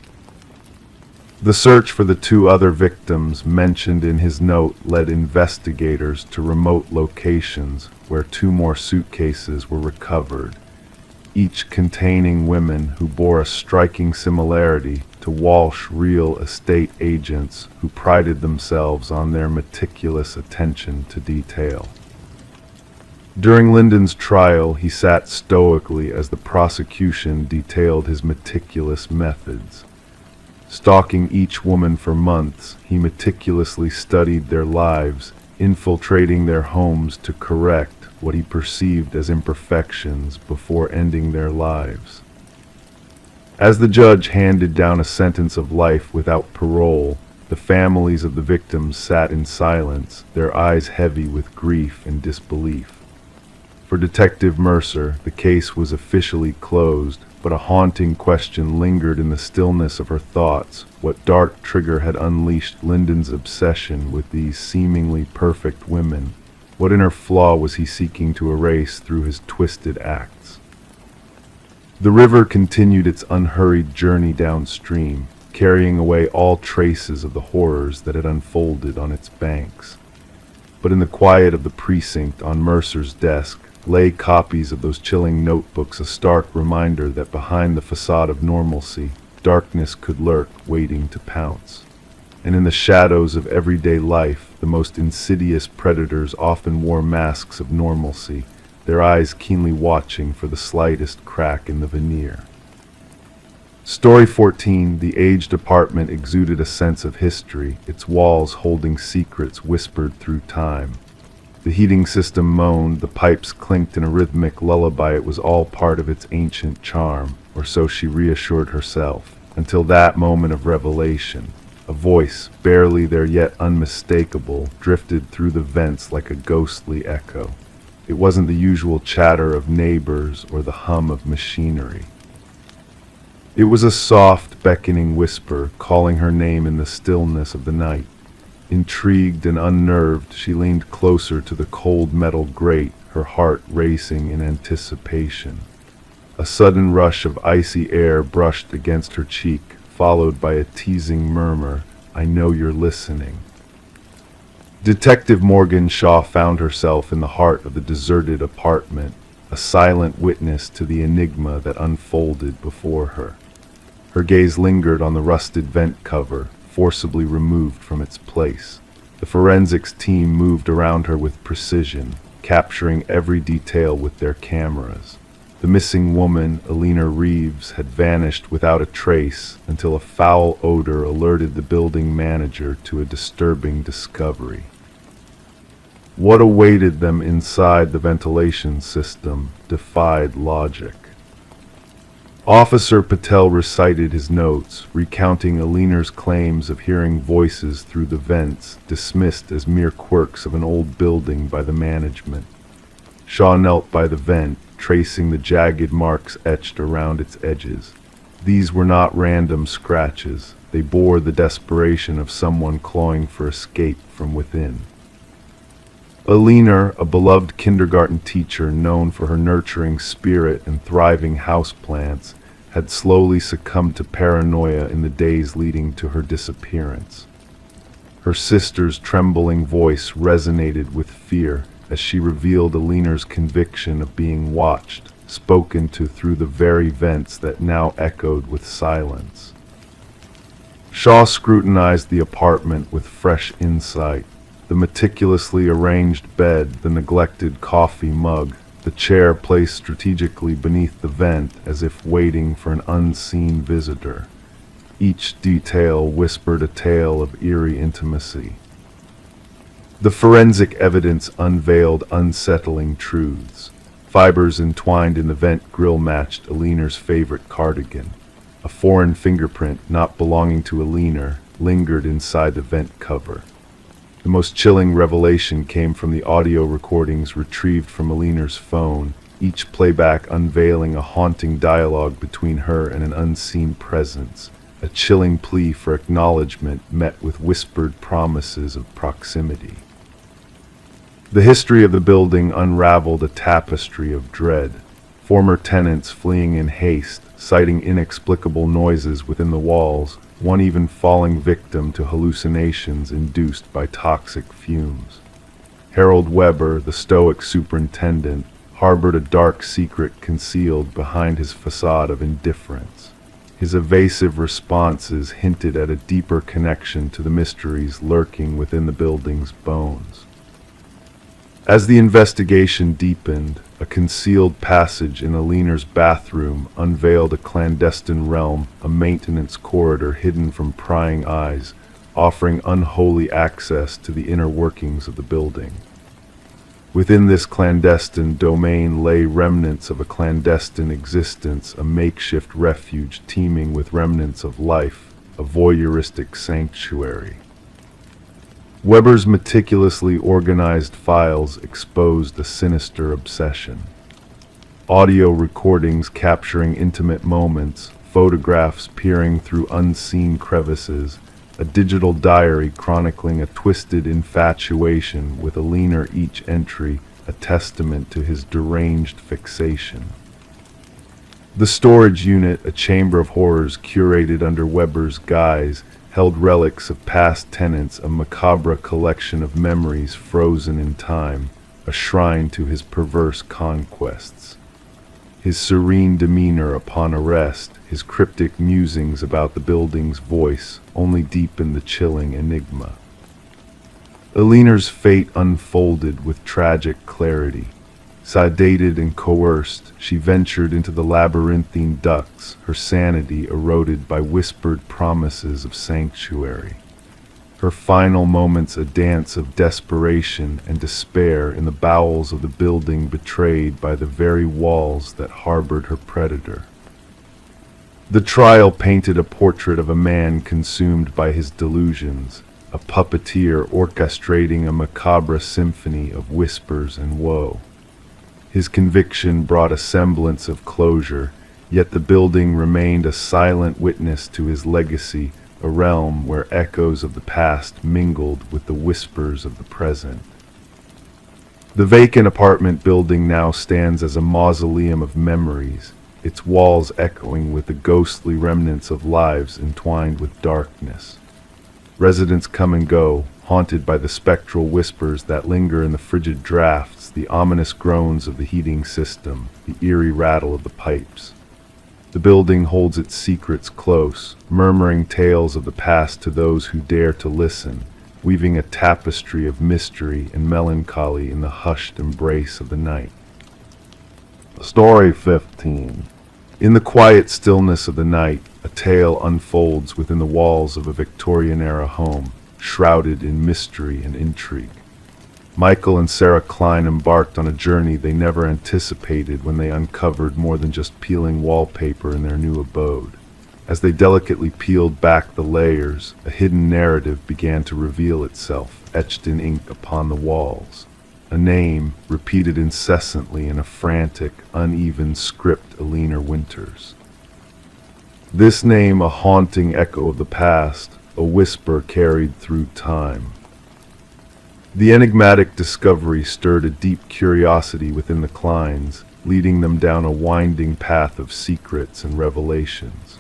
The search for the two other victims mentioned in his note led investigators to remote locations where two more suitcases were recovered, each containing women who bore a striking similarity to Walsh real estate agents who prided themselves on their meticulous attention to detail. During Linden's trial, he sat stoically as the prosecution detailed his meticulous methods. Stalking each woman for months, he meticulously studied their lives, infiltrating their homes to correct what he perceived as imperfections before ending their lives. As the judge handed down a sentence of life without parole, the families of the victims sat in silence, their eyes heavy with grief and disbelief. For Detective Mercer, the case was officially closed, but a haunting question lingered in the stillness of her thoughts. What dark trigger had unleashed Linden's obsession with these seemingly perfect women? What inner flaw was he seeking to erase through his twisted acts? The river continued its unhurried journey downstream, carrying away all traces of the horrors that had unfolded on its banks. But in the quiet of the precinct, on Mercer's desk, lay copies of those chilling notebooks, a stark reminder that behind the facade of normalcy, darkness could lurk, waiting to pounce. And in the shadows of everyday life, the most insidious predators often wore masks of normalcy, their eyes keenly watching for the slightest crack in the veneer. Story 14, the aged apartment exuded a sense of history, its walls holding secrets whispered through time. The heating system moaned, the pipes clinked in a rhythmic lullaby. It was all part of its ancient charm, or so she reassured herself, until that moment of revelation. A voice, barely there yet unmistakable, drifted through the vents like a ghostly echo. It wasn't the usual chatter of neighbors or the hum of machinery. It was a soft, beckoning whisper, calling her name in the stillness of the night. Intrigued and unnerved, she leaned closer to the cold metal grate, her heart racing in anticipation. A sudden rush of icy air brushed against her cheek, followed by a teasing murmur, "I know you're listening." Detective Morgan Shaw found herself in the heart of the deserted apartment, a silent witness to the enigma that unfolded before her. Her gaze lingered on the rusted vent cover, forcibly removed from its place. The forensics team moved around her with precision, capturing every detail with their cameras. The missing woman, Alina Reeves, had vanished without a trace until a foul odor alerted the building manager to a disturbing discovery. What awaited them inside the ventilation system defied logic. Officer Patel recited his notes, recounting Alina's claims of hearing voices through the vents, dismissed as mere quirks of an old building by the management. Shaw knelt by the vent, tracing the jagged marks etched around its edges. These were not random scratches. They bore the desperation of someone clawing for escape from within. Alina, a beloved kindergarten teacher known for her nurturing spirit and thriving houseplants, had slowly succumbed to paranoia in the days leading to her disappearance. Her sister's trembling voice resonated with fear as she revealed Alina's conviction of being watched, spoken to through the very vents that now echoed with silence. Shaw scrutinized the apartment with fresh insight. The meticulously arranged bed, the neglected coffee mug, the chair placed strategically beneath the vent as if waiting for an unseen visitor. Each detail whispered a tale of eerie intimacy. The forensic evidence unveiled unsettling truths. Fibers entwined in the vent grill matched Alina's favorite cardigan. A foreign fingerprint, not belonging to Alina, lingered inside the vent cover. The most chilling revelation came from the audio recordings retrieved from Alina's phone, each playback unveiling a haunting dialogue between her and an unseen presence, a chilling plea for acknowledgement met with whispered promises of proximity. The history of the building unraveled a tapestry of dread. Former tenants fleeing in haste, citing inexplicable noises within the walls, one even falling victim to hallucinations induced by toxic fumes. Harold Weber, the stoic superintendent, harbored a dark secret concealed behind his facade of indifference. His evasive responses hinted at a deeper connection to the mysteries lurking within the building's bones. As the investigation deepened, a concealed passage in Alina's bathroom unveiled a clandestine realm, a maintenance corridor hidden from prying eyes, offering unholy access to the inner workings of the building. Within this clandestine domain lay remnants of a clandestine existence, a makeshift refuge teeming with remnants of life, a voyeuristic sanctuary. Weber's meticulously organized files exposed a sinister obsession. Audio recordings capturing intimate moments, photographs peering through unseen crevices, a digital diary chronicling a twisted infatuation with Alina, each entry a testament to his deranged fixation. The storage unit, a chamber of horrors curated under Weber's guise, held relics of past tenants, a macabre collection of memories frozen in time, a shrine to his perverse conquests. His serene demeanor upon arrest, his cryptic musings about the building's voice, only deepened the chilling enigma. Alina's fate unfolded with tragic clarity. Sedated and coerced, she ventured into the labyrinthine ducts, her sanity eroded by whispered promises of sanctuary. Her final moments a dance of desperation and despair in the bowels of the building betrayed by the very walls that harbored her predator. The trial painted a portrait of a man consumed by his delusions, a puppeteer orchestrating a macabre symphony of whispers and woe. His conviction brought a semblance of closure, yet the building remained a silent witness to his legacy, a realm where echoes of the past mingled with the whispers of the present. The vacant apartment building now stands as a mausoleum of memories, its walls echoing with the ghostly remnants of lives entwined with darkness. Residents come and go, haunted by the spectral whispers that linger in the frigid drafts, the ominous groans of the heating system, the eerie rattle of the pipes. The building holds its secrets close, murmuring tales of the past to those who dare to listen, weaving a tapestry of mystery and melancholy in the hushed embrace of the night. Story 15. In the quiet stillness of the night, a tale unfolds within the walls of a Victorian-era home, shrouded in mystery and intrigue. Michael and Sarah Klein embarked on a journey they never anticipated when they uncovered more than just peeling wallpaper in their new abode. As they delicately peeled back the layers, a hidden narrative began to reveal itself, etched in ink upon the walls. A name repeated incessantly in a frantic, uneven script: Alina Winters. This name, a haunting echo of the past, a whisper carried through time. The enigmatic discovery stirred a deep curiosity within the Kleins, leading them down a winding path of secrets and revelations.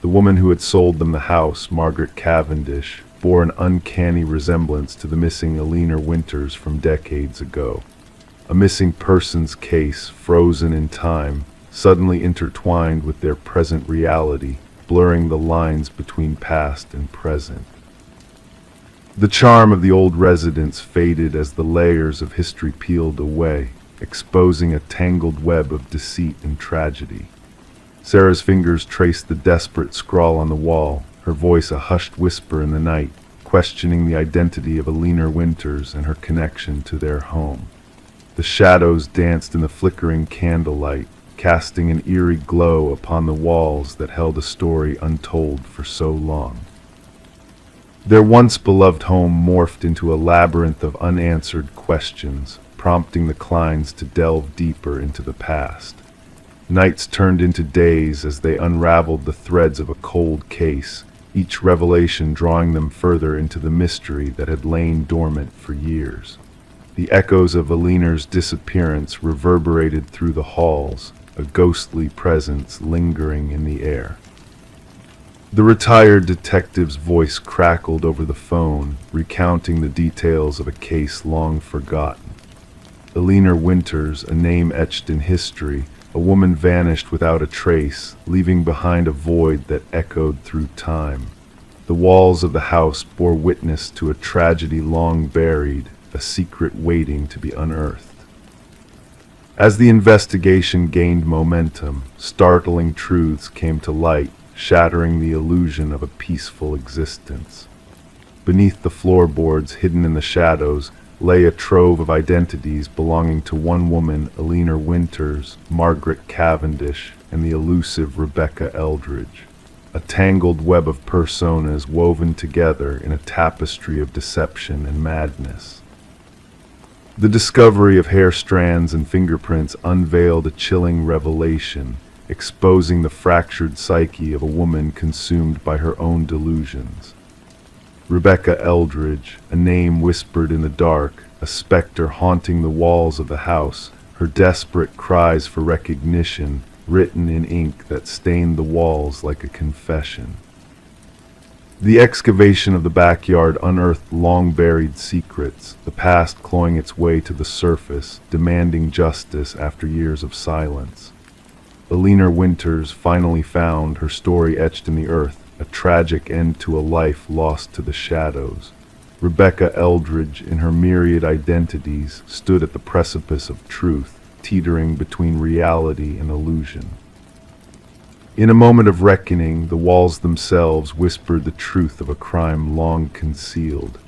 The woman who had sold them the house, Margaret Cavendish, bore an uncanny resemblance to the missing Alina Winters from decades ago. A missing persons case, frozen in time, suddenly intertwined with their present reality, blurring the lines between past and present. The charm of the old residence faded as the layers of history peeled away, exposing a tangled web of deceit and tragedy. Sarah's fingers traced the desperate scrawl on the wall, her voice a hushed whisper in the night, questioning the identity of Alina Winters and her connection to their home. The shadows danced in the flickering candlelight, casting an eerie glow upon the walls that held a story untold for so long. Their once beloved home morphed into a labyrinth of unanswered questions, prompting the Kleins to delve deeper into the past. Nights turned into days as they unraveled the threads of a cold case, each revelation drawing them further into the mystery that had lain dormant for years. The echoes of Alina's disappearance reverberated through the halls, a ghostly presence lingering in the air. The retired detective's voice crackled over the phone, recounting the details of a case long forgotten. Alina Winters, a name etched in history, a woman vanished without a trace, leaving behind a void that echoed through time. The walls of the house bore witness to a tragedy long buried, a secret waiting to be unearthed. As the investigation gained momentum, startling truths came to light, shattering the illusion of a peaceful existence. Beneath the floorboards, hidden in the shadows, lay a trove of identities belonging to one woman, Alina Winters, Margaret Cavendish, and the elusive Rebecca Eldridge. A tangled web of personas woven together in a tapestry of deception and madness. The discovery of hair strands and fingerprints unveiled a chilling revelation, exposing the fractured psyche of a woman consumed by her own delusions. Rebecca Eldridge, a name whispered in the dark, a specter haunting the walls of the house, her desperate cries for recognition written in ink that stained the walls like a confession. The excavation of the backyard unearthed long-buried secrets, the past clawing its way to the surface, demanding justice after years of silence. Alina Winters finally found, her story etched in the earth, a tragic end to a life lost to the shadows. Rebecca Eldridge, in her myriad identities, stood at the precipice of truth, teetering between reality and illusion. In a moment of reckoning, the walls themselves whispered the truth of a crime long concealed.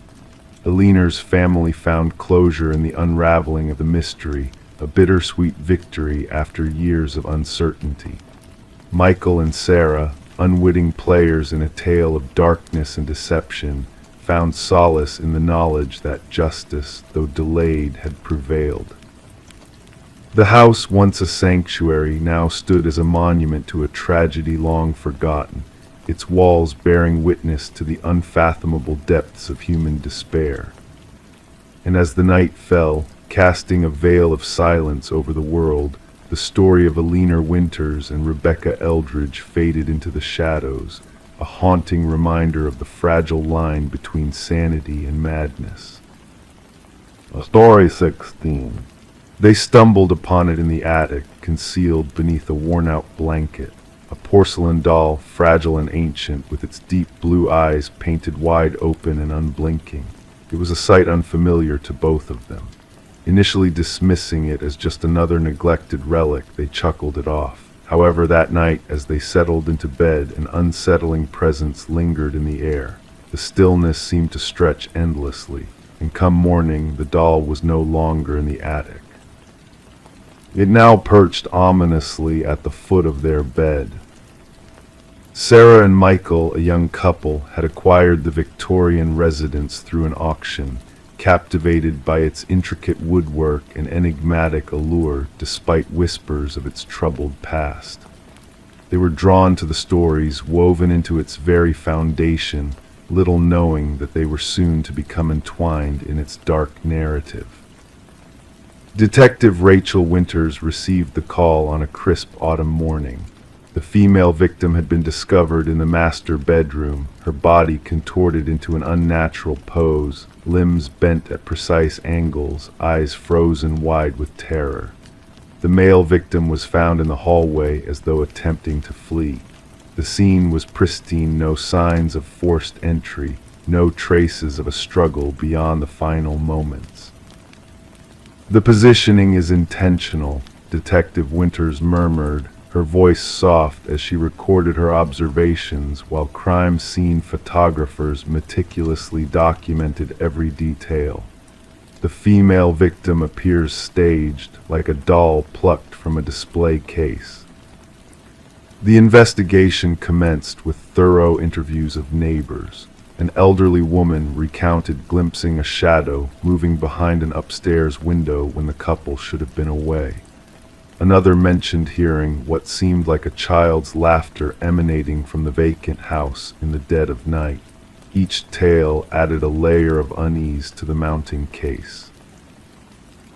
Alina's family found closure in the unraveling of the mystery, a bittersweet victory after years of uncertainty. Michael and Sarah, unwitting players in a tale of darkness and deception, found solace in the knowledge that justice, though delayed, had prevailed. The house, once a sanctuary, now stood as a monument to a tragedy long forgotten, its walls bearing witness to the unfathomable depths of human despair. And as the night fell, casting a veil of silence over the world, the story of Alina Winters and Rebecca Eldridge faded into the shadows, a haunting reminder of the fragile line between sanity and madness. Story 16. They stumbled upon it in the attic, concealed beneath a worn-out blanket, a porcelain doll, fragile and ancient, with its deep blue eyes painted wide open and unblinking. It was a sight unfamiliar to both of them. Initially dismissing it as just another neglected relic, they chuckled it off. However, that night, as they settled into bed, an unsettling presence lingered in the air. The stillness seemed to stretch endlessly. and come morning, the doll was no longer in the attic. It now perched ominously at the foot of their bed. Sarah and Michael, a young couple, had acquired the Victorian residence through an auction, captivated by its intricate woodwork and enigmatic allure despite whispers of its troubled past. They were drawn to the stories woven into its very foundation, little knowing that they were soon to become entwined in its dark narrative. Detective Rachel Winters received the call on a crisp autumn morning. The female victim had been discovered in the master bedroom, her body contorted into an unnatural pose, limbs bent at precise angles, eyes frozen wide with terror. The male victim was found in the hallway as though attempting to flee. The scene was pristine, no signs of forced entry, no traces of a struggle beyond the final moments. "The positioning is intentional," Detective Winters murmured, her voice soft as she recorded her observations while crime scene photographers meticulously documented every detail. The female victim appears staged, like a doll plucked from a display case. The investigation commenced with thorough interviews of neighbors. An elderly woman recounted glimpsing a shadow moving behind an upstairs window when the couple should have been away. Another mentioned hearing what seemed like a child's laughter emanating from the vacant house in the dead of night. Each tale added a layer of unease to the mounting case.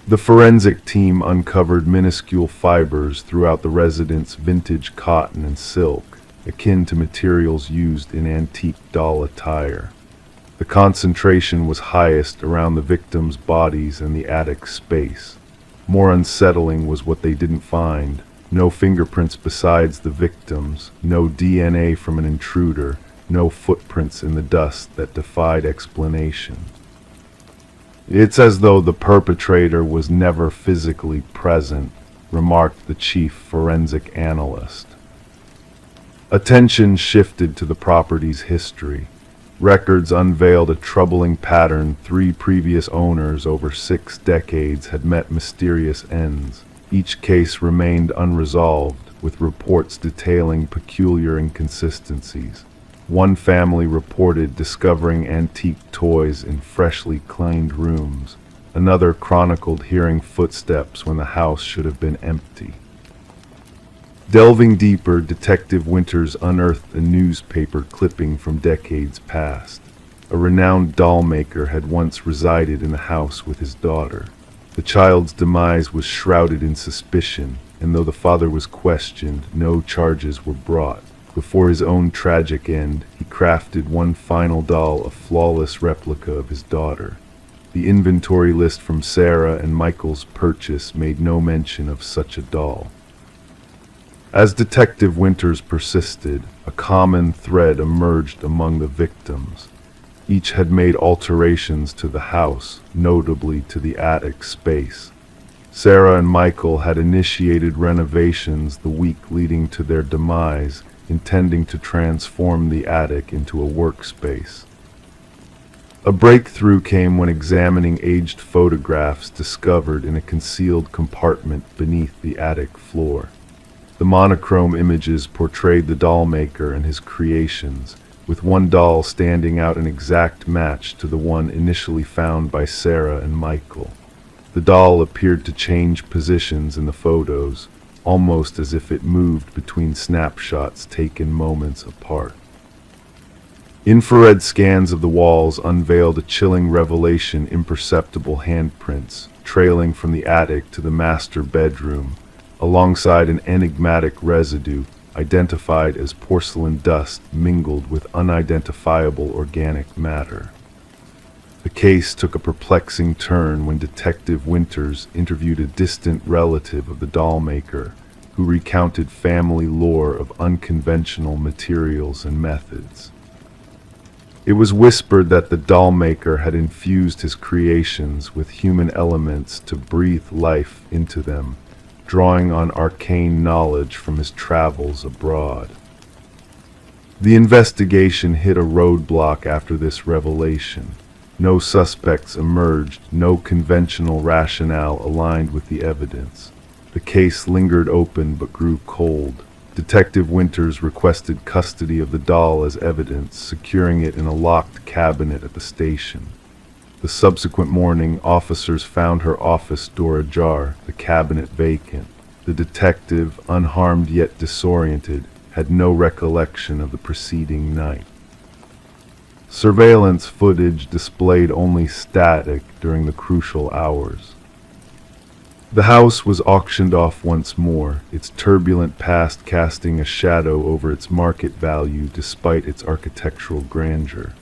The forensic team uncovered minuscule fibers throughout the resident's vintage cotton and silk, akin to materials used in antique doll attire. The concentration was highest around the victims' bodies and the attic space. More unsettling was what they didn't find. No fingerprints besides the victims, no DNA from an intruder, no footprints in the dust that defied explanation. "It's as though the perpetrator was never physically present," remarked the chief forensic analyst. Attention shifted to the property's history. Records unveiled a troubling pattern. 3 previous owners over 6 decades had met mysterious ends. Each case remained unresolved, with reports detailing peculiar inconsistencies. One family reported discovering antique toys in freshly cleaned rooms. Another chronicled hearing footsteps when the house should have been empty. Delving deeper, Detective Winters unearthed a newspaper clipping from decades past. A renowned doll maker had once resided in the house with his daughter. The child's demise was shrouded in suspicion, and though the father was questioned, no charges were brought. Before his own tragic end, he crafted one final doll, a flawless replica of his daughter. The inventory list from Sarah and Michael's purchase made no mention of such a doll. As Detective Winters persisted, a common thread emerged among the victims. Each had made alterations to the house, notably to the attic space. Sarah and Michael had initiated renovations the week leading to their demise, intending to transform the attic into a workspace. A breakthrough came when examining aged photographs discovered in a concealed compartment beneath the attic floor. The monochrome images portrayed the doll maker and his creations, with one doll standing out an exact match to the one initially found by Sarah and Michael. The doll appeared to change positions in the photos, almost as if it moved between snapshots taken moments apart. Infrared scans of the walls unveiled a chilling revelation: imperceptible handprints, trailing from the attic to the master bedroom, alongside an enigmatic residue identified as porcelain dust mingled with unidentifiable organic matter. The case took a perplexing turn when Detective Winters interviewed a distant relative of the doll maker, who recounted family lore of unconventional materials and methods. It was whispered that the doll maker had infused his creations with human elements to breathe life into them, drawing on arcane knowledge from his travels abroad. The investigation hit a roadblock after this revelation. No suspects emerged, no conventional rationale aligned with the evidence. The case lingered open but grew cold. Detective Winters requested custody of the doll as evidence, securing it in a locked cabinet at the station. The subsequent morning, officers found her office door ajar, the cabinet vacant. The detective, unharmed yet disoriented, had no recollection of the preceding night. Surveillance footage displayed only static during the crucial hours. The house was auctioned off once more, its turbulent past casting a shadow over its market value despite its architectural grandeur.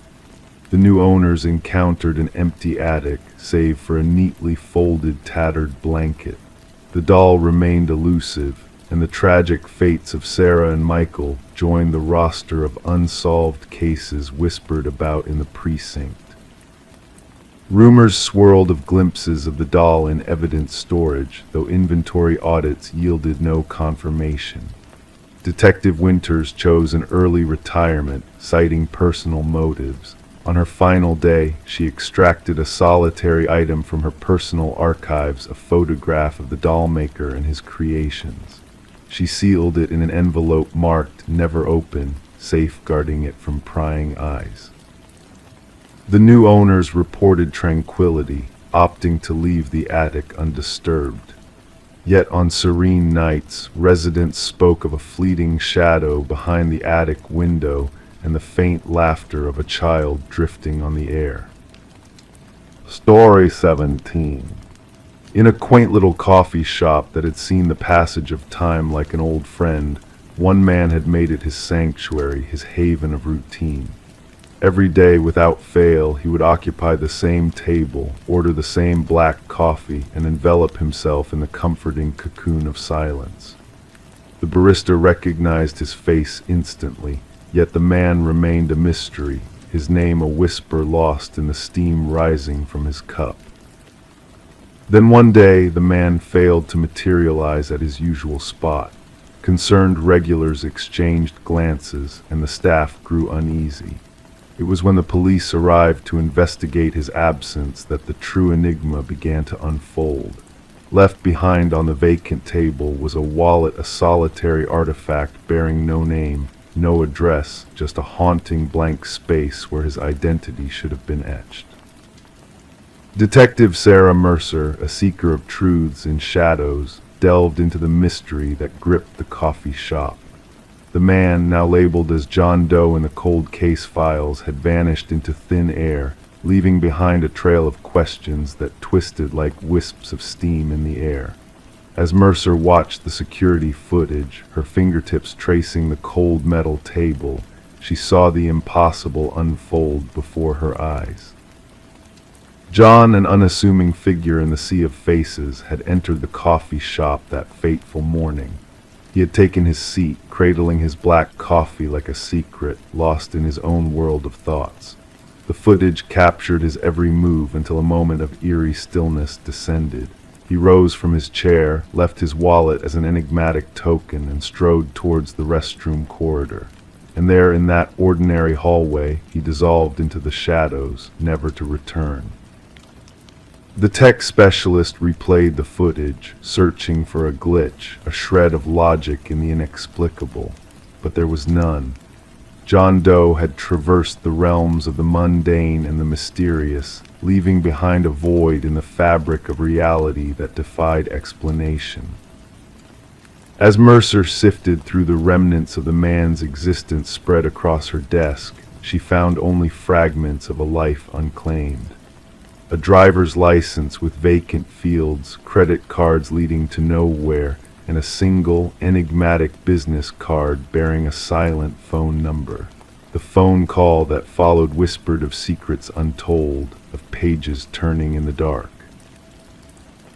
The new owners encountered an empty attic, save for a neatly folded, tattered blanket. The doll remained elusive, and the tragic fates of Sarah and Michael joined the roster of unsolved cases whispered about in the precinct. Rumors swirled of glimpses of the doll in evidence storage, though inventory audits yielded no confirmation. Detective Winters chose an early retirement, citing personal motives. On her final day, she extracted a solitary item from her personal archives, a photograph of the doll maker and his creations. She sealed it in an envelope marked "Never Open," safeguarding it from prying eyes. The new owners reported tranquility, opting to leave the attic undisturbed. Yet on serene nights, residents spoke of a fleeting shadow behind the attic window and the faint laughter of a child drifting on the air. Story 17. In a quaint little coffee shop that had seen the passage of time like an old friend, one man had made it his sanctuary, his haven of routine. Every day, without fail, he would occupy the same table, order the same black coffee, and envelop himself in the comforting cocoon of silence. The barista recognized his face instantly, yet the man remained a mystery, his name a whisper lost in the steam rising from his cup. Then one day, the man failed to materialize at his usual spot. Concerned regulars exchanged glances, and the staff grew uneasy. It was when the police arrived to investigate his absence that the true enigma began to unfold. Left behind on the vacant table was a wallet, a solitary artifact bearing no name, no address, just a haunting blank space where his identity should have been etched. Detective Sarah Mercer, a seeker of truths in shadows, delved into the mystery that gripped the coffee shop. The man, now labeled as John Doe in the cold case files, had vanished into thin air, leaving behind a trail of questions that twisted like wisps of steam in the air. As Mercer watched the security footage, her fingertips tracing the cold metal table, she saw the impossible unfold before her eyes. John, an unassuming figure in the sea of faces, had entered the coffee shop that fateful morning. He had taken his seat, cradling his black coffee like a secret, lost in his own world of thoughts. The footage captured his every move until a moment of eerie stillness descended. He rose from his chair, left his wallet as an enigmatic token, and strode towards the restroom corridor. And there, in that ordinary hallway, he dissolved into the shadows, never to return. The tech specialist replayed the footage, searching for a glitch, a shred of logic in the inexplicable, but there was none. John Doe had traversed the realms of the mundane and the mysterious, leaving behind a void in the fabric of reality that defied explanation. As Mercer sifted through the remnants of the man's existence spread across her desk, she found only fragments of a life unclaimed. A driver's license with vacant fields, credit cards leading to nowhere, and a single, enigmatic business card bearing a silent phone number. The phone call that followed whispered of secrets untold, of pages turning in the dark.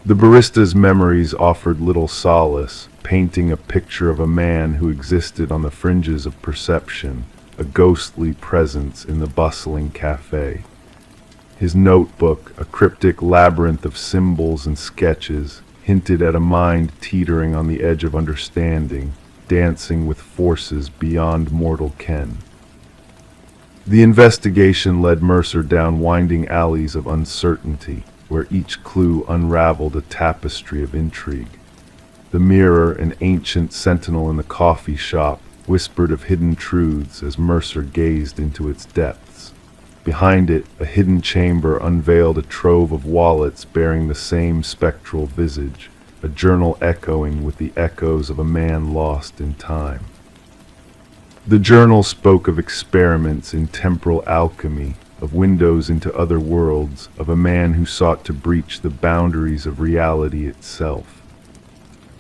The barista's memories offered little solace, painting a picture of a man who existed on the fringes of perception, a ghostly presence in the bustling cafe. His notebook, a cryptic labyrinth of symbols and sketches, hinted at a mind teetering on the edge of understanding, dancing with forces beyond mortal ken. The investigation led Mercer down winding alleys of uncertainty, where each clue unraveled a tapestry of intrigue. The mirror, an ancient sentinel in the coffee shop, whispered of hidden truths as Mercer gazed into its depths. Behind it, a hidden chamber unveiled a trove of wallets bearing the same spectral visage, a journal echoing with the echoes of a man lost in time. The journal spoke of experiments in temporal alchemy, of windows into other worlds, of a man who sought to breach the boundaries of reality itself.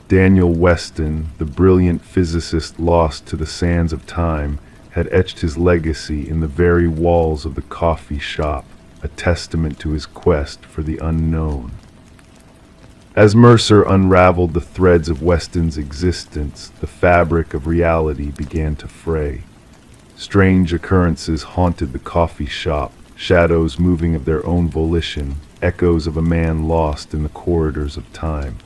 Daniel Weston, the brilliant physicist lost to the sands of time, had etched his legacy in the very walls of the coffee shop, a testament to his quest for the unknown. As Mercer unraveled the threads of Weston's existence, the fabric of reality began to fray. Strange occurrences haunted the coffee shop, shadows moving of their own volition, echoes of a man lost in the corridors of time.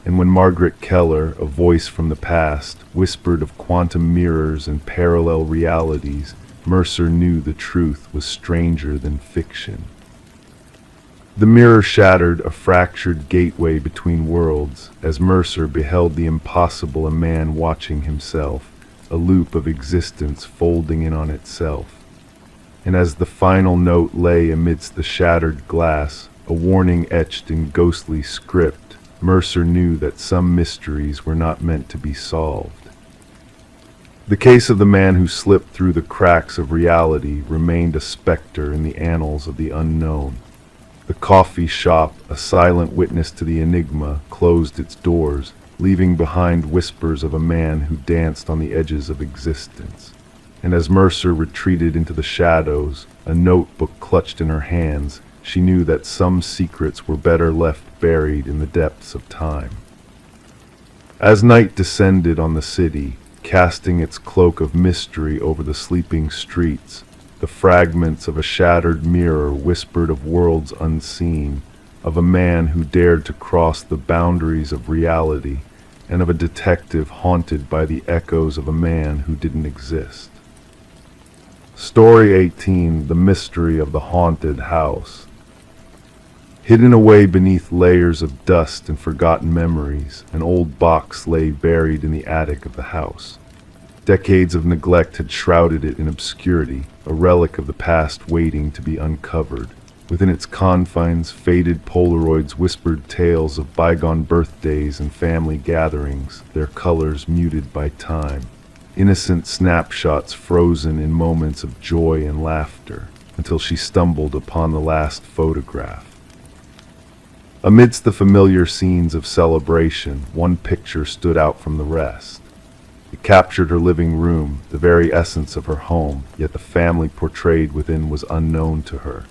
And when Margaret Keller, a voice from the past, whispered of quantum mirrors and parallel realities, Mercer knew the truth was stranger than fiction. The mirror shattered a fractured gateway between worlds, as Mercer beheld the impossible, a man watching himself, a loop of existence folding in on itself. And as the final note lay amidst the shattered glass, a warning etched in ghostly script, Mercer knew that some mysteries were not meant to be solved. The case of the man who slipped through the cracks of reality remained a specter in the annals of the unknown. The coffee shop, a silent witness to the enigma, closed its doors, leaving behind whispers of a man who danced on the edges of existence. And as Mercer retreated into the shadows, a notebook clutched in her hands, she knew that some secrets were better left buried in the depths of time. As night descended on the city, casting its cloak of mystery over the sleeping streets, the fragments of a shattered mirror whispered of worlds unseen, of a man who dared to cross the boundaries of reality, and of a detective haunted by the echoes of a man who didn't exist. Story 18: The Mystery of the Haunted House. Hidden away beneath layers of dust and forgotten memories, an old box lay buried in the attic of the house. Decades of neglect had shrouded it in obscurity, a relic of the past waiting to be uncovered. Within its confines, faded Polaroids whispered tales of bygone birthdays and family gatherings, their colors muted by time. Innocent snapshots frozen in moments of joy and laughter, until she stumbled upon the last photograph. Amidst the familiar scenes of celebration, one picture stood out from the rest. It captured her living room, the very essence of her home, yet the family portrayed within was unknown to her.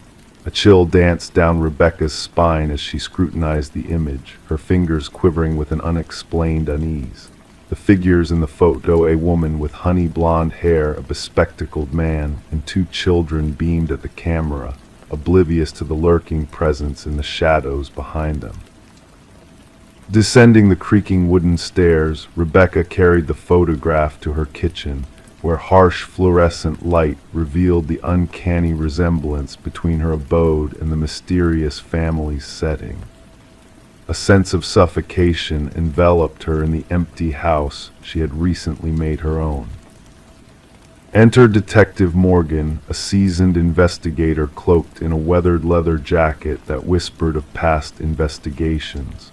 A chill danced down Rebecca's spine as she scrutinized the image, her fingers quivering with an unexplained unease. The figures in the photo, a woman with honey blonde hair, a bespectacled man, and two children beamed at the camera, oblivious to the lurking presence in the shadows behind them. Descending the creaking wooden stairs, Rebecca carried the photograph to her kitchen, where harsh fluorescent light revealed the uncanny resemblance between her abode and the mysterious family's setting. A sense of suffocation enveloped her in the empty house she had recently made her own. Enter Detective Morgan, a seasoned investigator cloaked in a weathered leather jacket that whispered of past investigations.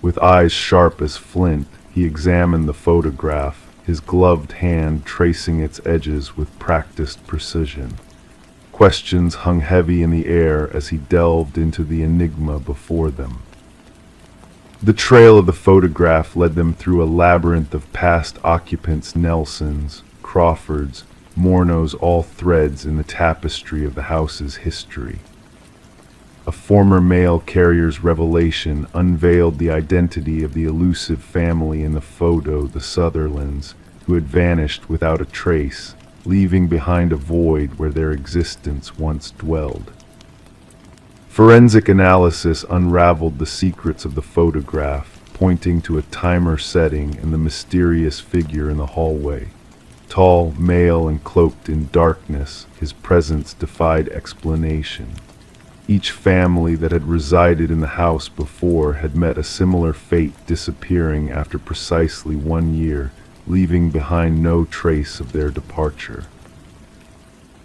With eyes sharp as flint, he examined the photograph, his gloved hand tracing its edges with practiced precision. Questions hung heavy in the air as he delved into the enigma before them. The trail of the photograph led them through a labyrinth of past occupants, Nelsons, Crawfords, Mornos, all threads in the tapestry of the house's history. A former mail carrier's revelation unveiled the identity of the elusive family in the photo, the Sutherlands, who had vanished without a trace, leaving behind a void where their existence once dwelled. Forensic analysis unraveled the secrets of the photograph, pointing to a timer setting and the mysterious figure in the hallway. Tall, male, and cloaked in darkness, his presence defied explanation. Each family that had resided in the house before had met a similar fate, disappearing after precisely 1 year, leaving behind no trace of their departure.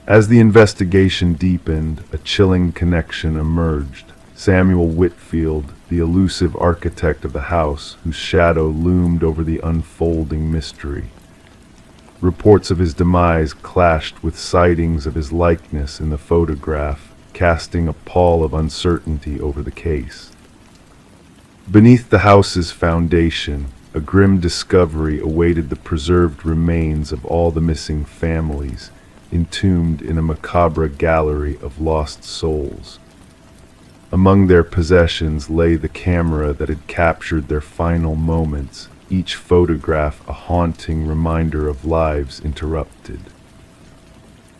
As the investigation deepened, a chilling connection emerged. Samuel Whitfield, the elusive architect of the house, whose shadow loomed over the unfolding mystery. Reports of his demise clashed with sightings of his likeness in the photograph, casting a pall of uncertainty over the case. Beneath the house's foundation, a grim discovery awaited the preserved remains of all the missing families, entombed in a macabre gallery of lost souls. Among their possessions lay the camera that had captured their final moments, each photograph a haunting reminder of lives interrupted.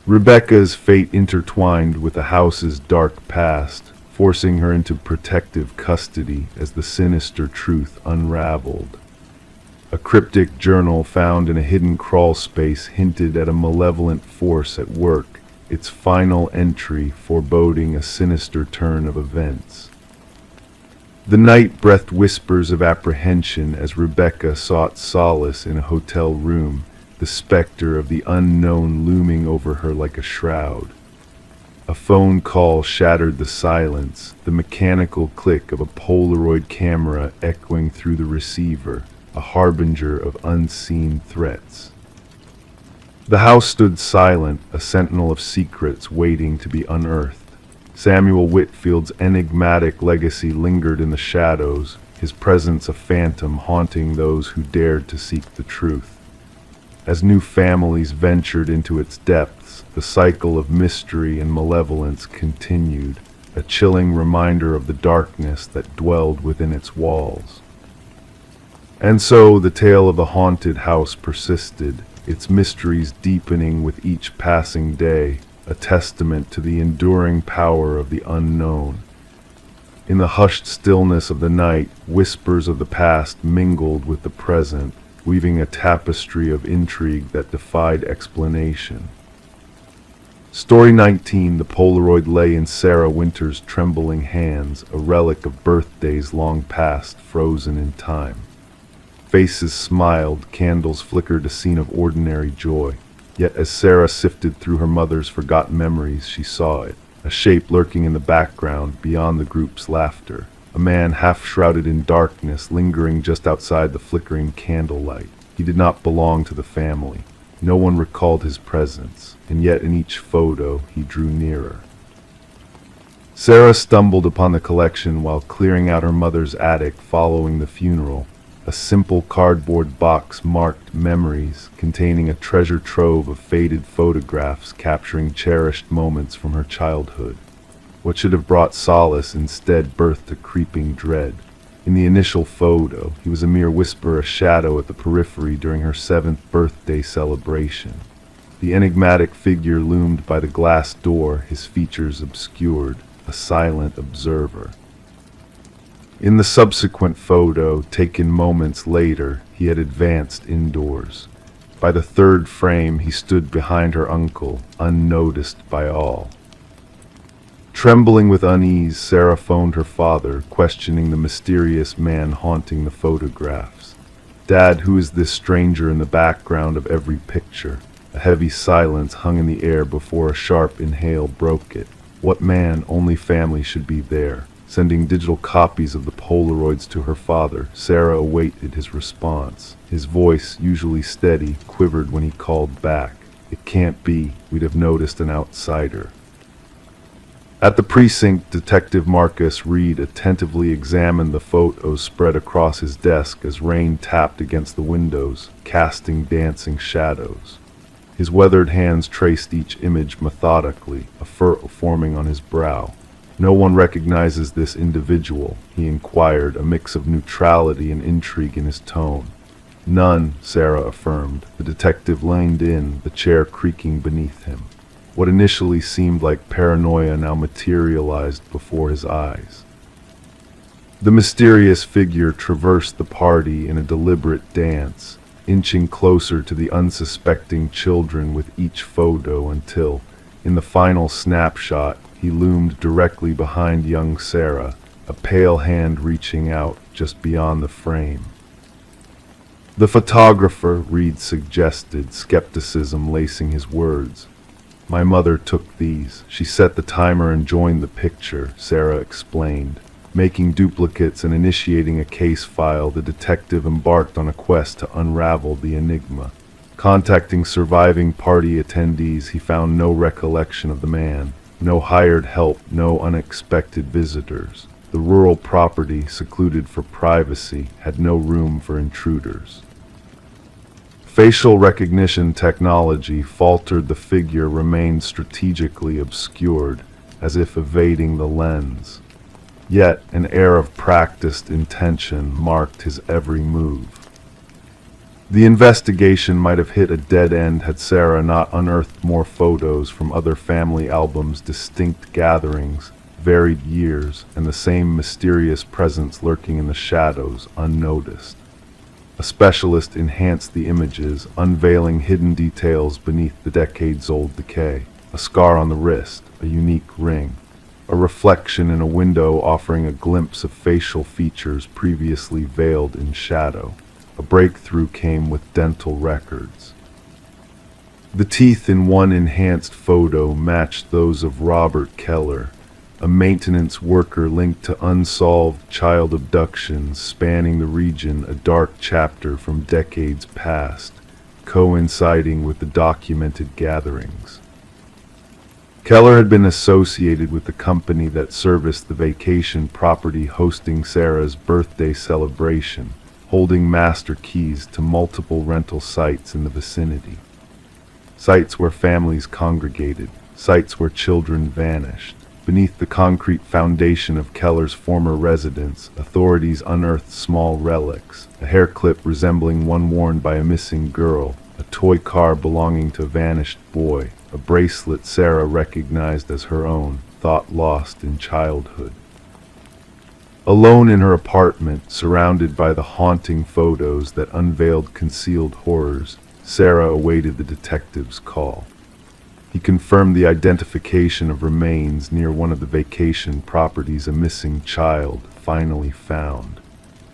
Rebecca's fate intertwined with the house's dark past, forcing her into protective custody as the sinister truth unraveled. A cryptic journal found in a hidden crawl space hinted at a malevolent force at work, its final entry foreboding a sinister turn of events. The night breathed whispers of apprehension as Rebecca sought solace in a hotel room, the specter of the unknown looming over her like a shroud. A phone call shattered the silence, the mechanical click of a Polaroid camera echoing through the receiver, a harbinger of unseen threats. The house stood silent, a sentinel of secrets waiting to be unearthed. Samuel Whitfield's enigmatic legacy lingered in the shadows, his presence a phantom haunting those who dared to seek the truth. As new families ventured into its depths, the cycle of mystery and malevolence continued, a chilling reminder of the darkness that dwelled within its walls. And so the tale of the haunted house persisted, its mysteries deepening with each passing day, a testament to the enduring power of the unknown. In the hushed stillness of the night, whispers of the past mingled with the present, weaving a tapestry of intrigue that defied explanation. Story 19, the Polaroid lay in Sarah Winter's trembling hands, a relic of birthdays long past, frozen in time. Faces smiled, candles flickered, a scene of ordinary joy. Yet as Sarah sifted through her mother's forgotten memories, she saw it, a shape lurking in the background beyond the group's laughter. A man half-shrouded in darkness, lingering just outside the flickering candlelight. He did not belong to the family. No one recalled his presence, and yet in each photo he drew nearer. Sarah stumbled upon the collection while clearing out her mother's attic following the funeral. A simple cardboard box marked memories, containing a treasure trove of faded photographs capturing cherished moments from her childhood. What should have brought solace instead birthed a creeping dread. In the initial photo, he was a mere whisper, a shadow at the periphery during her 7th birthday celebration. The enigmatic figure loomed by the glass door, his features obscured, a silent observer. In the subsequent photo, taken moments later, he had advanced indoors. By the 3rd frame, he stood behind her uncle, unnoticed by all. Trembling with unease, Sarah phoned her father, questioning the mysterious man haunting the photographs. "Dad, who is this stranger in the background of every picture?" A heavy silence hung in the air before a sharp inhale broke it. What man, only family, should be there? Sending digital copies of the Polaroids to her father, Sarah awaited his response. His voice, usually steady, quivered when he called back. "It can't be. We'd have noticed an outsider." At the precinct, Detective Marcus Reed attentively examined the photos spread across his desk as rain tapped against the windows, casting dancing shadows. His weathered hands traced each image methodically, a furrow forming on his brow. "No one recognizes this individual?" he inquired, a mix of neutrality and intrigue in his tone. "None," Sarah affirmed. The detective leaned in, the chair creaking beneath him. What initially seemed like paranoia now materialized before his eyes. The mysterious figure traversed the party in a deliberate dance, inching closer to the unsuspecting children with each photo until, in the final snapshot, he loomed directly behind young Sarah, a pale hand reaching out just beyond the frame. "The photographer," Reed suggested, skepticism lacing his words. "My mother took these. She set the timer and joined the picture," Sarah explained. Making duplicates and initiating a case file, the detective embarked on a quest to unravel the enigma. Contacting surviving party attendees, he found no recollection of the man, no hired help, no unexpected visitors. The rural property, secluded for privacy, had no room for intruders. Facial recognition technology faltered. The figure remained strategically obscured, as if evading the lens. Yet an air of practiced intention marked his every move. The investigation might have hit a dead end had Sarah not unearthed more photos from other family albums, distinct gatherings, varied years, and the same mysterious presence lurking in the shadows unnoticed. A specialist enhanced the images, unveiling hidden details beneath the decades-old decay. A scar on the wrist, a unique ring, a reflection in a window offering a glimpse of facial features previously veiled in shadow. A breakthrough came with dental records. The teeth in one enhanced photo matched those of Robert Keller, a maintenance worker linked to unsolved child abductions spanning the region, a dark chapter from decades past, coinciding with the documented gatherings. Keller had been associated with the company that serviced the vacation property hosting Sarah's birthday celebration, holding master keys to multiple rental sites in the vicinity. Sites where families congregated, sites where children vanished. Beneath the concrete foundation of Keller's former residence, authorities unearthed small relics, a hair clip resembling one worn by a missing girl, a toy car belonging to a vanished boy, a bracelet Sarah recognized as her own, thought lost in childhood. Alone in her apartment, surrounded by the haunting photos that unveiled concealed horrors, Sarah awaited the detective's call. He confirmed the identification of remains near one of the vacation properties, a missing child finally found.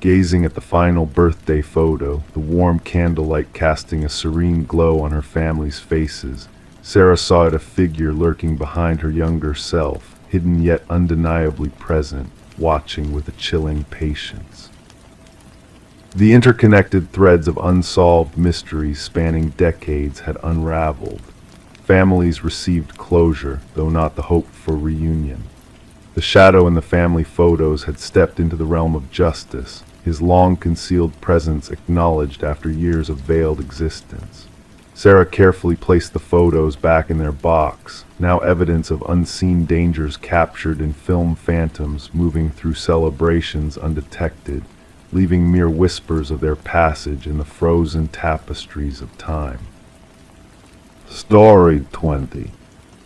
Gazing at the final birthday photo, the warm candlelight casting a serene glow on her family's faces, Sarah saw it, a figure lurking behind her younger self, hidden yet undeniably present, watching with a chilling patience. The interconnected threads of unsolved mysteries spanning decades had unraveled. Families received closure, though not the hope for reunion. The shadow in the family photos had stepped into the realm of justice, his long-concealed presence acknowledged after years of veiled existence. Sarah carefully placed the photos back in their box, now evidence of unseen dangers captured in film phantoms moving through celebrations undetected, leaving mere whispers of their passage in the frozen tapestries of time. Story 20.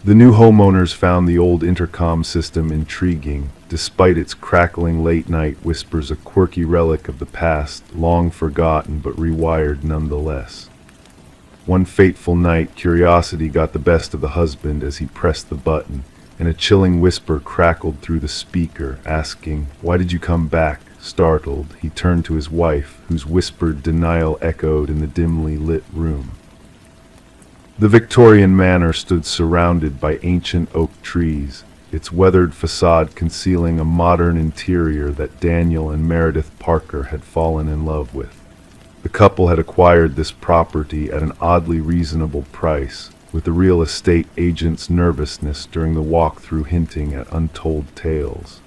The new homeowners found the old intercom system intriguing. Despite its crackling late-night whispers, a quirky relic of the past, long forgotten but rewired nonetheless. One fateful night, curiosity got the best of the husband as he pressed the button, and a chilling whisper crackled through the speaker, asking, "Why did you come back?" Startled, he turned to his wife, whose whispered denial echoed in the dimly lit room. The Victorian manor stood surrounded by ancient oak trees, its weathered facade concealing a modern interior that Daniel and Meredith Parker had fallen in love with. The couple had acquired this property at an oddly reasonable price, with the real estate agent's nervousness during the walkthrough hinting at untold tales.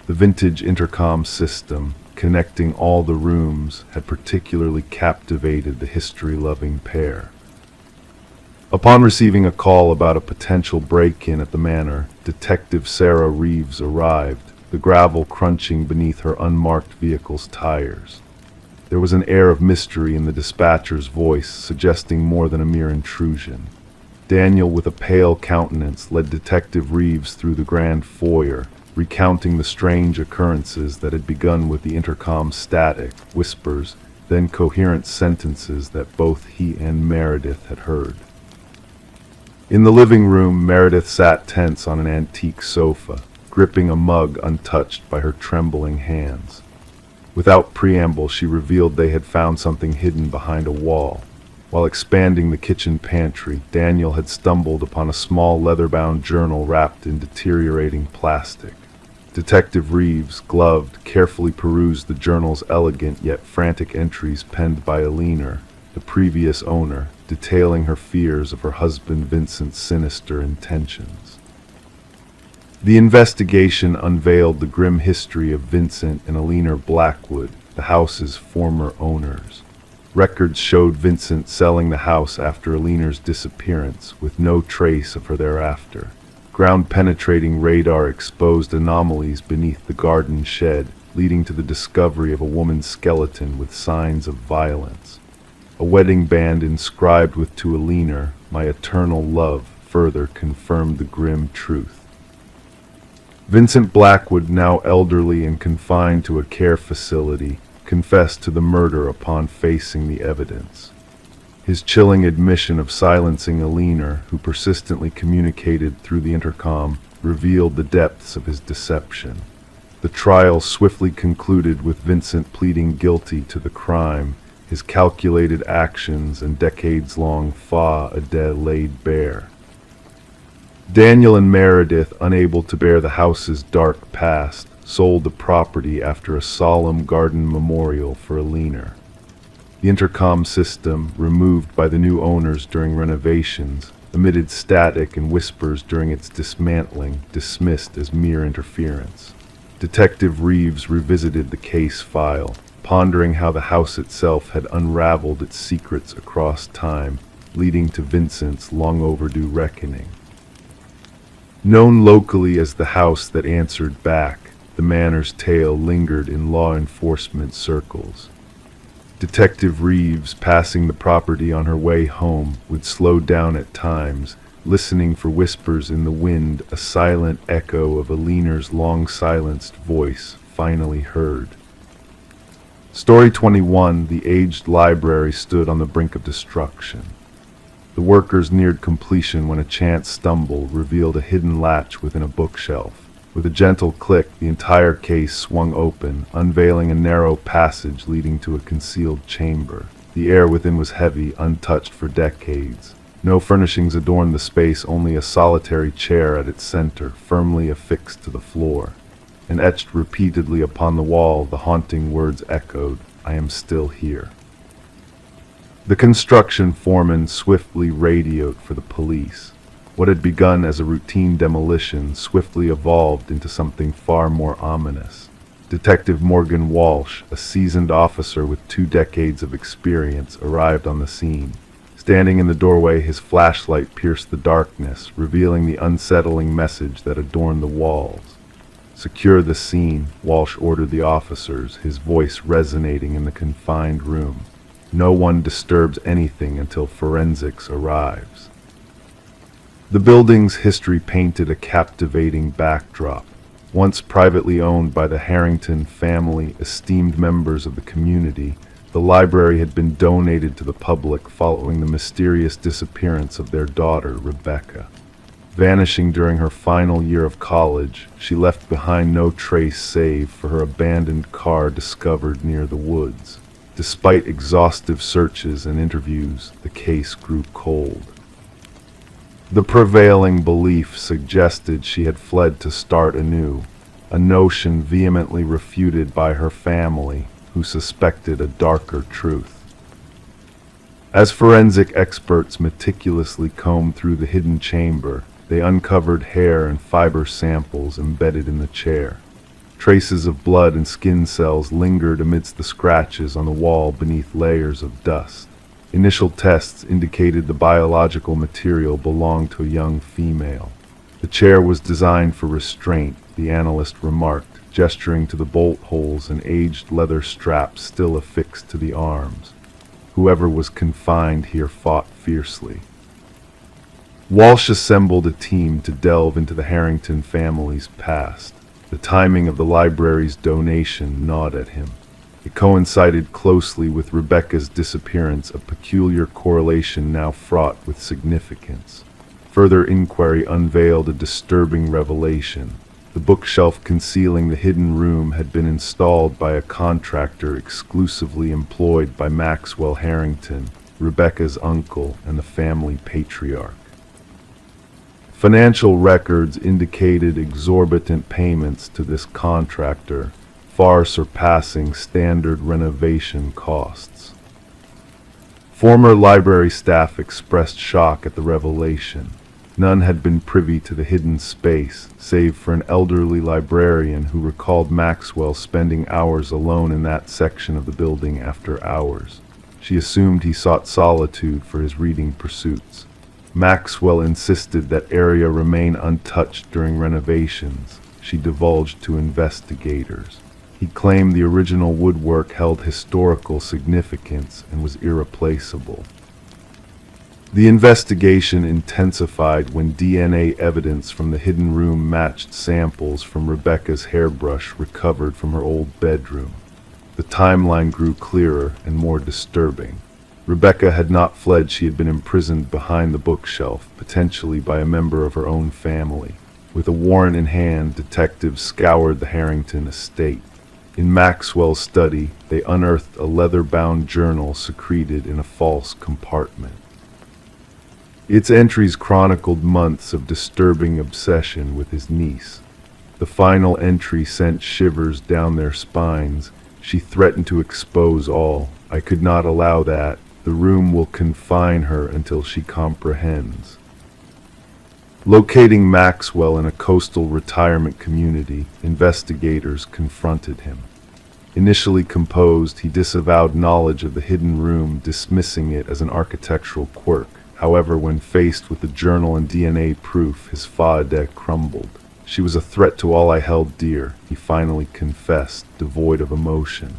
The vintage intercom system, connecting all the rooms, had particularly captivated the history-loving pair. Upon receiving a call about a potential break-in at the manor, Detective Sarah Reeves arrived, the gravel crunching beneath her unmarked vehicle's tires. There was an air of mystery in the dispatcher's voice, suggesting more than a mere intrusion. Daniel, with a pale countenance, led Detective Reeves through the grand foyer, recounting the strange occurrences that had begun with the intercom's static, whispers, then coherent sentences that both he and Meredith had heard. In the living room, Meredith sat tense on an antique sofa, gripping a mug untouched by her trembling hands. Without preamble, she revealed they had found something hidden behind a wall. While expanding the kitchen pantry, Daniel had stumbled upon a small leather-bound journal wrapped in deteriorating plastic. Detective Reeves, gloved, carefully perused the journal's elegant yet frantic entries penned by Alina, the previous owner, detailing her fears of her husband Vincent's sinister intentions. The investigation unveiled the grim history of Vincent and Alina Blackwood, the house's former owners. Records showed Vincent selling the house after Alina's disappearance, with no trace of her thereafter. Ground-penetrating radar exposed anomalies beneath the garden shed, leading to the discovery of a woman's skeleton with signs of violence. A wedding band inscribed with "To Alina, my eternal love," further confirmed the grim truth. Vincent Blackwood, now elderly and confined to a care facility, confessed to the murder upon facing the evidence. His chilling admission of silencing Alina, who persistently communicated through the intercom, revealed the depths of his deception. The trial swiftly concluded with Vincent pleading guilty to the crime, his calculated actions and decades-long faux-pas laid bare. Daniel and Meredith, unable to bear the house's dark past, sold the property after a solemn garden memorial for Alina. The intercom system, removed by the new owners during renovations, emitted static and whispers during its dismantling, dismissed as mere interference. Detective Reeves revisited the case file, pondering how the house itself had unraveled its secrets across time, leading to Vincent's long-overdue reckoning. Known locally as the house that answered back, the manor's tale lingered in law enforcement circles. Detective Reeves, passing the property on her way home, would slow down at times, listening for whispers in the wind, a silent echo of Alina's long-silenced voice finally heard. Story 21, the aged library stood on the brink of destruction. The workers neared completion when a chance stumble revealed a hidden latch within a bookshelf. With a gentle click, the entire case swung open, unveiling a narrow passage leading to a concealed chamber. The air within was heavy, untouched for decades. No furnishings adorned the space, only a solitary chair at its center, firmly affixed to the floor. And etched repeatedly upon the wall, the haunting words echoed, "I am still here." The construction foreman swiftly radioed for the police. What had begun as a routine demolition swiftly evolved into something far more ominous. Detective Morgan Walsh, a seasoned officer with 2 decades of experience, arrived on the scene. Standing in the doorway, his flashlight pierced the darkness, revealing the unsettling message that adorned the walls. "Secure the scene," Walsh ordered the officers, his voice resonating in the confined room. "No one disturbs anything until forensics arrives." The building's history painted a captivating backdrop. Once privately owned by the Harrington family, esteemed members of the community, the library had been donated to the public following the mysterious disappearance of their daughter, Rebecca. Vanishing during her final year of college, she left behind no trace save for her abandoned car discovered near the woods. Despite exhaustive searches and interviews, the case grew cold. The prevailing belief suggested she had fled to start anew, a notion vehemently refuted by her family, who suspected a darker truth. As forensic experts meticulously combed through the hidden chamber, they uncovered hair and fiber samples embedded in the chair. Traces of blood and skin cells lingered amidst the scratches on the wall beneath layers of dust. Initial tests indicated the biological material belonged to a young female. The chair was designed for restraint, the analyst remarked, gesturing to the bolt holes and aged leather straps still affixed to the arms. Whoever was confined here fought fiercely. Walsh assembled a team to delve into the Harrington family's past. The timing of the library's donation gnawed at him. It coincided closely with Rebecca's disappearance, a peculiar correlation now fraught with significance. Further inquiry unveiled a disturbing revelation. The bookshelf concealing the hidden room had been installed by a contractor exclusively employed by Maxwell Harrington, Rebecca's uncle and the family patriarch. Financial records indicated exorbitant payments to this contractor, far surpassing standard renovation costs. Former library staff expressed shock at the revelation. None had been privy to the hidden space, save for an elderly librarian who recalled Maxwell spending hours alone in that section of the building after hours. She assumed he sought solitude for his reading pursuits. Maxwell insisted that area remain untouched during renovations, she divulged to investigators. He claimed the original woodwork held historical significance and was irreplaceable. The investigation intensified when DNA evidence from the hidden room matched samples from Rebecca's hairbrush recovered from her old bedroom. The timeline grew clearer and more disturbing. Rebecca had not fled, she had been imprisoned behind the bookshelf, potentially by a member of her own family. With a warrant in hand, detectives scoured the Harrington estate. In Maxwell's study, they unearthed a leather-bound journal secreted in a false compartment. Its entries chronicled months of disturbing obsession with his niece. The final entry sent shivers down their spines. She threatened to expose all. "I could not allow that. The room will confine her until she comprehends." Locating Maxwell in a coastal retirement community, investigators confronted him. Initially composed, he disavowed knowledge of the hidden room, dismissing it as an architectural quirk. However, when faced with the journal and DNA proof, his fa-de crumbled. "She was a threat to all I held dear," he finally confessed, devoid of emotion.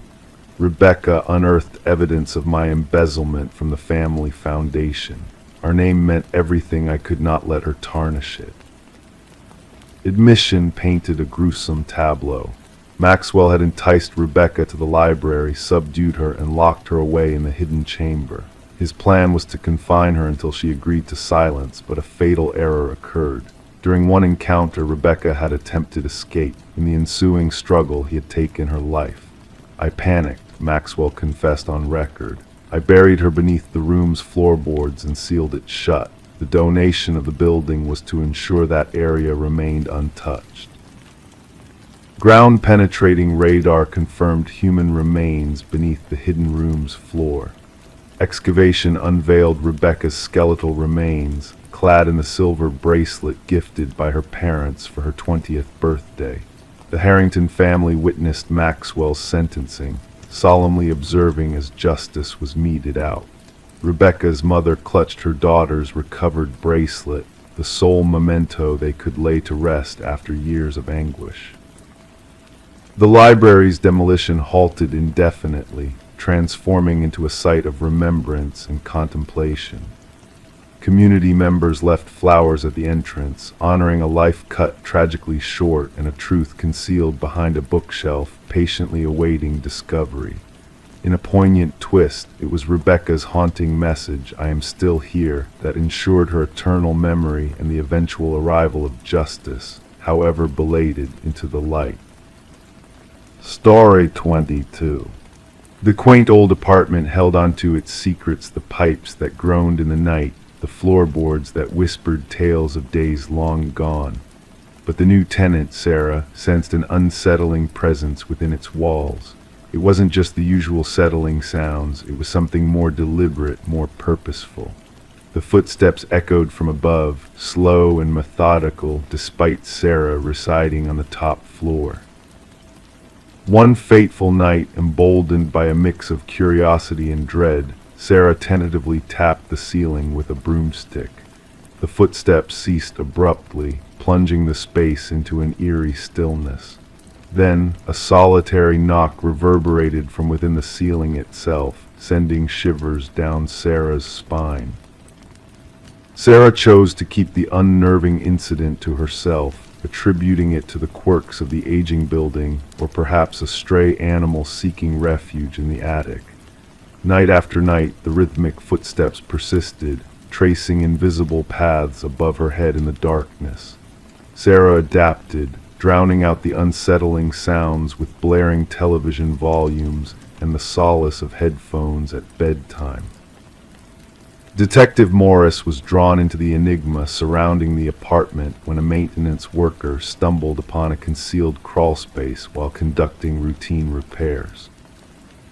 "Rebecca unearthed evidence of my embezzlement from the family foundation. Our name meant everything, I could not let her tarnish it." Admission painted a gruesome tableau. Maxwell had enticed Rebecca to the library, subdued her, and locked her away in the hidden chamber. His plan was to confine her until she agreed to silence, but a fatal error occurred. During one encounter, Rebecca had attempted escape. In the ensuing struggle, he had taken her life. "I panicked," Maxwell confessed on record. "I buried her beneath the room's floorboards and sealed it shut. The donation of the building was to ensure that area remained untouched." Ground-penetrating radar confirmed human remains beneath the hidden room's floor. Excavation unveiled Rebecca's skeletal remains, clad in the silver bracelet gifted by her parents for her 20th birthday. The Harrington family witnessed Maxwell's sentencing, solemnly observing as justice was meted out. Rebecca's mother clutched her daughter's recovered bracelet, the sole memento they could lay to rest after years of anguish. The library's demolition halted indefinitely, transforming into a site of remembrance and contemplation. Community members left flowers at the entrance, honoring a life cut tragically short and a truth concealed behind a bookshelf, patiently awaiting discovery. In a poignant twist, it was Rebecca's haunting message, "I am still here," that ensured her eternal memory and the eventual arrival of justice, however belated, into the light. Story 22. The quaint old apartment held onto its secrets, the pipes that groaned in the night, the floorboards that whispered tales of days long gone. But the new tenant, Sarah, sensed an unsettling presence within its walls. It wasn't just the usual settling sounds, it was something more deliberate, more purposeful. The footsteps echoed from above, slow and methodical, despite Sarah residing on the top floor. One fateful night, emboldened by a mix of curiosity and dread, Sarah tentatively tapped the ceiling with a broomstick. The footsteps ceased abruptly, plunging the space into an eerie stillness. Then, a solitary knock reverberated from within the ceiling itself, sending shivers down Sarah's spine. Sarah chose to keep the unnerving incident to herself, attributing it to the quirks of the aging building or perhaps a stray animal seeking refuge in the attic. Night after night, the rhythmic footsteps persisted, tracing invisible paths above her head in the darkness. Sarah adapted, drowning out the unsettling sounds with blaring television volumes and the solace of headphones at bedtime. Detective Morris was drawn into the enigma surrounding the apartment when a maintenance worker stumbled upon a concealed crawlspace while conducting routine repairs.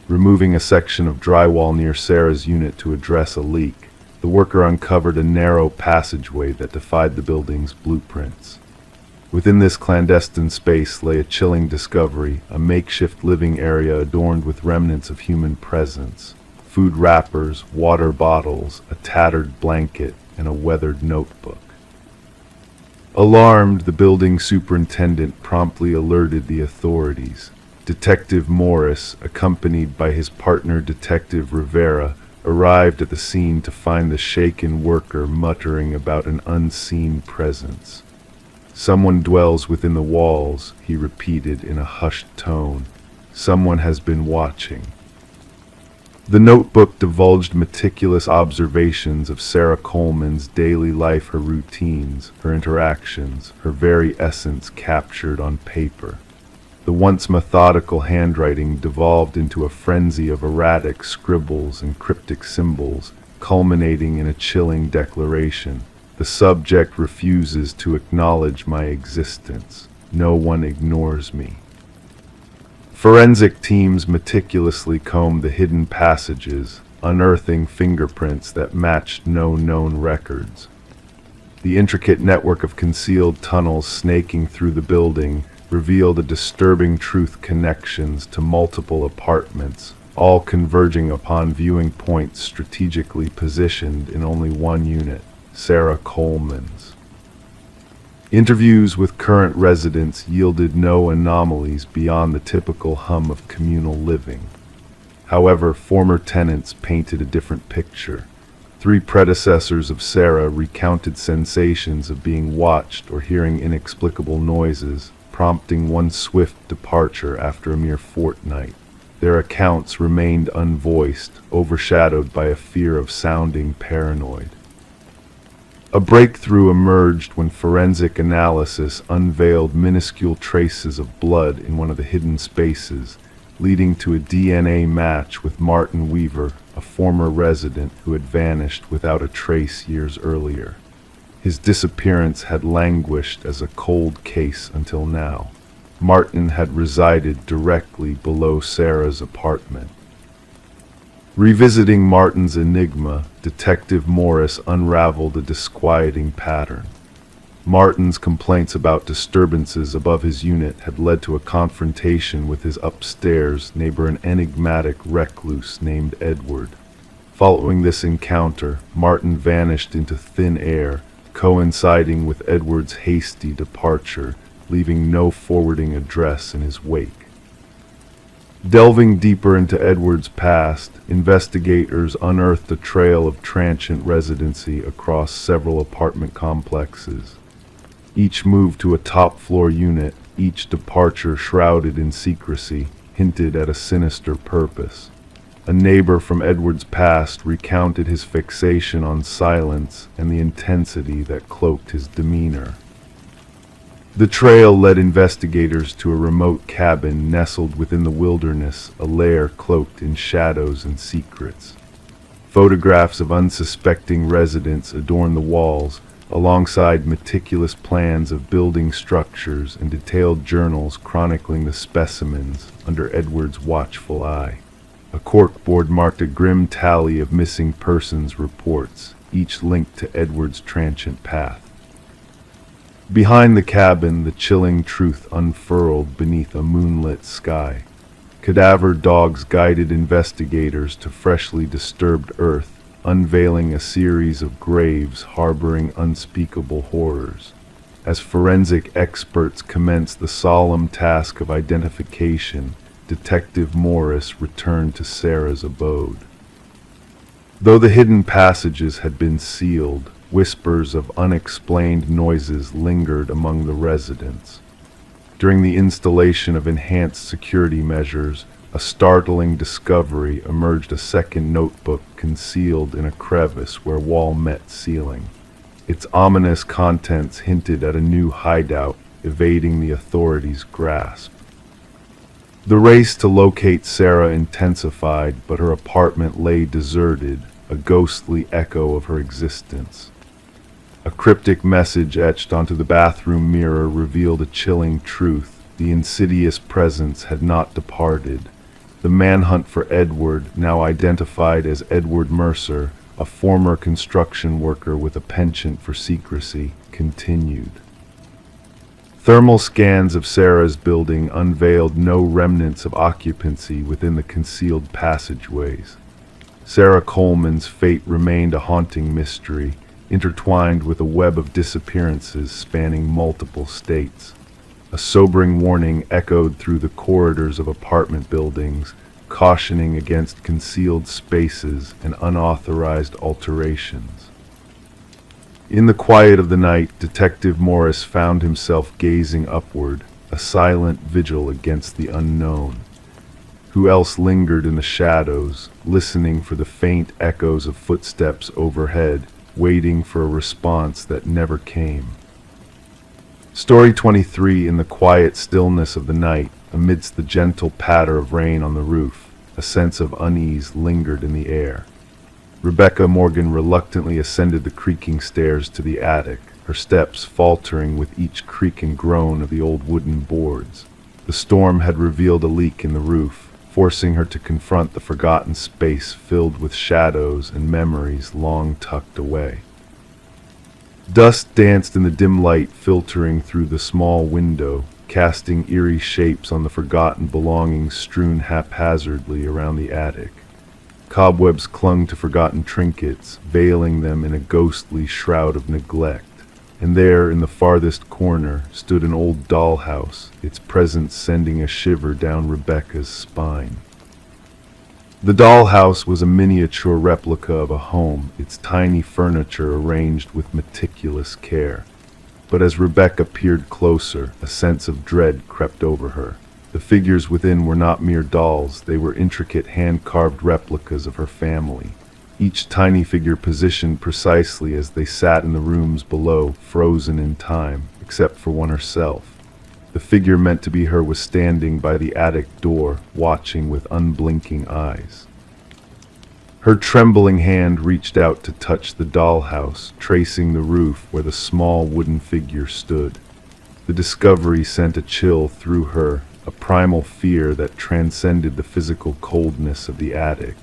Removing a section of drywall near Sarah's unit to address a leak, the worker uncovered a narrow passageway that defied the building's blueprints. Within this clandestine space lay a chilling discovery, a makeshift living area adorned with remnants of human presence. Food wrappers, water bottles, a tattered blanket, and a weathered notebook. Alarmed, the building superintendent promptly alerted the authorities. Detective Morris, accompanied by his partner Detective Rivera, arrived at the scene to find the shaken worker muttering about an unseen presence. "Someone dwells within the walls," he repeated in a hushed tone. "Someone has been watching." The notebook divulged meticulous observations of Sarah Coleman's daily life, her routines, her interactions, her very essence captured on paper. The once methodical handwriting devolved into a frenzy of erratic scribbles and cryptic symbols, culminating in a chilling declaration. "The subject refuses to acknowledge my existence. No one ignores me." Forensic teams meticulously combed the hidden passages, unearthing fingerprints that matched no known records. The intricate network of concealed tunnels snaking through the building revealed a disturbing truth: connections to multiple apartments, all converging upon viewing points strategically positioned in only one unit, Sarah Coleman's. Interviews with current residents yielded no anomalies beyond the typical hum of communal living. However, former tenants painted a different picture. 3 predecessors of Sarah recounted sensations of being watched or hearing inexplicable noises, prompting one swift departure after a mere fortnight. Their accounts remained unvoiced, overshadowed by a fear of sounding paranoid. A breakthrough emerged when forensic analysis unveiled minuscule traces of blood in one of the hidden spaces, leading to a DNA match with Martin Weaver, a former resident who had vanished without a trace years earlier. His disappearance had languished as a cold case until now. Martin had resided directly below Sarah's apartment. Revisiting Martin's enigma, Detective Morris unraveled a disquieting pattern. Martin's complaints about disturbances above his unit had led to a confrontation with his upstairs neighbor, an enigmatic recluse named Edward. Following this encounter, Martin vanished into thin air, coinciding with Edward's hasty departure, leaving no forwarding address in his wake. Delving deeper into Edward's past, investigators unearthed a trail of transient residency across several apartment complexes. Each move to a top-floor unit, each departure shrouded in secrecy, hinted at a sinister purpose. A neighbor from Edward's past recounted his fixation on silence and the intensity that cloaked his demeanor. The trail led investigators to a remote cabin nestled within the wilderness, a lair cloaked in shadows and secrets. Photographs of unsuspecting residents adorned the walls, alongside meticulous plans of building structures and detailed journals chronicling the specimens under Edward's watchful eye. A corkboard marked a grim tally of missing persons reports, each linked to Edward's transient path. Behind the cabin, the chilling truth unfurled beneath a moonlit sky. Cadaver dogs guided investigators to freshly disturbed earth, unveiling a series of graves harboring unspeakable horrors. As forensic experts commenced the solemn task of identification, Detective Morris returned to Sarah's abode. Though the hidden passages had been sealed, whispers of unexplained noises lingered among the residents. During the installation of enhanced security measures, a startling discovery emerged: a second notebook concealed in a crevice where wall met ceiling. Its ominous contents hinted at a new hideout, evading the authorities' grasp. The race to locate Sarah intensified, but her apartment lay deserted, a ghostly echo of her existence. A cryptic message etched onto the bathroom mirror revealed a chilling truth: the insidious presence had not departed. The manhunt for Edward, now identified as Edward Mercer, a former construction worker with a penchant for secrecy, continued. Thermal scans of Sarah's building unveiled no remnants of occupancy within the concealed passageways. Sarah Coleman's fate remained a haunting mystery, intertwined with a web of disappearances spanning multiple states. A sobering warning echoed through the corridors of apartment buildings, cautioning against concealed spaces and unauthorized alterations. In the quiet of the night, Detective Morris found himself gazing upward, a silent vigil against the unknown. Who else lingered in the shadows, listening for the faint echoes of footsteps overhead, waiting for a response that never came? Story 23. In the quiet stillness of the night, amidst the gentle patter of rain on the roof, a sense of unease lingered in the air. Rebecca Morgan reluctantly ascended the creaking stairs to the attic, her steps faltering with each creak and groan of the old wooden boards. The storm had revealed a leak in the roof, forcing her to confront the forgotten space filled with shadows and memories long tucked away. Dust danced in the dim light filtering through the small window, casting eerie shapes on the forgotten belongings strewn haphazardly around the attic. Cobwebs clung to forgotten trinkets, veiling them in a ghostly shroud of neglect. And there, in the farthest corner, stood an old dollhouse, its presence sending a shiver down Rebecca's spine. The dollhouse was a miniature replica of a home, its tiny furniture arranged with meticulous care. But as Rebecca peered closer, a sense of dread crept over her. The figures within were not mere dolls, they were intricate hand-carved replicas of her family, each tiny figure positioned precisely as they sat in the rooms below, frozen in time, except for one herself. The figure meant to be her was standing by the attic door, watching with unblinking eyes. Her trembling hand reached out to touch the dollhouse, tracing the roof where the small wooden figure stood. The discovery sent a chill through her, a primal fear that transcended the physical coldness of the attic.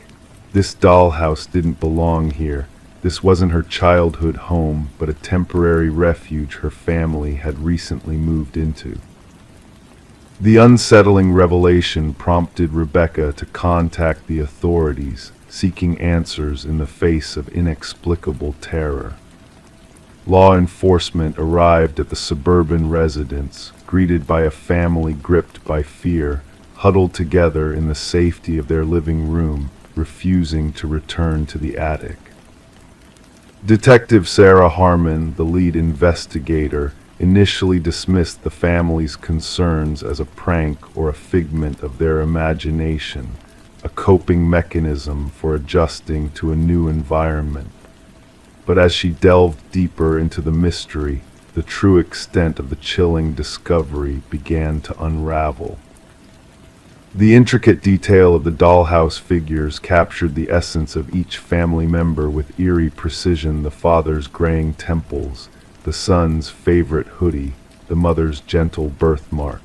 This dollhouse didn't belong here. This wasn't her childhood home, but a temporary refuge her family had recently moved into. The unsettling revelation prompted Rebecca to contact the authorities, seeking answers in the face of inexplicable terror. Law enforcement arrived at the suburban residence, greeted by a family gripped by fear, huddled together in the safety of their living room, refusing to return to the attic. Detective Sarah Harmon, the lead investigator, initially dismissed the family's concerns as a prank or a figment of their imagination, a coping mechanism for adjusting to a new environment. But as she delved deeper into the mystery, the true extent of the chilling discovery began to unravel. The intricate detail of the dollhouse figures captured the essence of each family member with eerie precision: the father's graying temples, the son's favorite hoodie, the mother's gentle birthmark.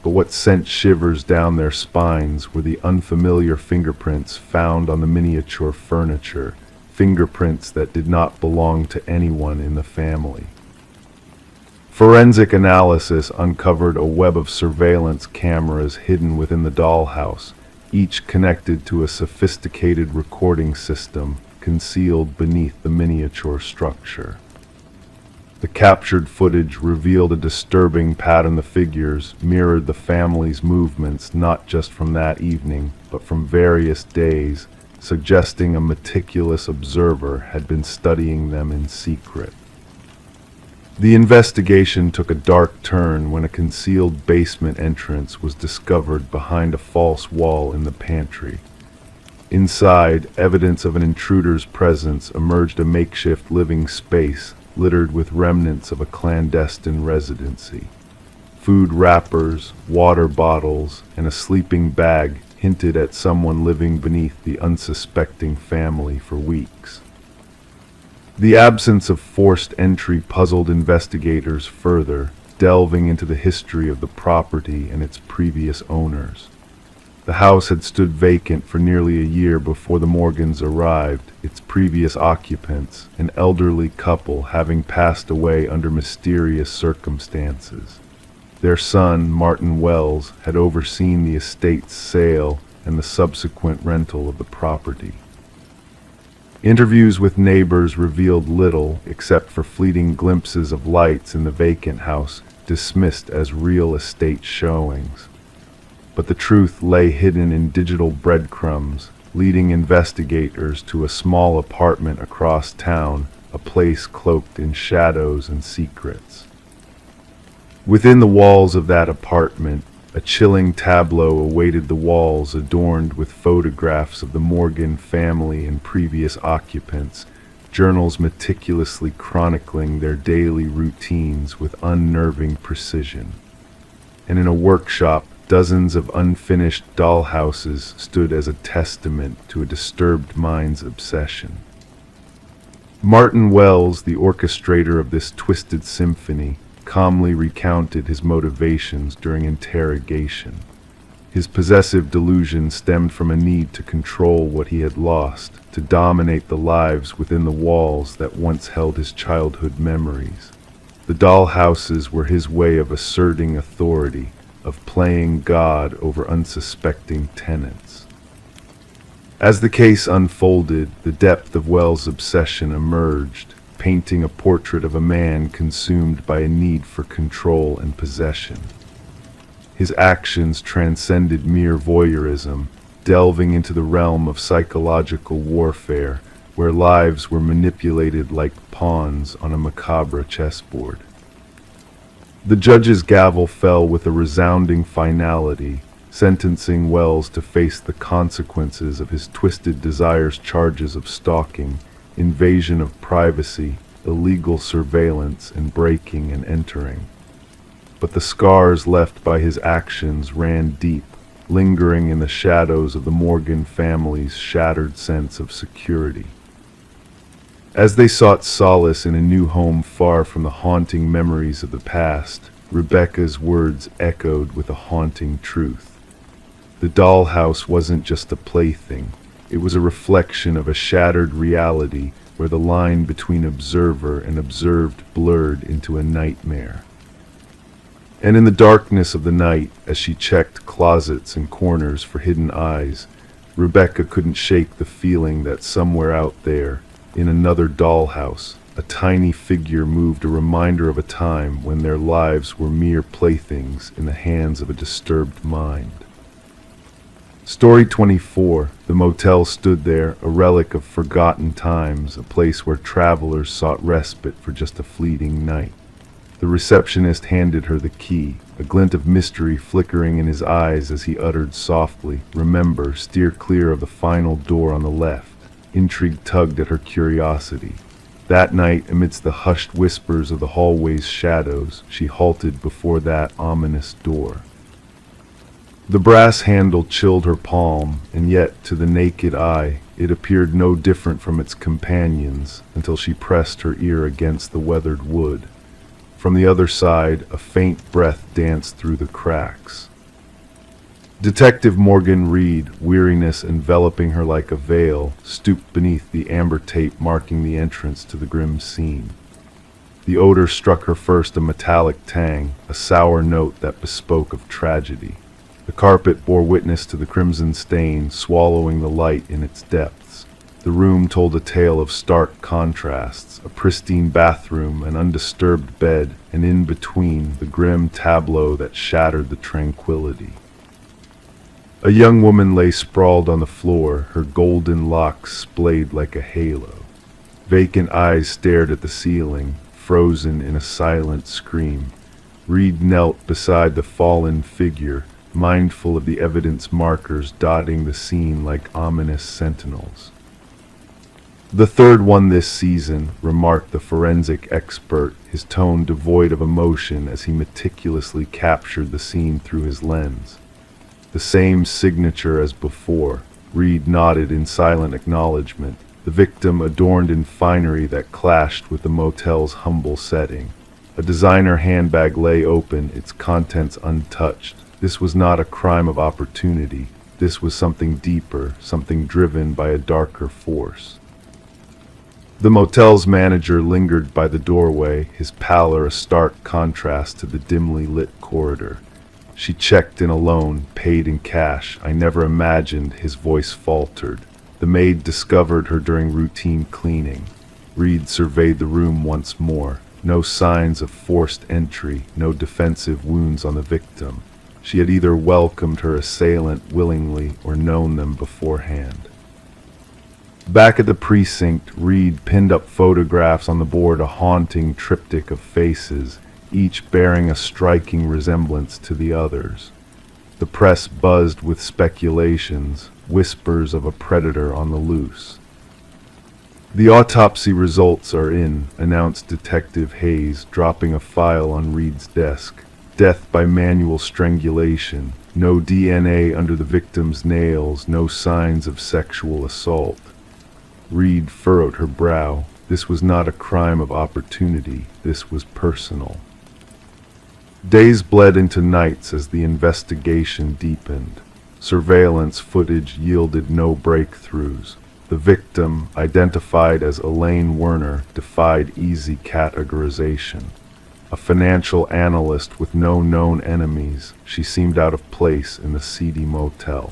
But what sent shivers down their spines were the unfamiliar fingerprints found on the miniature furniture, fingerprints that did not belong to anyone in the family. Forensic analysis uncovered a web of surveillance cameras hidden within the dollhouse, each connected to a sophisticated recording system concealed beneath the miniature structure. The captured footage revealed a disturbing pattern. The figures mirrored the family's movements not just from that evening, but from various days, suggesting a meticulous observer had been studying them in secret. The investigation took a dark turn when a concealed basement entrance was discovered behind a false wall in the pantry. Inside, evidence of an intruder's presence emerged, a makeshift living space littered with remnants of a clandestine residency. Food wrappers, water bottles, and a sleeping bag hinted at someone living beneath the unsuspecting family for weeks. The absence of forced entry puzzled investigators further, delving into the history of the property and its previous owners. The house had stood vacant for nearly a year before the Morgans arrived, its previous occupants, an elderly couple, having passed away under mysterious circumstances. Their son, Martin Wells, had overseen the estate's sale and the subsequent rental of the property. Interviews with neighbors revealed little except for fleeting glimpses of lights in the vacant house, dismissed as real estate showings. But the truth lay hidden in digital breadcrumbs, leading investigators to a small apartment across town, a place cloaked in shadows and secrets. Within the walls of that apartment, a chilling tableau awaited, the walls adorned with photographs of the Morgan family and previous occupants, journals meticulously chronicling their daily routines with unnerving precision. And in a workshop, dozens of unfinished dollhouses stood as a testament to a disturbed mind's obsession. Martin Wells, the orchestrator of this twisted symphony, calmly recounted his motivations during interrogation. His possessive delusion stemmed from a need to control what he had lost, to dominate the lives within the walls that once held his childhood memories. The dollhouses were his way of asserting authority, of playing God over unsuspecting tenants. As the case unfolded, the depth of Wells' obsession emerged, painting a portrait of a man consumed by a need for control and possession. His actions transcended mere voyeurism, delving into the realm of psychological warfare, where lives were manipulated like pawns on a macabre chessboard. The judge's gavel fell with a resounding finality, sentencing Wells to face the consequences of his twisted desires, charges of stalking, invasion of privacy, illegal surveillance, and breaking and entering. But the scars left by his actions ran deep, lingering in the shadows of the Morgan family's shattered sense of security. As they sought solace in a new home far from the haunting memories of the past, Rebecca's words echoed with a haunting truth. The dollhouse wasn't just a plaything. It was a reflection of a shattered reality where the line between observer and observed blurred into a nightmare. And in the darkness of the night, as she checked closets and corners for hidden eyes, Rebecca couldn't shake the feeling that somewhere out there, in another dollhouse, a tiny figure moved, a reminder of a time when their lives were mere playthings in the hands of a disturbed mind. Story 24. The motel stood there, a relic of forgotten times, a place where travelers sought respite for just a fleeting night. The receptionist handed her the key, a glint of mystery flickering in his eyes as he uttered softly, "Remember, steer clear of the final door on the left." Intrigue tugged at her curiosity. That night, amidst the hushed whispers of the hallway's shadows, she halted before that ominous door. The brass handle chilled her palm, and yet, to the naked eye, it appeared no different from its companions until she pressed her ear against the weathered wood. From the other side, a faint breath danced through the cracks. Detective Morgan Reed, weariness enveloping her like a veil, stooped beneath the amber tape marking the entrance to the grim scene. The odor struck her first, a metallic tang, a sour note that bespoke of tragedy. The carpet bore witness to the crimson stain, swallowing the light in its depths. The room told a tale of stark contrasts, a pristine bathroom, an undisturbed bed, and in between, the grim tableau that shattered the tranquility. A young woman lay sprawled on the floor, her golden locks splayed like a halo. Vacant eyes stared at the ceiling, frozen in a silent scream. Reed knelt beside the fallen figure, mindful of the evidence markers dotting the scene like ominous sentinels. "The third one this season," remarked the forensic expert, his tone devoid of emotion as he meticulously captured the scene through his lens. "The same signature as before." Reed nodded in silent acknowledgement, the victim adorned in finery that clashed with the motel's humble setting. A designer handbag lay open, its contents untouched. This was not a crime of opportunity. This was something deeper, something driven by a darker force. The motel's manager lingered by the doorway, his pallor a stark contrast to the dimly lit corridor. "She checked in alone, paid in cash. I never imagined," his voice faltered. "The maid discovered her during routine cleaning." Reed surveyed the room once more. No signs of forced entry, no defensive wounds on the victim. She had either welcomed her assailant willingly or known them beforehand. Back at the precinct, Reed pinned up photographs on the board, a haunting triptych of faces, each bearing a striking resemblance to the others. The press buzzed with speculations, whispers of a predator on the loose. "The autopsy results are in," announced Detective Hayes, dropping a file on Reed's desk. "Death by manual strangulation. No DNA under the victim's nails, no signs of sexual assault." Reed furrowed her brow. This was not a crime of opportunity. This was personal. Days bled into nights as the investigation deepened. Surveillance footage yielded no breakthroughs. The victim, identified as Elaine Werner, defied easy categorization. A financial analyst with no known enemies, she seemed out of place in the seedy motel.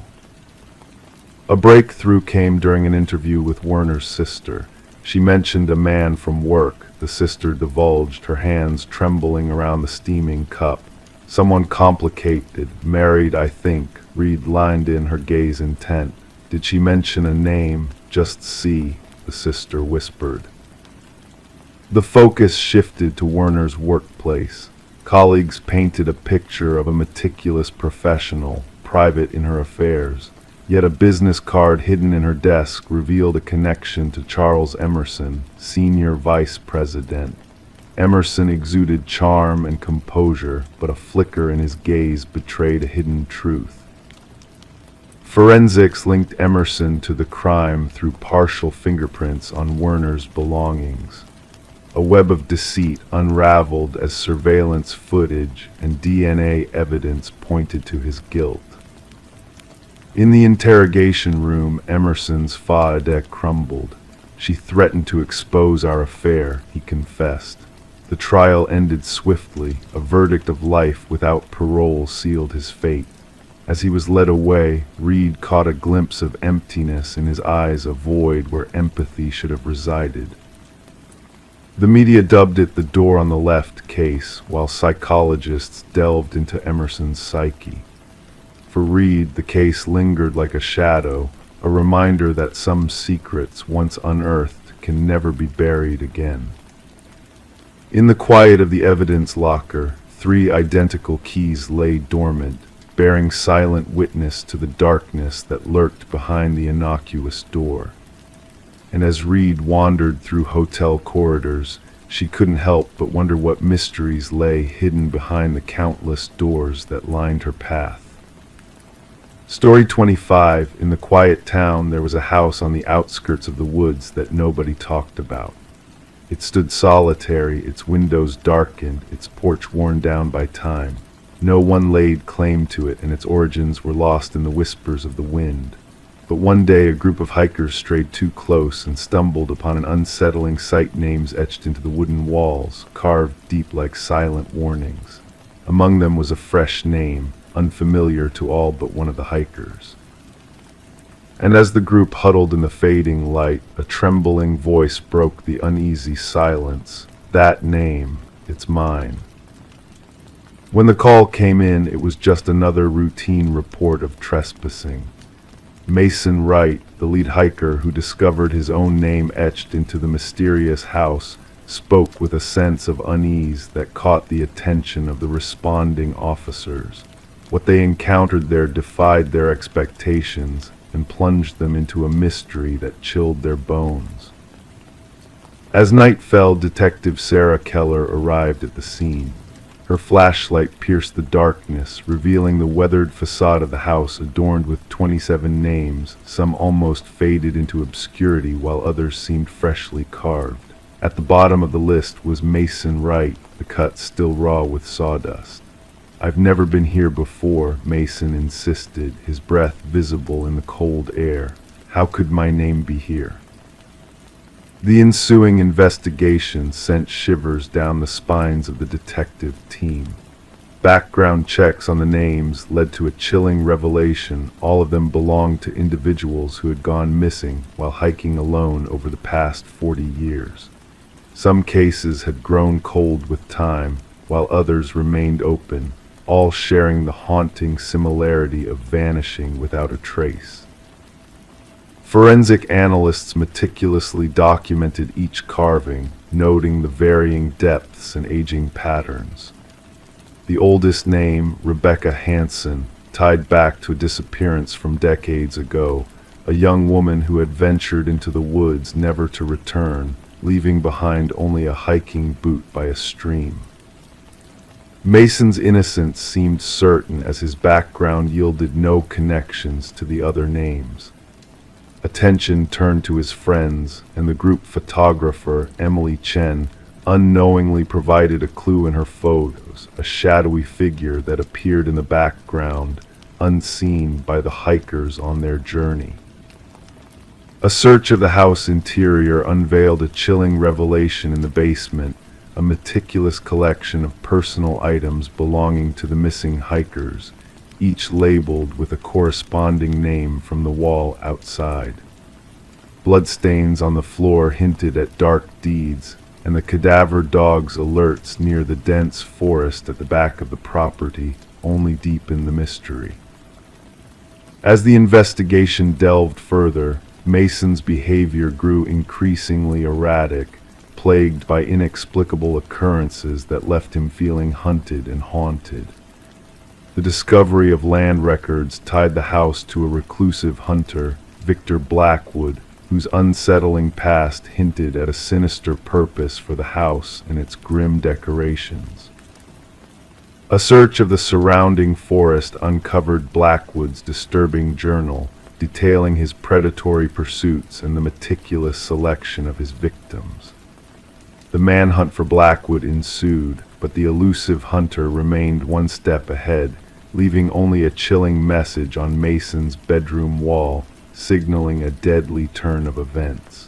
A breakthrough came during an interview with Werner's sister. She mentioned a man from work, the sister divulged, her hands trembling around the steaming cup. "Someone complicated, married, I think," Reed lined in, her gaze intent. "Did she mention a name?" "Just C," the sister whispered. The focus shifted to Werner's workplace. Colleagues painted a picture of a meticulous professional, private in her affairs. Yet a business card hidden in her desk revealed a connection to Charles Emerson, senior vice president. Emerson exuded charm and composure, but a flicker in his gaze betrayed a hidden truth. Forensics linked Emerson to the crime through partial fingerprints on Werner's belongings. A web of deceit unraveled as surveillance footage and DNA evidence pointed to his guilt. In the interrogation room, Emerson's fa-de crumbled. "She threatened to expose our affair," he confessed. The trial ended swiftly. A verdict of life without parole sealed his fate. As he was led away, Reed caught a glimpse of emptiness in his eyes, a void where empathy should have resided. The media dubbed it the door on the left case, while psychologists delved into Emerson's psyche. For Reed, the case lingered like a shadow, a reminder that some secrets, once unearthed, can never be buried again. In the quiet of the evidence locker, 3 identical keys lay dormant, bearing silent witness to the darkness that lurked behind the innocuous door. And as Reed wandered through hotel corridors, she couldn't help but wonder what mysteries lay hidden behind the countless doors that lined her path. Story 25. In the quiet town, there was a house on the outskirts of the woods that nobody talked about. It stood solitary, its windows darkened, its porch worn down by time. No one laid claim to it, and its origins were lost in the whispers of the wind. But one day a group of hikers strayed too close and stumbled upon an unsettling sight, names etched into the wooden walls, carved deep like silent warnings. Among them was a fresh name, unfamiliar to all but one of the hikers. And as the group huddled in the fading light, a trembling voice broke the uneasy silence. "That name, it's mine." When the call came in, it was just another routine report of trespassing. Mason Wright, the lead hiker who discovered his own name etched into the mysterious house, spoke with a sense of unease that caught the attention of the responding officers. What they encountered there defied their expectations and plunged them into a mystery that chilled their bones. As night fell, Detective Sarah Keller arrived at the scene. Her flashlight pierced the darkness, revealing the weathered facade of the house adorned with 27 names, some almost faded into obscurity while others seemed freshly carved. At the bottom of the list was Mason Wright, the cut still raw with sawdust. "I've never been here before," Mason insisted, his breath visible in the cold air. "How could my name be here?" The ensuing investigation sent shivers down the spines of the detective team. Background checks on the names led to a chilling revelation. All of them belonged to individuals who had gone missing while hiking alone over the past 40 years. Some cases had grown cold with time, while others remained open, all sharing the haunting similarity of vanishing without a trace. Forensic analysts meticulously documented each carving, noting the varying depths and aging patterns. The oldest name, Rebecca Hansen, tied back to a disappearance from decades ago, a young woman who had ventured into the woods never to return, leaving behind only a hiking boot by a stream. Mason's innocence seemed certain as his background yielded no connections to the other names. Attention turned to his friends, and the group photographer, Emily Chen, unknowingly provided a clue in her photos, a shadowy figure that appeared in the background, unseen by the hikers on their journey. A search of the house interior unveiled a chilling revelation in the basement, a meticulous collection of personal items belonging to the missing hikers, each labeled with a corresponding name from the wall outside. Bloodstains on the floor hinted at dark deeds, and the cadaver dog's alerts near the dense forest at the back of the property only deepened the mystery. As the investigation delved further, Mason's behavior grew increasingly erratic, plagued by inexplicable occurrences that left him feeling hunted and haunted. The discovery of land records tied the house to a reclusive hunter, Victor Blackwood, whose unsettling past hinted at a sinister purpose for the house and its grim decorations. A search of the surrounding forest uncovered Blackwood's disturbing journal, detailing his predatory pursuits and the meticulous selection of his victims. The manhunt for Blackwood ensued, but the elusive hunter remained one step ahead, leaving only a chilling message on Mason's bedroom wall, signaling a deadly turn of events.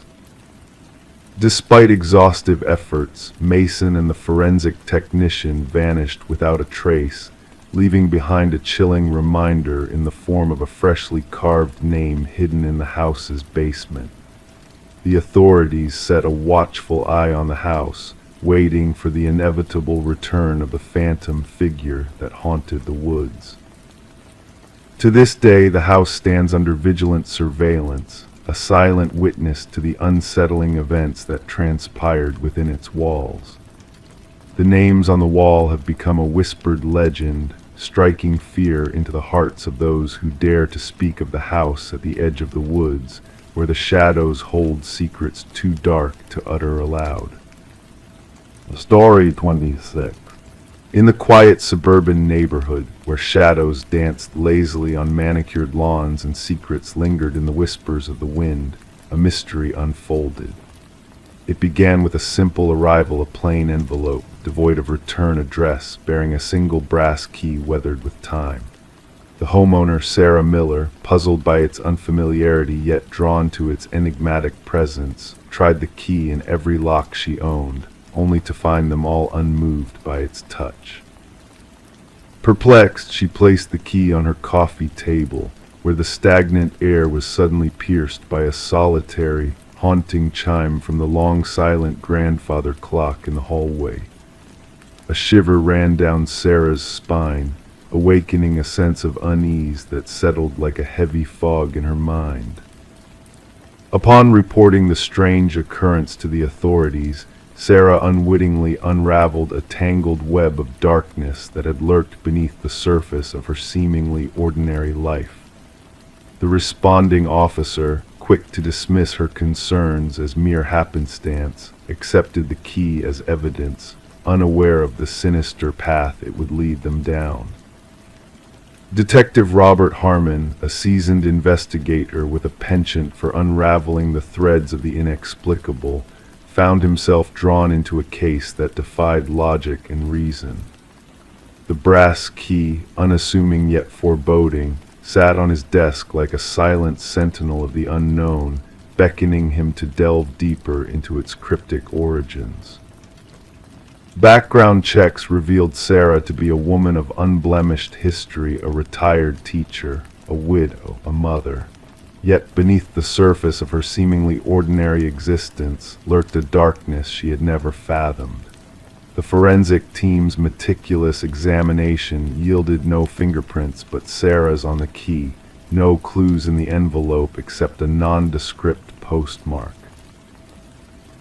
Despite exhaustive efforts, Mason and the forensic technician vanished without a trace, leaving behind a chilling reminder in the form of a freshly carved name hidden in the house's basement. The authorities set a watchful eye on the house, waiting for the inevitable return of the phantom figure that haunted the woods. To this day, the house stands under vigilant surveillance, a silent witness to the unsettling events that transpired within its walls. The names on the wall have become a whispered legend, striking fear into the hearts of those who dare to speak of the house at the edge of the woods, where the shadows hold secrets too dark to utter aloud. Story 26. In the quiet suburban neighborhood, where shadows danced lazily on manicured lawns and secrets lingered in the whispers of the wind, a mystery unfolded. It began with a simple arrival, a plain envelope, devoid of return address, bearing a single brass key weathered with time. The homeowner, Sarah Miller, puzzled by its unfamiliarity yet drawn to its enigmatic presence, tried the key in every lock she owned, only to find them all unmoved by its touch. Perplexed, she placed the key on her coffee table, where the stagnant air was suddenly pierced by a solitary, haunting chime from the long silent grandfather clock in the hallway. A shiver ran down Sarah's spine, awakening a sense of unease that settled like a heavy fog in her mind. Upon reporting the strange occurrence to the authorities, Sarah unwittingly unraveled a tangled web of darkness that had lurked beneath the surface of her seemingly ordinary life. The responding officer, quick to dismiss her concerns as mere happenstance, accepted the key as evidence, unaware of the sinister path it would lead them down. Detective Robert Harmon, a seasoned investigator with a penchant for unraveling the threads of the inexplicable, found himself drawn into a case that defied logic and reason. The brass key, unassuming yet foreboding, sat on his desk like a silent sentinel of the unknown, beckoning him to delve deeper into its cryptic origins. Background checks revealed Sarah to be a woman of unblemished history, a retired teacher, a widow, a mother. Yet beneath the surface of her seemingly ordinary existence lurked a darkness she had never fathomed. The forensic team's meticulous examination yielded no fingerprints but Sarah's on the key, no clues in the envelope except a nondescript postmark.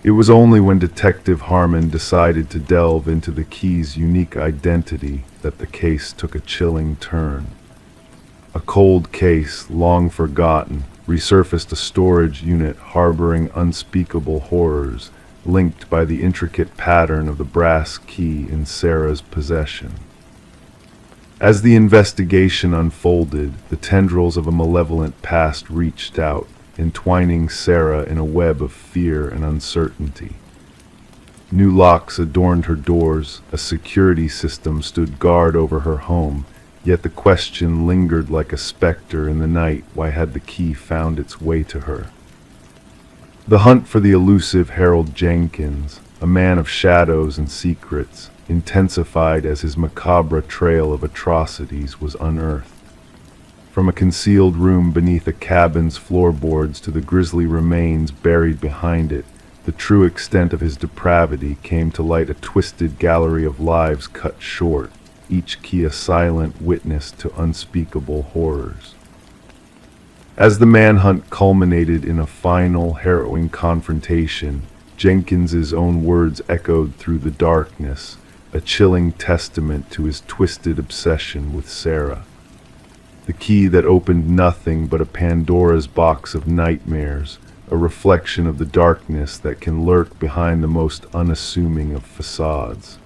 It was only when Detective Harmon decided to delve into the key's unique identity that the case took a chilling turn. A cold case, long forgotten, resurfaced a storage unit harboring unspeakable horrors, linked by the intricate pattern of the brass key in Sarah's possession. As the investigation unfolded, the tendrils of a malevolent past reached out, entwining Sarah in a web of fear and uncertainty. New locks adorned her doors, a security system stood guard over her home, yet the question lingered like a specter in the night: why had the key found its way to her? The hunt for the elusive Harold Jenkins, a man of shadows and secrets, intensified as his macabre trail of atrocities was unearthed. From a concealed room beneath a cabin's floorboards to the grisly remains buried behind it, the true extent of his depravity came to light: a twisted gallery of lives cut short, each key a silent witness to unspeakable horrors. As the manhunt culminated in a final, harrowing confrontation, Jenkins's own words echoed through the darkness, a chilling testament to his twisted obsession with Sarah. The key that opened nothing but a Pandora's box of nightmares, a reflection of the darkness that can lurk behind the most unassuming of facades.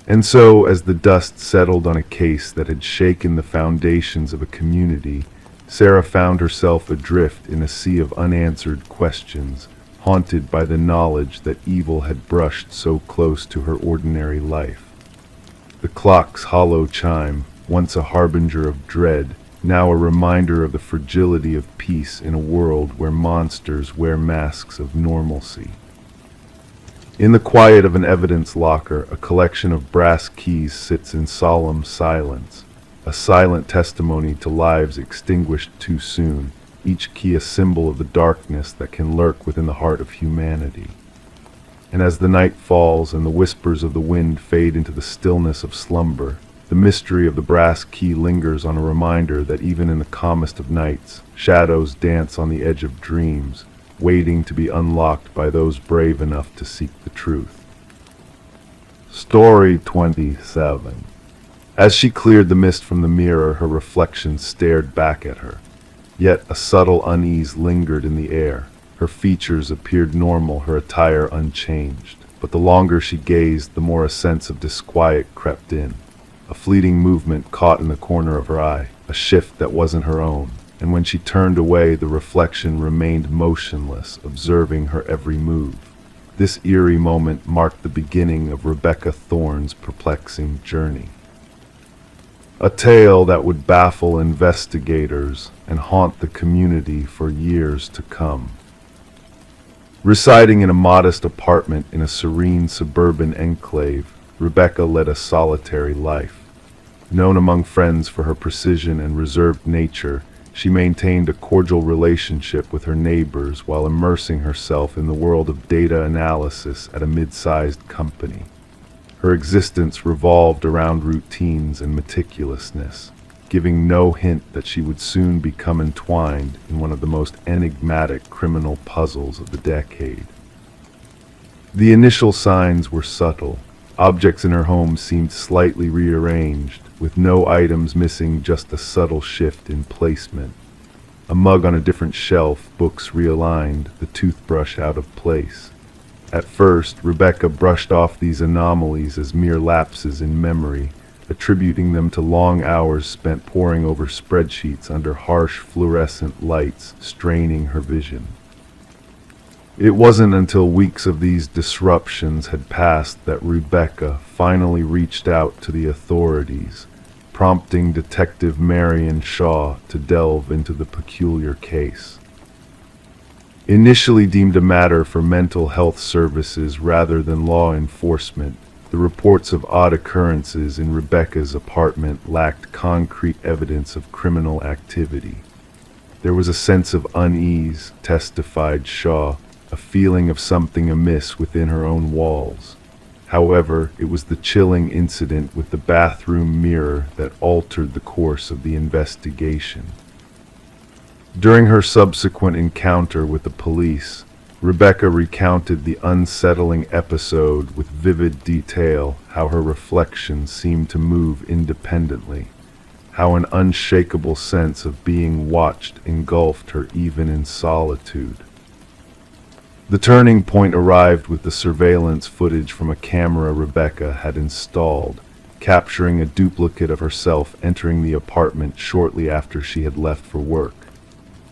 And so, as the dust settled on a case that had shaken the foundations of a community, Sarah found herself adrift in a sea of unanswered questions, haunted by the knowledge that evil had brushed so close to her ordinary life. The clock's hollow chime, once a harbinger of dread, now a reminder of the fragility of peace in a world where monsters wear masks of normalcy. In the quiet of an evidence locker, a collection of brass keys sits in solemn silence, a silent testimony to lives extinguished too soon, each key a symbol of the darkness that can lurk within the heart of humanity. And as the night falls and the whispers of the wind fade into the stillness of slumber, the mystery of the brass key lingers on a reminder that even in the calmest of nights, shadows dance on the edge of dreams, waiting to be unlocked by those brave enough to seek the truth. Story 27. As she cleared the mist from the mirror, her reflection stared back at her. Yet a subtle unease lingered in the air. Her features appeared normal, her attire unchanged. But the longer she gazed, the more a sense of disquiet crept in. A fleeting movement caught in the corner of her eye, a shift that wasn't her own, and when she turned away, the reflection remained motionless, observing her every move. This eerie moment marked the beginning of Rebecca Thorne's perplexing journey. A tale that would baffle investigators and haunt the community for years to come. Residing in a modest apartment in a serene suburban enclave, Rebecca led a solitary life. Known among friends for her precision and reserved nature, she maintained a cordial relationship with her neighbors while immersing herself in the world of data analysis at a mid-sized company. Her existence revolved around routines and meticulousness, giving no hint that she would soon become entwined in one of the most enigmatic criminal puzzles of the decade. The initial signs were subtle. Objects in her home seemed slightly rearranged, with no items missing, just a subtle shift in placement. A mug on a different shelf, books realigned, the toothbrush out of place. At first, Rebecca brushed off these anomalies as mere lapses in memory, attributing them to long hours spent poring over spreadsheets under harsh fluorescent lights, straining her vision. It wasn't until weeks of these disruptions had passed that Rebecca finally reached out to the authorities, prompting Detective Marion Shaw to delve into the peculiar case. Initially deemed a matter for mental health services rather than law enforcement, the reports of odd occurrences in Rebecca's apartment lacked concrete evidence of criminal activity. There was a sense of unease, testified Shaw, a feeling of something amiss within her own walls. However, it was the chilling incident with the bathroom mirror that altered the course of the investigation. During her subsequent encounter with the police, Rebecca recounted the unsettling episode with vivid detail, how her reflections seemed to move independently, how an unshakable sense of being watched engulfed her even in solitude. The turning point arrived with the surveillance footage from a camera Rebecca had installed, capturing a duplicate of herself entering the apartment shortly after she had left for work.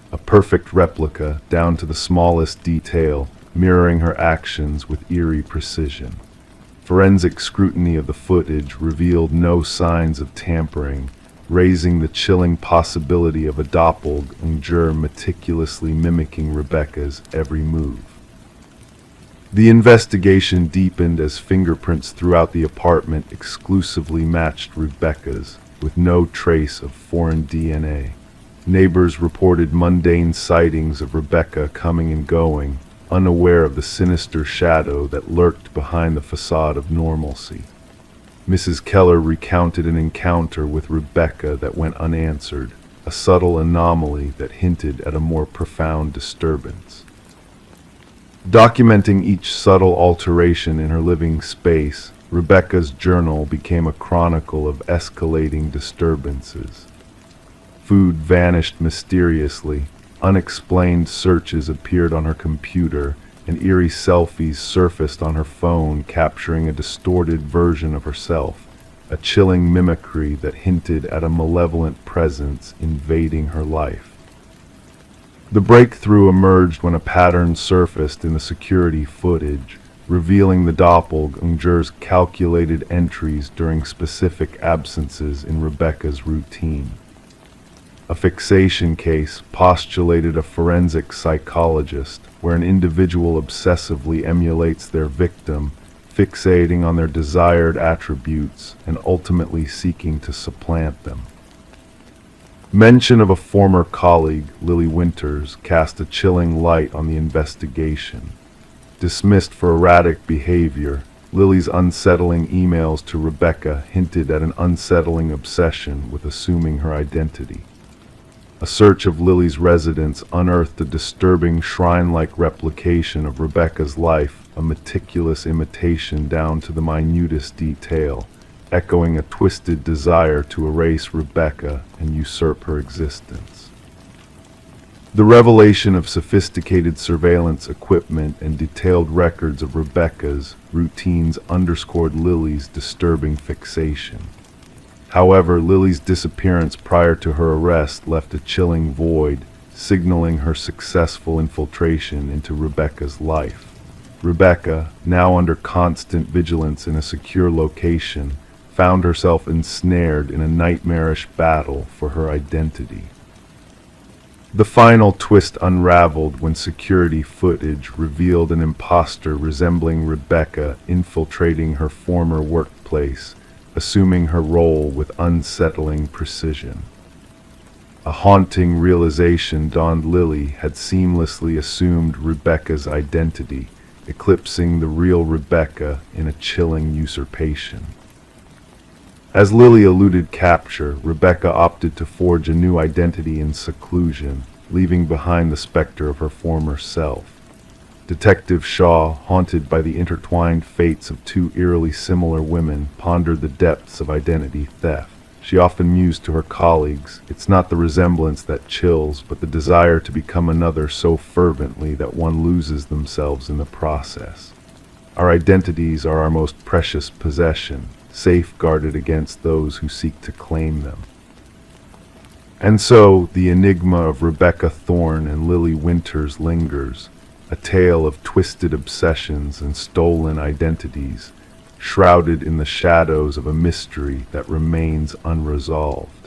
A perfect replica, down to the smallest detail, mirroring her actions with eerie precision. Forensic scrutiny of the footage revealed no signs of tampering, raising the chilling possibility of a doppelganger meticulously mimicking Rebecca's every move. The investigation deepened as fingerprints throughout the apartment exclusively matched Rebecca's, with no trace of foreign DNA. Neighbors reported mundane sightings of Rebecca coming and going, unaware of the sinister shadow that lurked behind the facade of normalcy. Mrs. Keller recounted an encounter with Rebecca that went unanswered, a subtle anomaly that hinted at a more profound disturbance. Documenting each subtle alteration in her living space, Rebecca's journal became a chronicle of escalating disturbances. Food vanished mysteriously, unexplained searches appeared on her computer, and eerie selfies surfaced on her phone capturing a distorted version of herself, a chilling mimicry that hinted at a malevolent presence invading her life. The breakthrough emerged when a pattern surfaced in the security footage, revealing the doppelganger's calculated entries during specific absences in Rebecca's routine. A fixation case postulated a forensic psychologist, where an individual obsessively emulates their victim, fixating on their desired attributes and ultimately seeking to supplant them. Mention of a former colleague, Lily Winters, cast a chilling light on the investigation. Dismissed for erratic behavior, Lily's unsettling emails to Rebecca hinted at an unsettling obsession with assuming her identity. A search of Lily's residence unearthed a disturbing shrine-like replication of Rebecca's life, a meticulous imitation down to the minutest detail, echoing a twisted desire to erase Rebecca and usurp her existence. The revelation of sophisticated surveillance equipment and detailed records of Rebecca's routines underscored Lily's disturbing fixation. However, Lily's disappearance prior to her arrest left a chilling void, signaling her successful infiltration into Rebecca's life. Rebecca, now under constant vigilance in a secure location, found herself ensnared in a nightmarish battle for her identity. The final twist unraveled when security footage revealed an imposter resembling Rebecca infiltrating her former workplace, assuming her role with unsettling precision. A haunting realization dawned: Lily had seamlessly assumed Rebecca's identity, eclipsing the real Rebecca in a chilling usurpation. As Lily eluded capture, Rebecca opted to forge a new identity in seclusion, leaving behind the specter of her former self. Detective Shaw, haunted by the intertwined fates of two eerily similar women, pondered the depths of identity theft. She often mused to her colleagues, "It's not the resemblance that chills, but the desire to become another so fervently that one loses themselves in the process. Our identities are our most precious possession, safeguarded against those who seek to claim them." And so, the enigma of Rebecca Thorne and Lily Winters lingers, a tale of twisted obsessions and stolen identities, shrouded in the shadows of a mystery that remains unresolved.